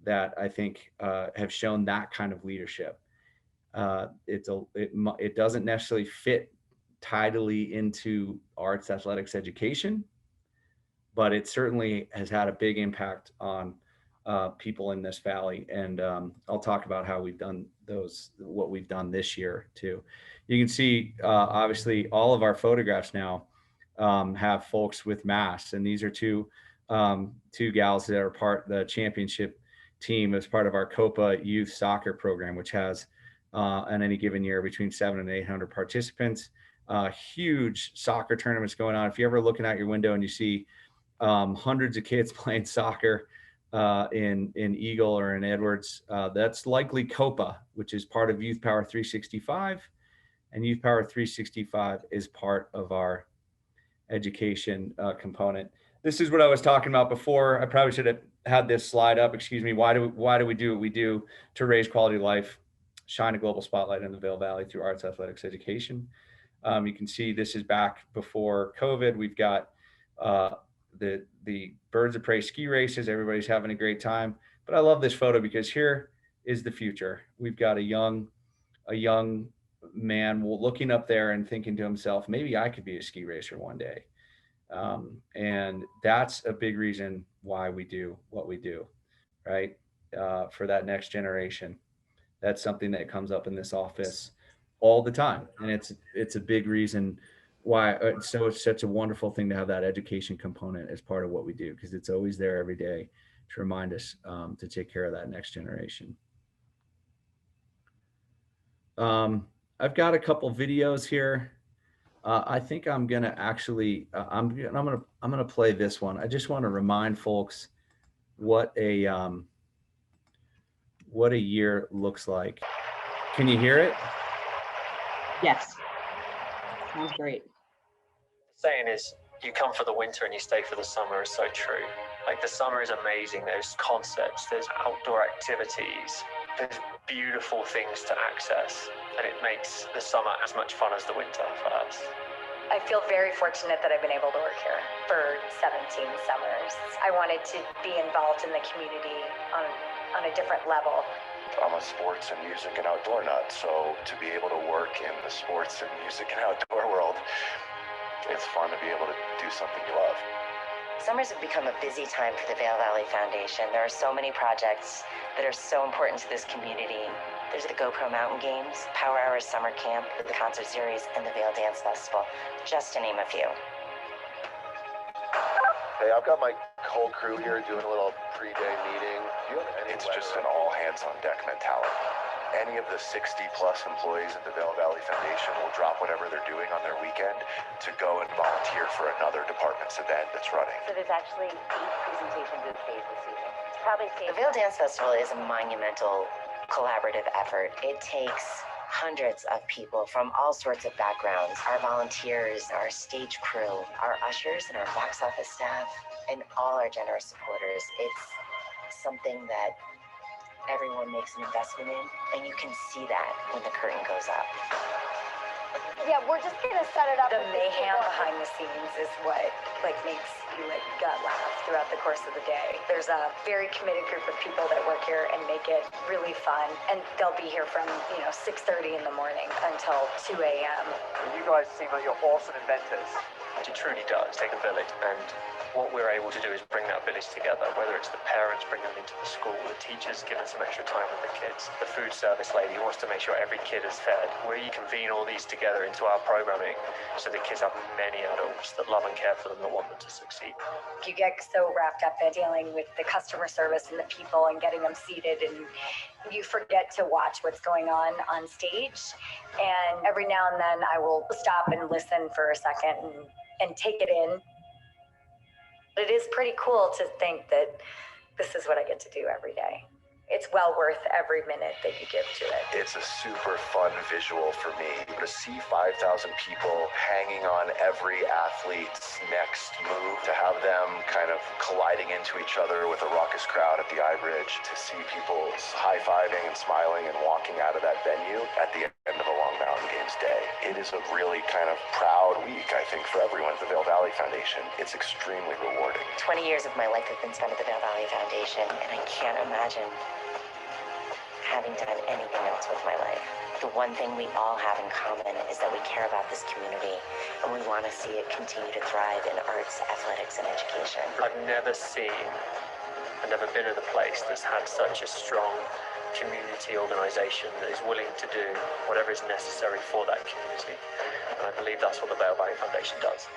that I think have shown that kind of leadership. It doesn't necessarily fit tidily into arts, athletics, education, but it certainly has had a big impact on people in this valley. And I'll talk about how we've done what we've done this year too. You can see, obviously, all of our photographs now have folks with masks, and these are two gals that are part of the championship team as part of our Copa Youth Soccer program, which has on any given year between 700 and 800 participants. Huge soccer tournaments going on. If you're ever looking out your window and you see hundreds of kids playing soccer in Eagle or in Edwards, that's likely Copa, which is part of Youth Power 365. And Youth Power 365 is part of our education component. This is what I was talking about before. I probably should have had this slide up. Excuse me. Why do we do what we do to raise quality of life, shine a global spotlight in the Vail Valley through arts, athletics, education? You can see this is back before COVID. We've got the Birds of Prey ski races. Everybody's having a great time. But I love this photo because here is the future. We've got a young man looking up there and thinking to himself, maybe I could be a ski racer one day. And that's a big reason why we do what we do, right? For that next generation. That's something that comes up in this office all the time. And it's a big reason why it's such a wonderful thing to have that education component as part of what we do, because it's always there every day to remind us to take care of that next generation. I've got a couple videos here. I think I'm gonna actually I'm gonna play this one. I just want to remind folks what a year looks like. Can you hear it? Yes. Sounds great. The saying is, you come for the winter and you stay for the summer is so true. Like, the summer is amazing. There's concepts, there's outdoor activities, there's beautiful things to access, and it makes the summer as much fun as the winter for us. I feel very fortunate that I've been able to work here for 17 summers. I wanted to be involved in the community on a different level. I'm a sports and music and outdoor nut, so to be able to work in the sports and music and outdoor world, it's fun to be able to do something you love. Summers have become a busy time for the Vail Valley Foundation. There are so many projects that are so important to this community. There's the GoPro Mountain Games, Power Hours Summer Camp, the concert series, and the Vail Dance Festival, just to name a few. Hey, I've got my whole crew here doing a little 3-day meeting. It's just an all hands on deck mentality. Any of the 60 plus employees at the Vail Valley Foundation will drop whatever they're doing on their weekend to go and volunteer for another department's event that's running. So there's actually 8 presentations at stage this evening. It's probably the Vail Dance Festival is a monumental collaborative effort. It takes hundreds of people from all sorts of backgrounds, our volunteers, our stage crew, our ushers and our box office staff, and all our generous supporters. It's something that everyone makes an investment in, and you can see that when the curtain goes up. Yeah, we're just gonna set it up. The mayhem behind the scenes is what makes you gut laugh throughout the course of the day. There's a very committed group of people that work here and make it really fun, and they'll be here from 6:30 in the morning until 2 a.m. You guys seem like you're awesome inventors. It truly does take a village, and what we're able to do is bring that village together, whether it's the parents bringing them into the school, the teachers giving some extra time with the kids, the food service lady who wants to make sure every kid is fed. We convene all these together into our programming so the kids have many adults that love and care for them, that want them to succeed. You get so wrapped up in dealing with the customer service and the people and getting them seated, and you forget to watch what's going on stage. And every now and then I will stop and listen for a second and take it in. It is pretty cool to think that this is what I get to do every day. It's well worth every minute that you give to it. It's a super fun visual for me to see 5,000 people hanging on every athlete's next move, to have them kind of colliding into each other with a raucous crowd at the I Bridge, to see people high-fiving and smiling and walking out of that venue at the end of a Long Mountain Games day. It is a really kind of proud week, I think, for everyone at the Vail Valley Foundation. It's extremely rewarding. 20 years of my life have been spent at the Vail Valley Foundation, and I can't imagine having done anything else with my life. The one thing we all have in common is that we care about this community, and we want to see it continue to thrive in arts, athletics, and education. I've never been in a place that's had such a strong community organization that is willing to do whatever is necessary for that community. And I believe that's what the Vail Valley Foundation does.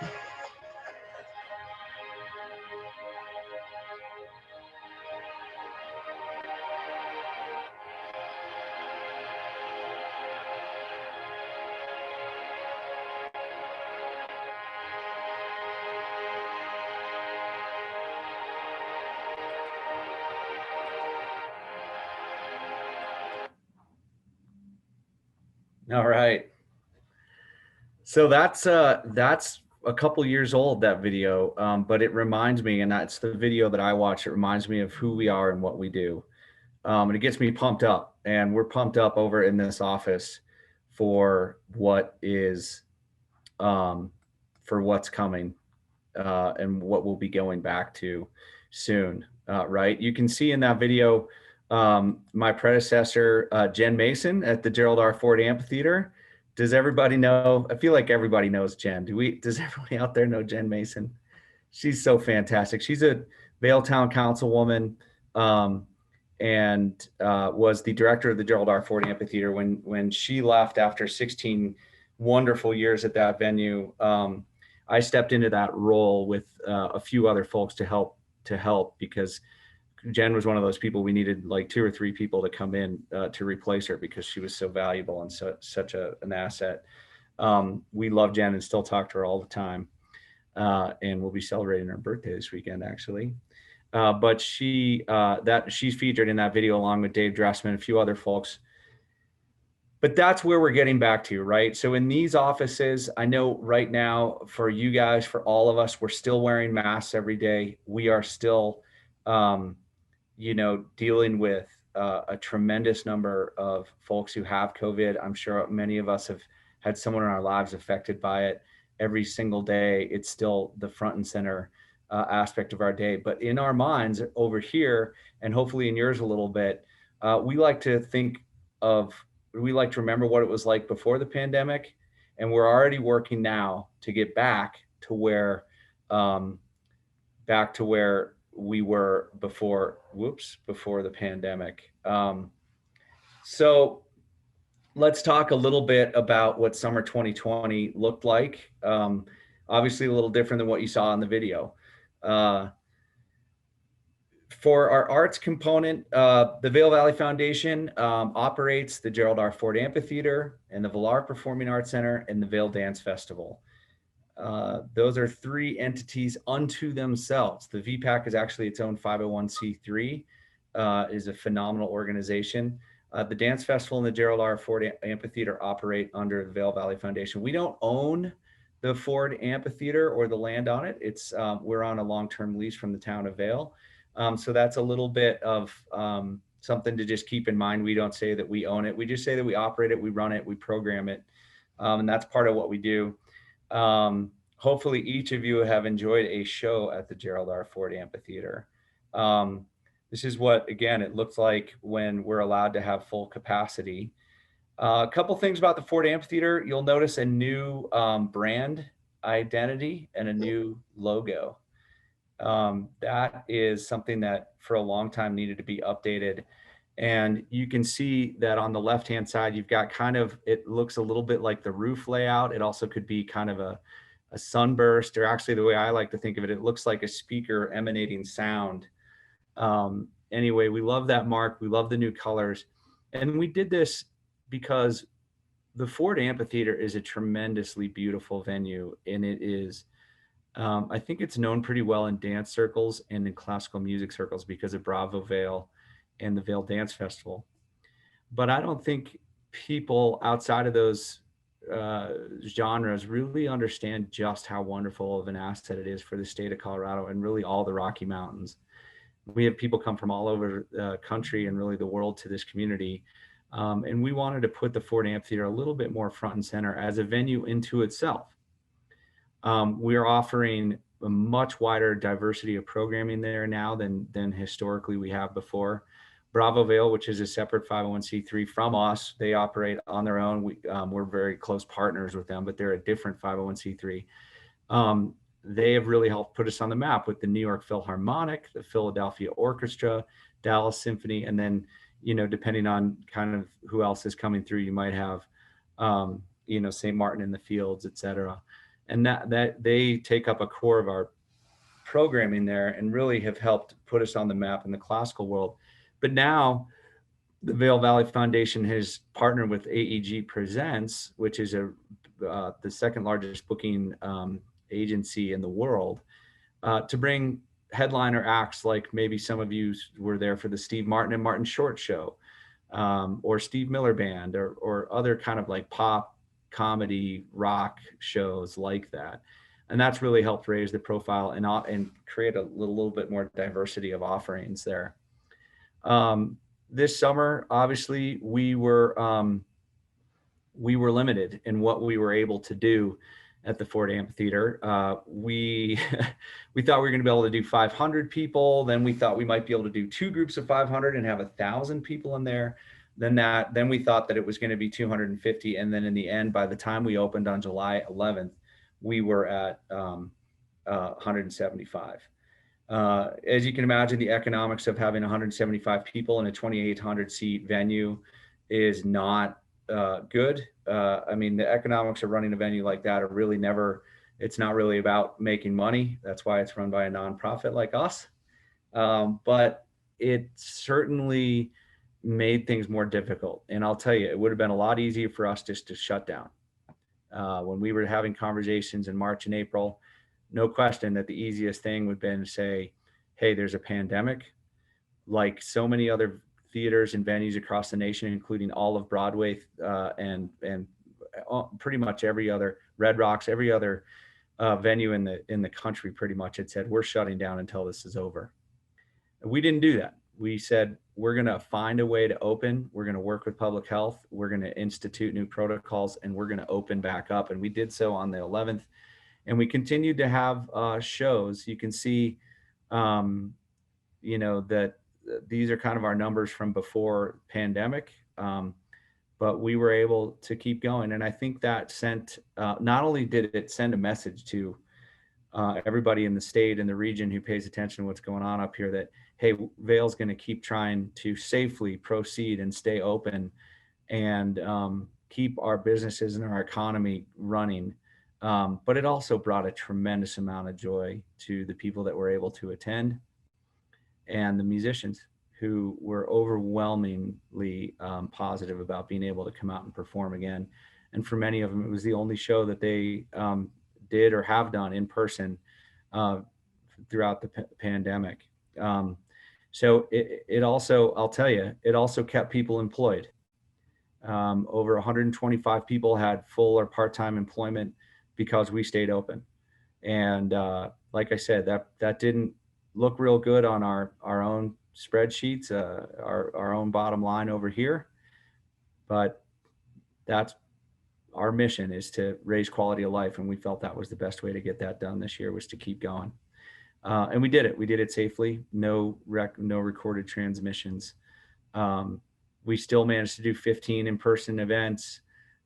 All right. So that's a couple years old, that video, but it reminds me, and that's the video that I watch. It reminds me of who we are and what we do. And it gets me pumped up, and we're pumped up over in this office for what is, for what's coming, and what we'll be going back to soon, right? You can see in that video, my predecessor, Jen Mason at the Gerald R. Ford Amphitheater. Does everybody know? I feel like everybody knows Jen. Does everybody out there know Jen Mason? She's so fantastic. She's a Vail Town Councilwoman, and was the director of the Gerald R. Ford Amphitheater. When she left after 16 wonderful years at that venue, I stepped into that role with a few other folks to help because Jen was one of those people we needed, like 2 or 3 people to come in to replace her because she was so valuable and such an asset. We love Jen and still talk to her all the time. And we'll be celebrating her birthday this weekend, actually. But she's featured in that video along with Dave Dressman and a few other folks. But that's where we're getting back to, right? So in these offices, I know right now for you guys, for all of us, we're still wearing masks every day. We are still, dealing with a tremendous number of folks who have COVID. I'm sure many of us have had someone in our lives affected by it. Every single day, it's still the front and center aspect of our day. But in our minds over here, and hopefully in yours a little bit, we like to remember what it was like before the pandemic. And we're already working now to get back to where we were before the pandemic. So let's talk a little bit about what summer 2020 looked like. Obviously a little different than what you saw in the video. For our arts component, the Vail Valley Foundation operates the Gerald R. Ford Amphitheater and the Villar Performing Arts Center and the Vail Dance Festival. Those are three entities unto themselves. The VPAC is actually its own 501c3, is a phenomenal organization. The Dance Festival and the Gerald R. Ford Amphitheater operate under the Vail Valley Foundation. We don't own the Ford Amphitheater or the land on it. It's we're on a long-term lease from the town of Vail. So that's a little bit of something to just keep in mind. We don't say that we own it. We just say that we operate it, we run it, we program it. And that's part of what we do. Hopefully each of you have enjoyed a show at the Gerald R. Ford Amphitheater. This is what, again, it looks like when we're allowed to have full capacity. A couple things about the Ford Amphitheater. You'll notice a new brand identity and a new logo. That is something that for a long time needed to be updated. And you can see that on the left-hand side, you've got kind of, it looks a little bit like the roof layout. It also could be kind of a sunburst, or actually the way I like to think of it, it looks like a speaker emanating sound. Anyway, we love that mark. We love the new colors. And we did this because the Ford Amphitheater is a tremendously beautiful venue. And it is, I think it's known pretty well in dance circles and in classical music circles because of Bravo Vail and the Vail Dance Festival. But I don't think people outside of those genres really understand just how wonderful of an asset it is for the state of Colorado and really all the Rocky Mountains. We have people come from all over the country and really the world to this community. And we wanted to put the Ford Amphitheater a little bit more front and center as a venue into itself. We're offering a much wider diversity of programming there now than historically we have before. Bravo Vail, which is a separate 501c3 from us, they operate on their own. We're very close partners with them, but they're a different 501c3. They have really helped put us on the map with the New York Philharmonic, the Philadelphia Orchestra, Dallas Symphony, and then, depending on kind of who else is coming through, you might have, St. Martin in the Fields, et cetera. And that they take up a core of our programming there and really have helped put us on the map in the classical world. But now the Vail Valley Foundation has partnered with AEG Presents, which is the second largest booking agency in the world, to bring headliner acts like maybe some of you were there for the Steve Martin and Martin Short show, or Steve Miller Band, or other kind of like pop, comedy, rock shows like that. And that's really helped raise the profile and create a little bit more diversity of offerings there. This summer, obviously, we were limited in what we were able to do at the Ford Amphitheater. We thought we were going to be able to do 500 people. Then we thought we might be able to do two groups of 500 and have 1,000 people in there. Then we thought that it was going to be 250. And then in the end, by the time we opened on July 11th, we were at 175. As you can imagine, the economics of having 175 people in a 2,800 seat venue is not good. I mean, the economics of running a venue like that are really it's not really about making money. That's why it's run by a nonprofit like us. But it certainly made things more difficult. And I'll tell you, it would have been a lot easier for us just to shut down. When we were having conversations in March and April, no question that the easiest thing would have been to say, hey, there's a pandemic. Like so many other theaters and venues across the nation, including all of Broadway and pretty much every other, Red Rocks, every other venue in the country pretty much had said, we're shutting down until this is over. We didn't do that. We said, we're going to find a way to open. We're going to work with public health. We're going to institute new protocols, and we're going to open back up. And we did so on the 11th. And we continued to have shows. You can see, that these are kind of our numbers from before pandemic. But we were able to keep going. And I think that sent, not only did it send a message to everybody in the state and the region who pays attention to what's going on up here that, hey, Vail's going to keep trying to safely proceed and stay open and keep our businesses and our economy running. But it also brought a tremendous amount of joy to the people that were able to attend. and the musicians, who were overwhelmingly positive about being able to come out and perform again. And for many of them, it was the only show that they did or have done in person throughout the pandemic. So it also, I'll tell you, it also kept people employed. Over 125 people had full or part-time employment because we stayed open. And like I said, that didn't look real good on our own spreadsheets, our own bottom line over here. But that's our mission, is to raise quality of life. And we felt that was the best way to get that done this year, was to keep going. And we did it. We did it safely. No recorded transmissions. We still managed to do 15 in-person events,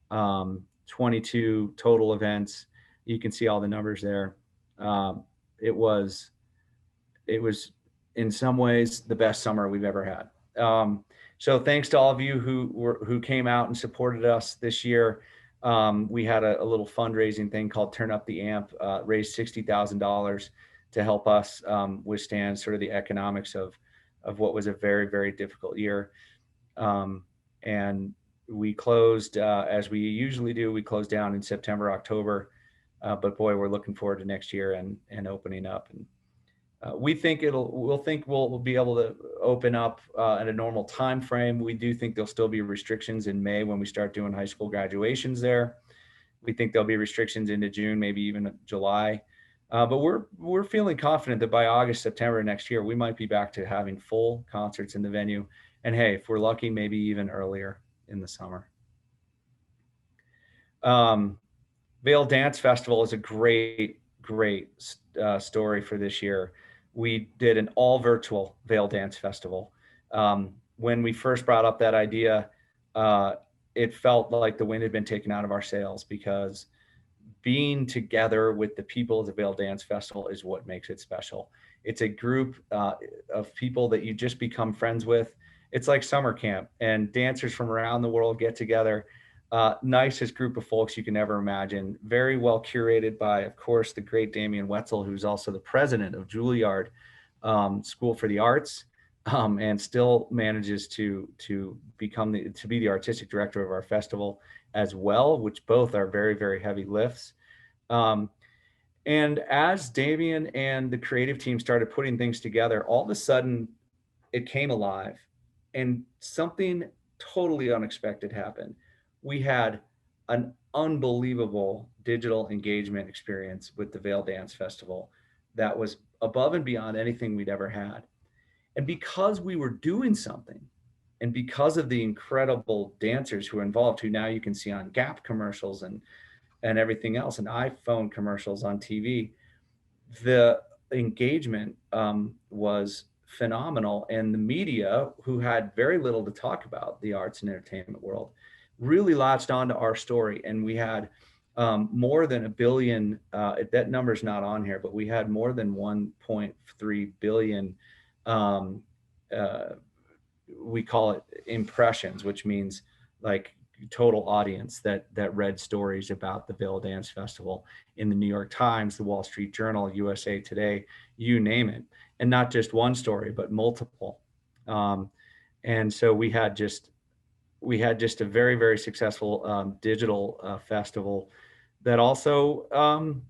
22 total events. You can see all the numbers there. It was in some ways the best summer we've ever had. So thanks to all of you who came out and supported us this year. We had a little fundraising thing called Turn Up the Amp, raised $60,000 to help us withstand sort of the economics of what was a very, very difficult year. And we closed, as we usually do, we closed down in September, October. But boy, we're looking forward to next year and opening up. And we'll be able to open up at a normal time frame. We do think there'll still be restrictions in May when we start doing high school graduations there. We think there'll be restrictions into June, maybe even July. But we're feeling confident that by August, September next year, we might be back to having full concerts in the venue. And hey, if we're lucky, maybe even earlier in the summer. Vail Dance Festival is a great story for this year. We did an all virtual Vail Dance Festival. When we first brought up that idea, it felt like the wind had been taken out of our sails, because being together with the people of the Vail Dance Festival is what makes it special. It's a group of people that you just become friends with. It's like summer camp, and dancers from around the world get together. Nicest group of folks you can ever imagine. Very well curated by, of course, the great Damian Wetzel, who's also the president of Juilliard School for the Arts, and still manages to be the artistic director of our festival as well, which both are very, very heavy lifts. And as Damian and the creative team started putting things together, all of a sudden it came alive, and something totally unexpected happened. We had an unbelievable digital engagement experience with the Vail Dance Festival that was above and beyond anything we'd ever had. And because we were doing something, and because of the incredible dancers who were involved, who now you can see on Gap commercials and everything else, and iPhone commercials on TV, the engagement was phenomenal. And the media, who had very little to talk about the arts and entertainment world, really latched onto our story. And we had more than 1 billion, that number's not on here, but we had more than 1.3 billion, we call it impressions, which means like total audience that read stories about the Vail Dance Festival in the New York Times, the Wall Street Journal, USA Today, you name it. And not just one story, but multiple. And so we had just a very, very successful digital festival that also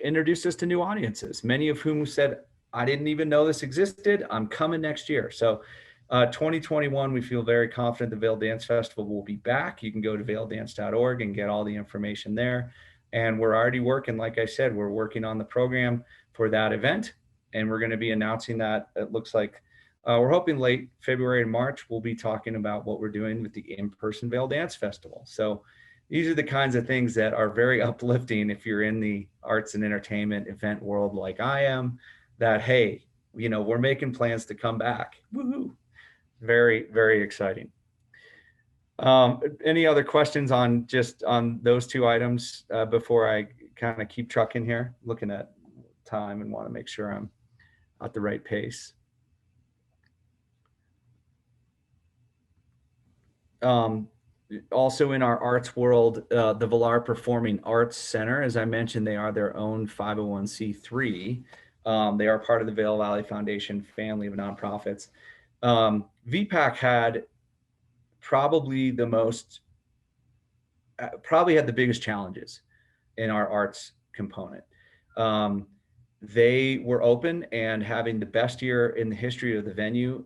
introduced us to new audiences, many of whom said, I didn't even know this existed. I'm coming next year. So 2021, we feel very confident the Vail Dance Festival will be back. You can go to vaildance.org and get all the information there. And we're already working, like I said, we're working on the program for that event. And we're going to be announcing that, it looks like, we're hoping late February and March, we'll be talking about what we're doing with the in-person Vail Dance Festival. So these are the kinds of things that are very uplifting if you're in the arts and entertainment event world like I am, that, hey, we're making plans to come back. Woohoo! Very, very exciting. Any other questions on those two items before I kind of keep trucking here? Looking at time and want to make sure I'm at the right pace. Also in our arts world, the Villar Performing Arts Center, as I mentioned, they are their own 501c3. They are part of the Vail Valley Foundation family of nonprofits. VPAC had probably the biggest challenges in our arts component. They were open and having the best year in the history of the venue.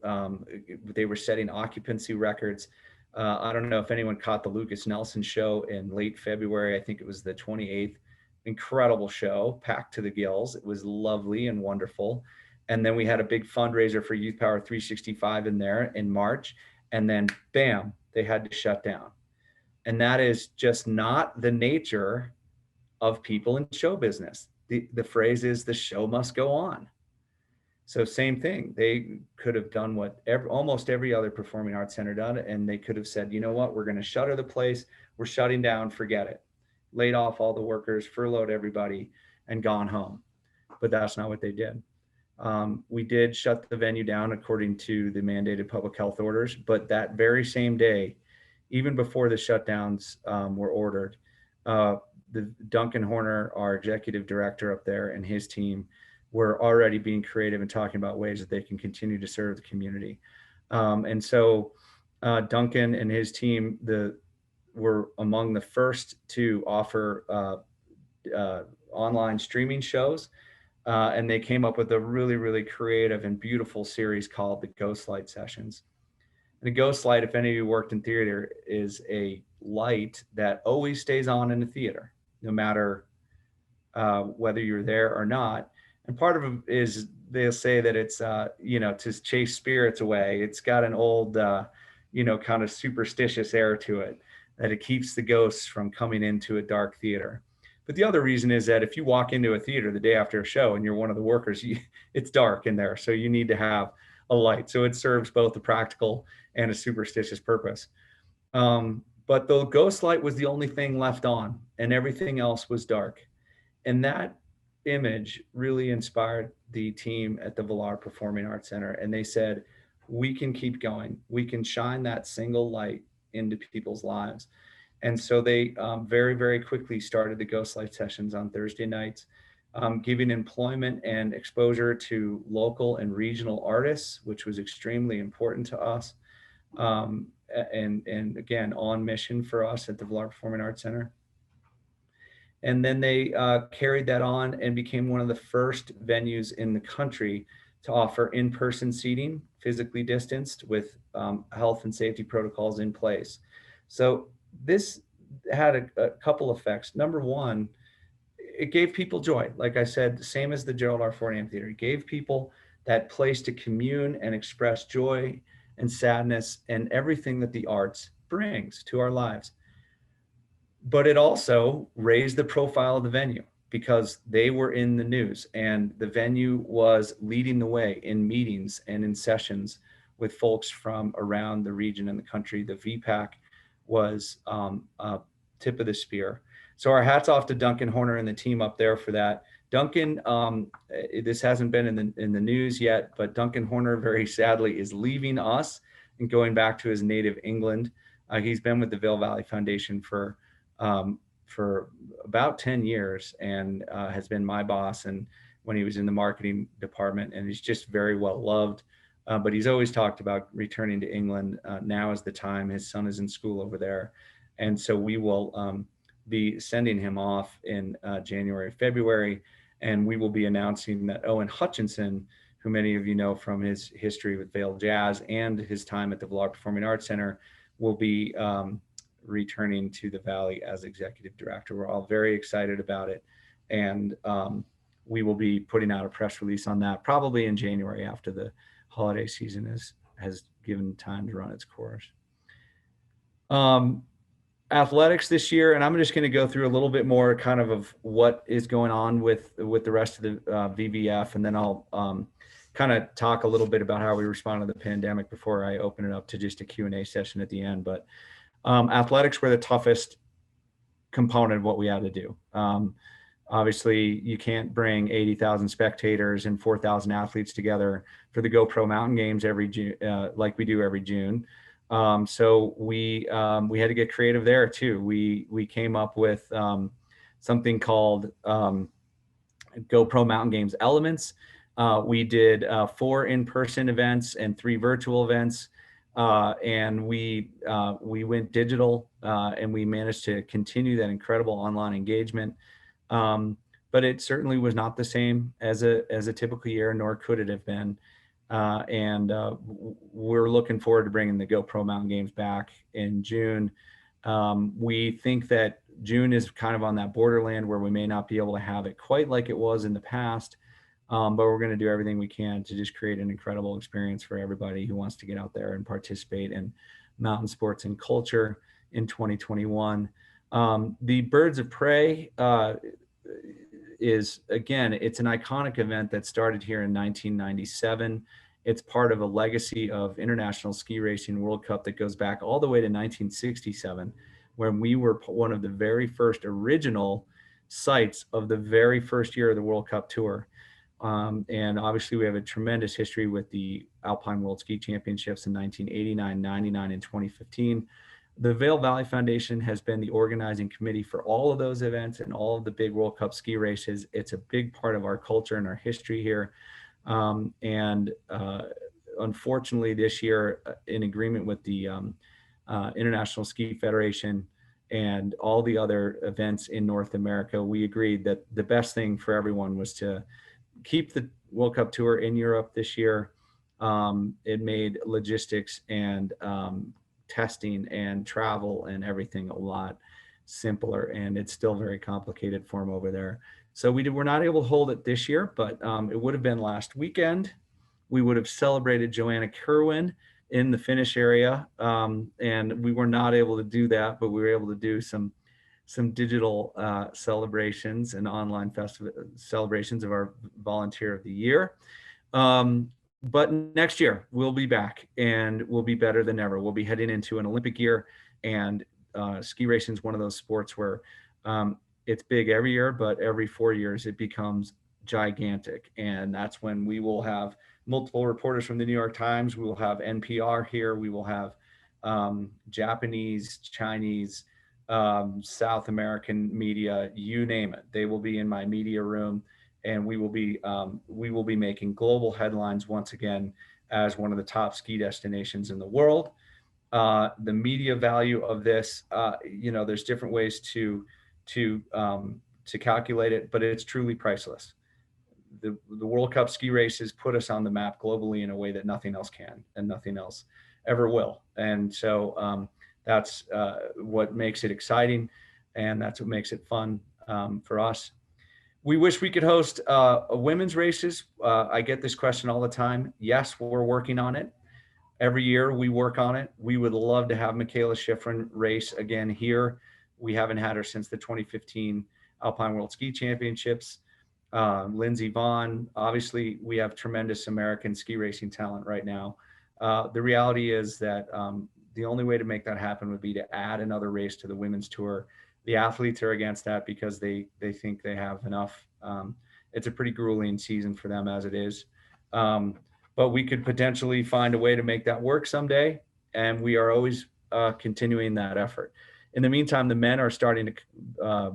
They were setting occupancy records. I don't know if anyone caught the Lucas Nelson show in late February. I think it was the 28th. Incredible show, packed to the gills. It was lovely and wonderful. And then we had a big fundraiser for Youth Power 365 in there in March. And then bam, they had to shut down. And that is just not the nature of people in show business. The phrase is the show must go on. So same thing, they could have done what almost every other performing arts center done, and they could have said, you know what, we're going to shutter the place, we're shutting down, forget it. Laid off all the workers, furloughed everybody, and gone home. But that's not what they did. We did shut the venue down according to the mandated public health orders, but that very same day, even before the shutdowns were ordered, the Duncan Horner, our executive director up there, and his team were already being creative and talking about ways that they can continue to serve the community. And so Duncan and his team were among the first to offer online streaming shows. And they came up with a really, really creative and beautiful series called the Ghost Light Sessions. And a ghost light, if any of you worked in theater, is a light that always stays on in the theater, no matter whether you're there or not. And part of it is they'll say that it's, to chase spirits away. It's got an old, kind of superstitious air to it, that it keeps the ghosts from coming into a dark theater. But the other reason is that if you walk into a theater the day after a show and you're one of the workers, it's dark in there. So you need to have a light. So it serves both a practical and a superstitious purpose. But the ghost light was the only thing left on, and everything else was dark. And that image really inspired the team at the Villar Performing Arts Center. And they said, we can keep going. We can shine that single light into people's lives. And so they very, very quickly started the Ghost Light Sessions on Thursday nights, giving employment and exposure to local and regional artists, which was extremely important to us. And again, on mission for us at the Villar Performing Arts Center. And then they carried that on and became one of the first venues in the country to offer in-person seating, physically distanced, with health and safety protocols in place. So this had a couple effects. Number one, it gave people joy. Like I said, same as the Gerald R. Ford Amphitheater. It gave people that place to commune and express joy and sadness and everything that the arts brings to our lives. But it also raised the profile of the venue because they were in the news, and the venue was leading the way in meetings and in sessions with folks from around the region and the country. The VPAC was tip of the spear. So our hats off to Duncan Horner and the team up there for that. Duncan, this hasn't been in the news yet, but Duncan Horner very sadly is leaving us and going back to his native England. He's been with the Vail Valley Foundation for about 10 years and has been my boss, and when he was in the marketing department, and he's just very well loved. But he's always talked about returning to England. Now is the time. His son is in school over there. And so we will be sending him off in January, February, and we will be announcing that Owen Hutchinson, who many of you know from his history with Vail Jazz and his time at the Villar Performing Arts Center, will be returning to the Valley as executive director. We're all very excited about it. And we will be putting out a press release on that probably in January after the holiday season has given time to run its course. Athletics this year, and I'm just going to go through a little bit more kind of what is going on with the rest of the VBF, and then I'll kind of talk a little bit about how we respond to the pandemic before I open it up to just a Q&A session at the end. But athletics were the toughest component of what we had to do. Obviously, you can't bring 80,000 spectators and 4,000 athletes together for the GoPro Mountain Games every June, like we do every June. So we had to get creative there too. We came up with something called GoPro Mountain Games Elements. We did 4 in-person events and 3 virtual events. And we went digital, and we managed to continue that incredible online engagement. But it certainly was not the same as a typical year, nor could it have been. We're looking forward to bringing the GoPro Mountain Games back in June. We think that June is kind of on that borderland where we may not be able to have it quite like it was in the past. But we're going to do everything we can to just create an incredible experience for everybody who wants to get out there and participate in mountain sports and culture in 2021. The Birds of Prey is, again, it's an iconic event that started here in 1997. It's part of a legacy of International Ski Racing World Cup that goes back all the way to 1967, when we were one of the very first original sites of the very first year of the World Cup Tour. And obviously we have a tremendous history with the Alpine World Ski Championships in 1989, 99, and 2015. The Vail Valley Foundation has been the organizing committee for all of those events and all of the big World Cup ski races. It's a big part of our culture and our history here. Unfortunately this year, in agreement with the International Ski Federation and all the other events in North America, we agreed that the best thing for everyone was to keep the World Cup Tour in Europe this year. It made logistics and testing and travel and everything a lot simpler, and it's still very complicated for them over there. So we're not able to hold it this year, but it would have been last weekend. We would have celebrated Joanna Kerwin in the Finnish area, and we were not able to do that, but we were able to do some digital celebrations and online celebrations of our Volunteer of the Year. But next year we'll be back and we'll be better than ever. We'll be heading into an Olympic year, and ski racing is one of those sports where it's big every year, but every 4 years it becomes gigantic. And that's when we will have multiple reporters from the New York Times. We will have NPR here. We will have Japanese, Chinese, South American media, you name it. They will be in my media room, and we will be making global headlines once again as one of the top ski destinations in the world. The media value of this, there's different ways to calculate it, but it's truly priceless. The World Cup ski races put us on the map globally in a way that nothing else can, and nothing else ever will. And so that's what makes it exciting, and that's what makes it fun for us. We wish we could host women's races. I get this question all the time. Yes, we're working on it. Every year we work on it. We would love to have Michaela Schifrin race again here. We haven't had her since the 2015 Alpine World Ski Championships. Lindsey Vonn, obviously we have tremendous American ski racing talent right now. The reality is that the only way to make that happen would be to add another race to the women's tour. The athletes are against that because they think they have enough. It's a pretty grueling season for them as it is. But we could potentially find a way to make that work someday. And we are always continuing that effort. In the meantime, the men are starting to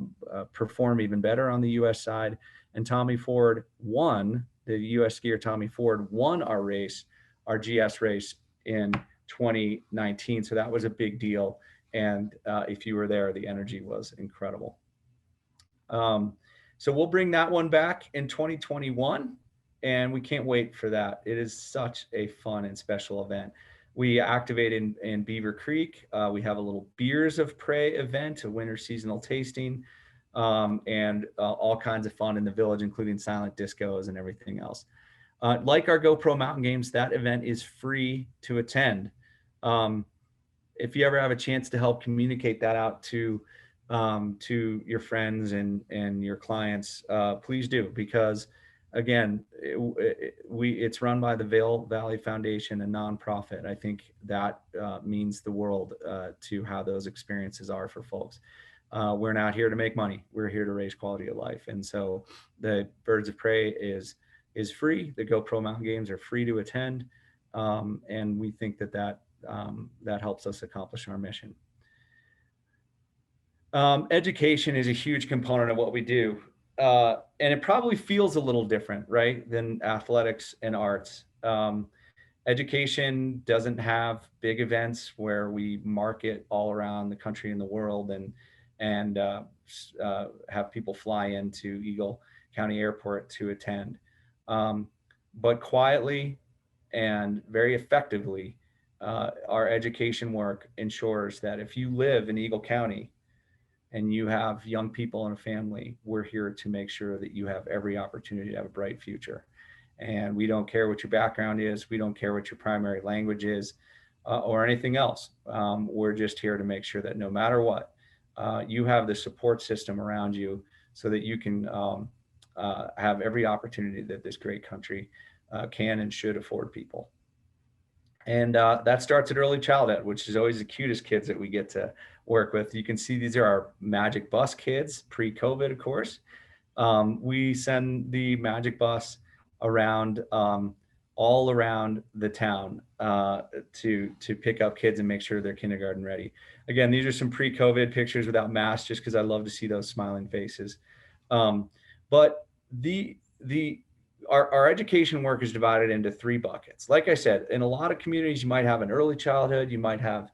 perform even better on the US side. And Tommy Ford won, the US skier Tommy Ford won our race, our GS race in 2019. So that was a big deal. And if you were there, the energy was incredible. So we'll bring that one back in 2021, and we can't wait for that. It is such a fun and special event. We activate in Beaver Creek. We have a little Beers of Prey event, a winter seasonal tasting, and all kinds of fun in the village, including silent discos and everything else. Like our GoPro Mountain Games, that event is free to attend. If you ever have a chance to help communicate that out to your friends and your clients, please do, because again, it's run by the Vail Valley Foundation, a nonprofit. I think that means the world to how those experiences are for folks. We're not here to make money. We're here to raise quality of life. And so the Birds of Prey is free. The GoPro Mountain Games are free to attend. And we think that helps us accomplish our mission. Education is a huge component of what we do. and it probably feels a little different, right, than athletics and arts. Education doesn't have big events where we market all around the country and the world and have people fly into Eagle County Airport to attend. But quietly and very effectively, our education work ensures that if you live in Eagle County and you have young people and a family, we're here to make sure that you have every opportunity to have a bright future. And we don't care what your background is. We don't care what your primary language is or anything else. We're just here to make sure that no matter what, you have the support system around you so that you can have every opportunity that this great country can and should afford people. And that starts at early childhood, which is always the cutest kids that we get to work with. You can see these are our Magic Bus kids, pre-COVID, of course. We send the Magic Bus around all around the town to pick up kids and make sure they're kindergarten ready. Again, these are some pre-COVID pictures without masks, just because I love to see those smiling faces. But our education work is divided into 3 buckets. Like I said, in a lot of communities, you might have an early childhood, you might have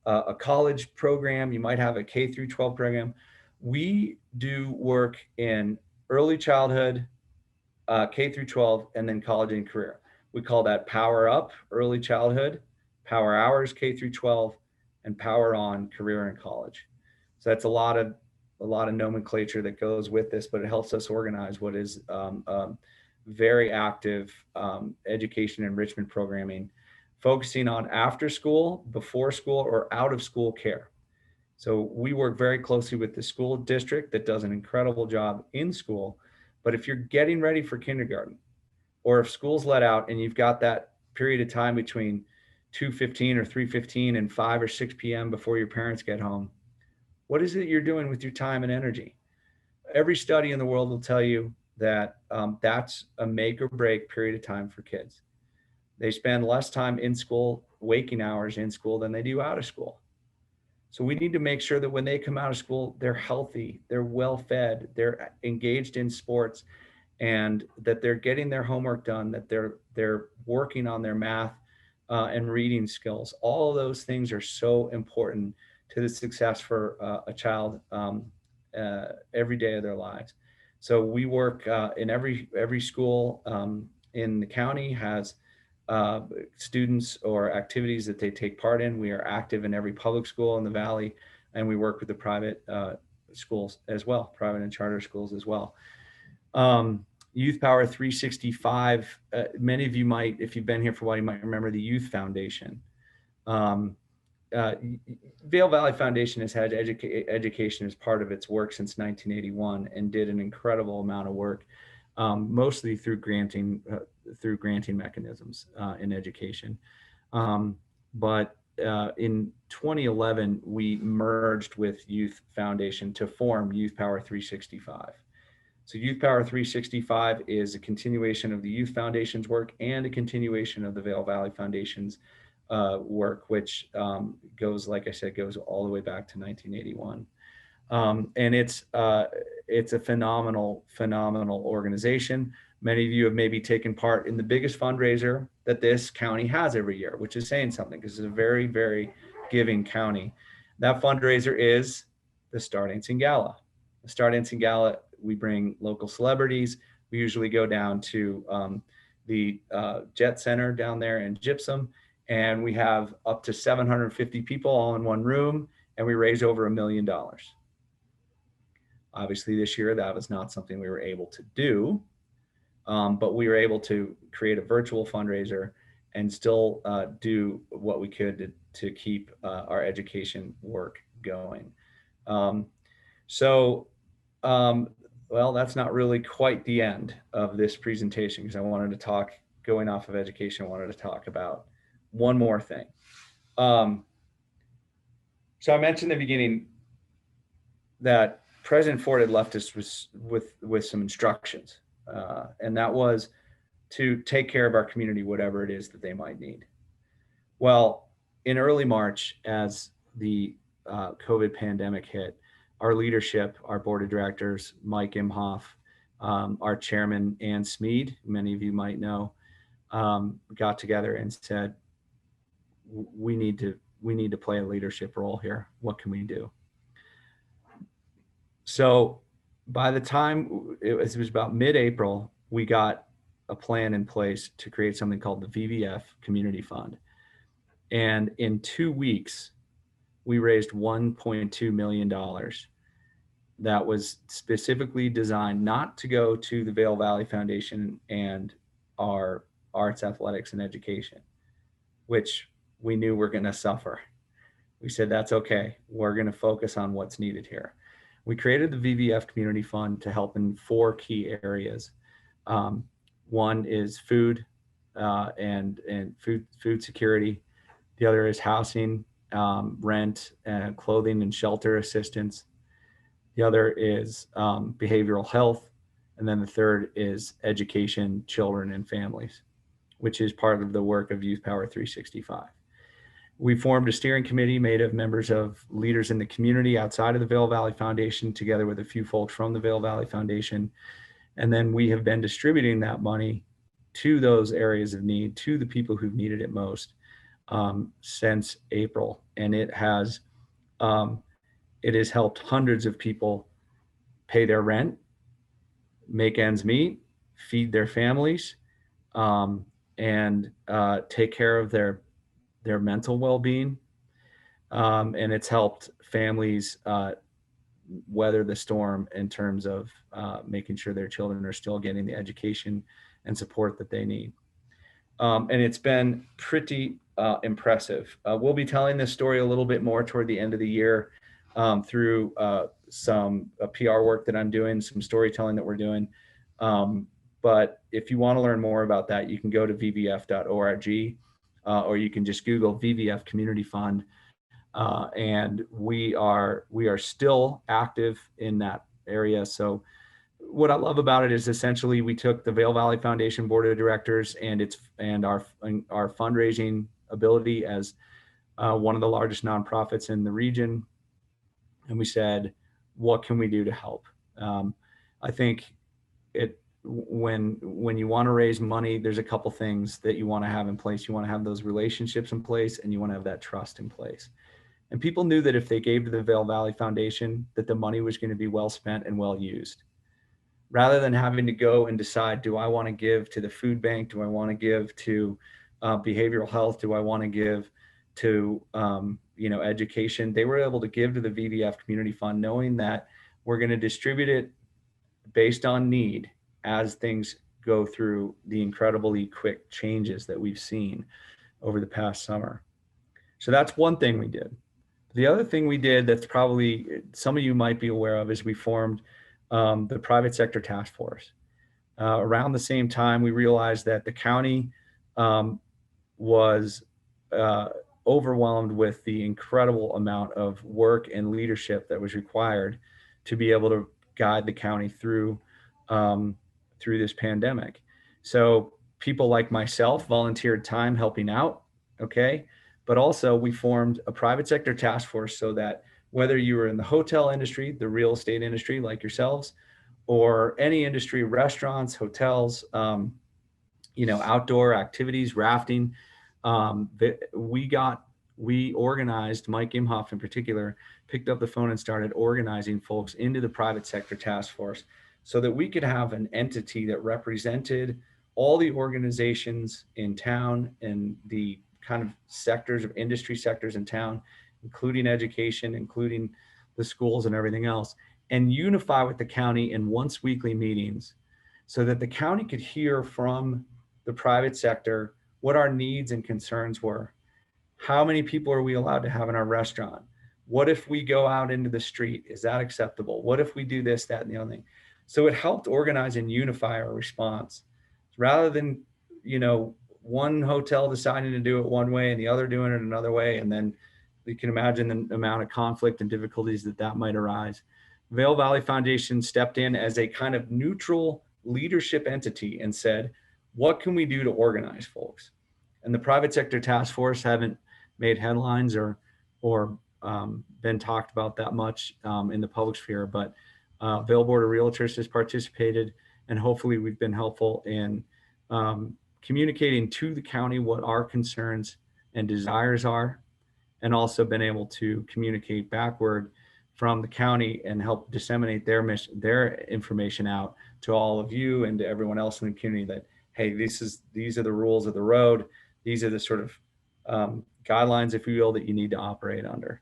a college program, you might have a K through 12 program. We do work in early childhood, K through 12, and then college and career. We call that Power Up, early childhood, Power Hours, K through 12, and Power On, career and college. So that's a lot of nomenclature that goes with this, but it helps us organize what is very active education enrichment programming, focusing on after school, before school, or out of school care. So we work very closely with the school district that does an incredible job in school. But if you're getting ready for kindergarten, or if school's let out and you've got that period of time between 2:15 or 3:15 and 5 or 6 p.m. before your parents get home, what is it you're doing with your time and energy? Every study in the world will tell you that that's a make or break period of time for kids. They spend less time in school, waking hours in school, than they do out of school. So we need to make sure that when they come out of school, they're healthy, they're well fed, they're engaged in sports, and that they're getting their homework done, that they're working on their math and reading skills. All of those things are so important to the success for a child every day of their lives. So we work in every school in the county has students or activities that they take part in. We are active in every public school in the Valley, and we work with the private schools as well, private and charter schools as well. Youth Power 365, many of you might, if you've been here for a while, you might remember the Youth Foundation. Vail Valley Foundation has had education as part of its work since 1981 and did an incredible amount of work, mostly through granting mechanisms in education. But in 2011, we merged with Youth Foundation to form Youth Power 365. So Youth Power 365 is a continuation of the Youth Foundation's work and a continuation of the Vail Valley Foundation's work, which goes, like I said, goes all the way back to 1981. And it's a phenomenal organization. Many of you have maybe taken part in the biggest fundraiser that this county has every year, which is saying something because it's a very, very giving county. That fundraiser is the Star Dancing Gala. The Star Dancing Gala, we bring local celebrities. We usually go down to the Jet Center down there in Gypsum, and we have up to 750 people all in one room, and we raise over $1 million. Obviously this year, that was not something we were able to do, but we were able to create a virtual fundraiser and still do what we could to keep our education work going. Well, that's not really quite the end of this presentation, because I wanted to talk, going off of education, I wanted to talk about one more thing. So I mentioned in the beginning that President Ford had left us with some instructions, and that was to take care of our community, whatever it is that they might need. Well, in early March, as the COVID pandemic hit, our leadership, our board of directors, Mike Imhoff, our chairman, Ann Smead, many of you might know, got together and said, we need to play a leadership role here. What can we do? So by the time it was about mid-April, we got a plan in place to create something called the VBF Community Fund. And in 2 weeks, we raised $1.2 million that was specifically designed not to go to the Vail Valley Foundation and our arts, athletics, and education, which we knew were going to suffer. We said, that's okay. We're going to focus on what's needed here. We created the VBF Community Fund to help in 4 key areas. One is food and food security. The other is housing, rent, clothing and shelter assistance. The other is behavioral health. And then the third is education, children and families, which is part of the work of Youth Power 365. We formed a steering committee made of members of leaders in the community outside of the Vail Valley Foundation, together with a few folks from the Vail Valley Foundation. And then we have been distributing that money to those areas of need, to the people who've needed it most since April. And it has helped hundreds of people pay their rent, make ends meet, feed their families, and take care of their mental well-being. And it's helped families weather the storm in terms of making sure their children are still getting the education and support that they need. And it's been pretty impressive. We'll be telling this story a little bit more toward the end of the year through some PR work that I'm doing, some storytelling that we're doing. But if you want to learn more about that, you can go to vbf.org, or you can just Google VBF Community Fund. And we are still active in that area. So what I love about it is essentially we took the Vail Valley Foundation Board of Directors and our fundraising ability as one of the largest nonprofits in the region. And we said, what can we do to help? I think when you want to raise money, there's a couple things that you want to have in place. You want to have those relationships in place, and you want to have that trust in place. And people knew that if they gave to the Vail Valley Foundation, that the money was going to be well spent and well used. Rather than having to go and decide, do I want to give to the food bank? Do I want to give to behavioral health? Do I want to give to education? They were able to give to the VBF Community Fund, knowing that we're going to distribute it based on need as things go through the incredibly quick changes that we've seen over the past summer. So that's one thing we did. The other thing we did that's probably some of you might be aware of is we formed the private sector task force. Around the same time, we realized that the county was overwhelmed with the incredible amount of work and leadership that was required to be able to guide the county through this pandemic. So people like myself volunteered time helping out, okay? But also we formed a private sector task force so that whether you were in the hotel industry, the real estate industry like yourselves, or any industry, restaurants, hotels, outdoor activities, rafting, we organized, Mike Imhoff in particular, picked up the phone and started organizing folks into the private sector task force so that we could have an entity that represented all the organizations in town and the kind of sectors of industry sectors in town, including education, including the schools and everything else, and unify with the county in once weekly meetings so that the county could hear from the private sector what our needs and concerns were. How many people are we allowed to have in our restaurant? What if we go out into the street? Is that acceptable? What if we do this, that, and the other thing? So it helped organize and unify our response rather than, one hotel deciding to do it one way and the other doing it another way. And then you can imagine the amount of conflict and difficulties that might arise. Vail Valley Foundation stepped in as a kind of neutral leadership entity and said, what can we do to organize folks? And the private sector task force haven't made headlines or been talked about that much in the public sphere, but Vail Board of Realtors has participated, and hopefully we've been helpful in communicating to the county what our concerns and desires are, and also been able to communicate backward from the county and help disseminate their mission, their information out to all of you and to everyone else in the community that, hey, these are the rules of the road. These are the sort of guidelines, if you will, that you need to operate under.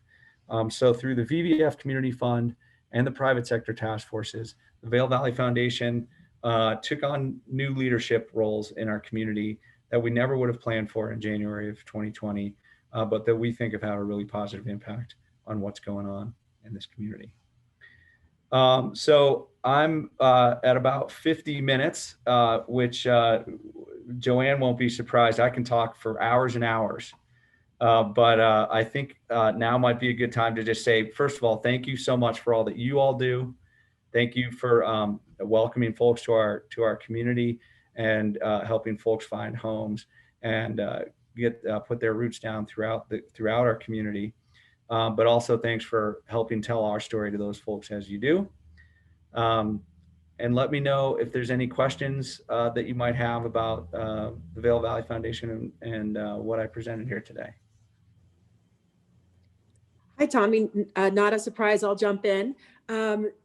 So through the VBF Community Fund and the private sector task forces, the Vail Valley Foundation took on new leadership roles in our community that we never would have planned for in January of 2020, but that we think have had a really positive impact on what's going on in this community. So I'm at about 50 minutes, which Joanne won't be surprised. I can talk for hours and hours. But I think now might be a good time to just say, first of all, thank you so much for all that you all do. Thank you for welcoming folks to our community and helping folks find homes and put their roots down throughout our community. But also thanks for helping tell our story to those folks as you do. And let me know if there's any questions that you might have about the Vail Valley Foundation and what I presented here today. Hi, Tommy. Not a surprise, I'll jump in.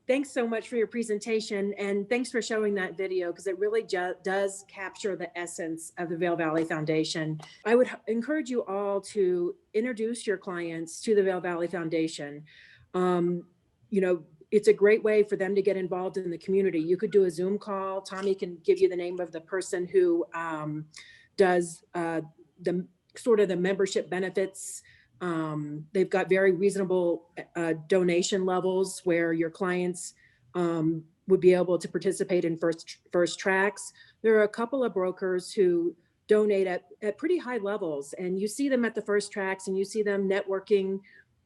Thanks so much for your presentation, and thanks for showing that video, because it really does capture the essence of the Vail Valley Foundation. I would encourage you all to introduce your clients to the Vail Valley Foundation. You know, it's a great way for them to get involved in the community. You could do a Zoom call. Tommy can give you the name of the person who does the sort of the membership benefits. They've got very reasonable donation levels where your clients would be able to participate in first tracks. There are a couple of brokers who donate at pretty high levels, and you see them at the first tracks, and you see them networking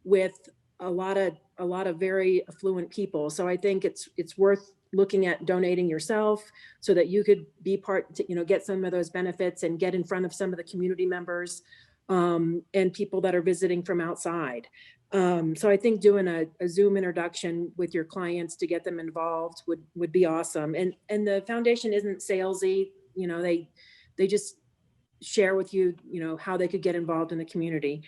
with a lot of very affluent people. So I think it's worth looking at donating yourself so that you could be part to, you know, get some of those benefits and get in front of some of the community members and people that are visiting from outside. So I think doing a Zoom introduction with your clients to get them involved would be awesome. And the foundation isn't salesy, you know, they just share with you, you know, how they could get involved in the community.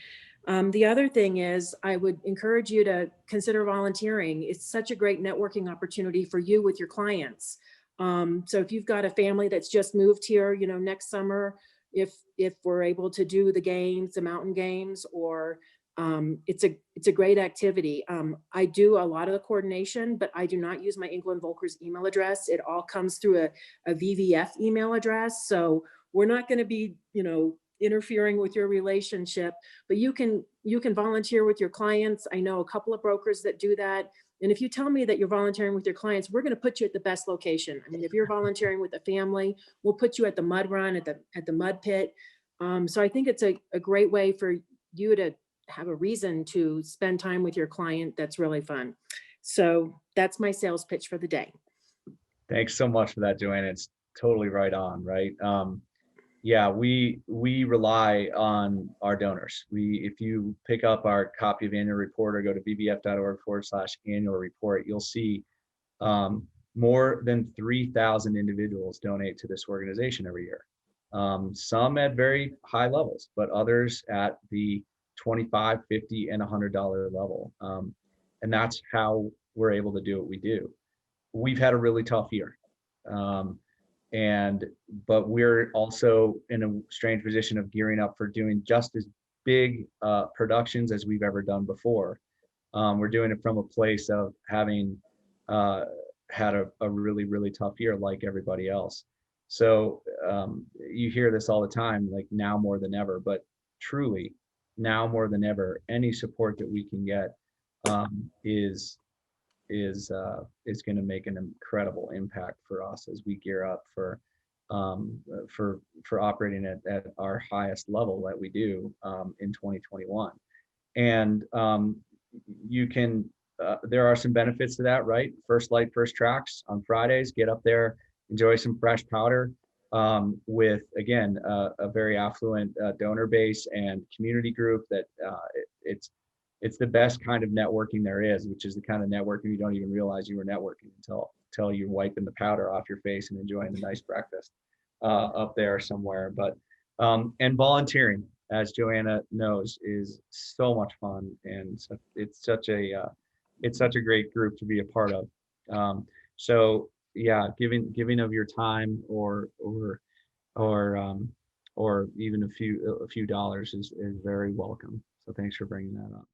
The other thing is I would encourage you to consider volunteering. It's such a great networking opportunity for you with your clients. So if you've got a family that's just moved here, you know, next summer, if we're able to do the games, the mountain games, or it's a great activity. I do a lot of the coordination, but I do not use my England Volker's email address. It all comes through a VVF email address. So we're not going to be, you know, interfering with your relationship, but you can volunteer with your clients. I know a couple of brokers that do that. And if you tell me that you're volunteering with your clients, we're going to put you at the best location. I mean, if you're volunteering with a family, we'll put you at the mud run, at the mud pit. So I think it's a great way for you to have a reason to spend time with your client. That's really fun. So that's my sales pitch for the day. Thanks so much for that, Joanne. It's totally right on, right? Yeah, we rely on our donors. If you pick up our copy of annual report or go to vbf.org/annual report, you'll see more than 3,000 individuals donate to this organization every year. Some at very high levels, but others at the $25, $50, and $100 level. And that's how we're able to do what we do. We've had a really tough year. But we're also in a strange position of gearing up for doing just as big productions as we've ever done before. We're doing it from a place of having had a really, really tough year like everybody else. So you hear this all the time, like now more than ever, but truly now more than ever, any support that we can get is going to make an incredible impact for us as we gear up for operating at our highest level that we do in 2021. And you can there are some benefits to that, right? First light, first tracks on Fridays. Get up there, enjoy some fresh powder with, again, a very affluent donor base and community group that it's the best kind of networking there is, which is the kind of networking you don't even realize you were networking till you're wiping the powder off your face and enjoying a nice breakfast up there somewhere. But and volunteering, as Joanna knows, is so much fun, and so it's such a great group to be a part of. So yeah, giving of your time or even a few dollars is very welcome. So thanks for bringing that up.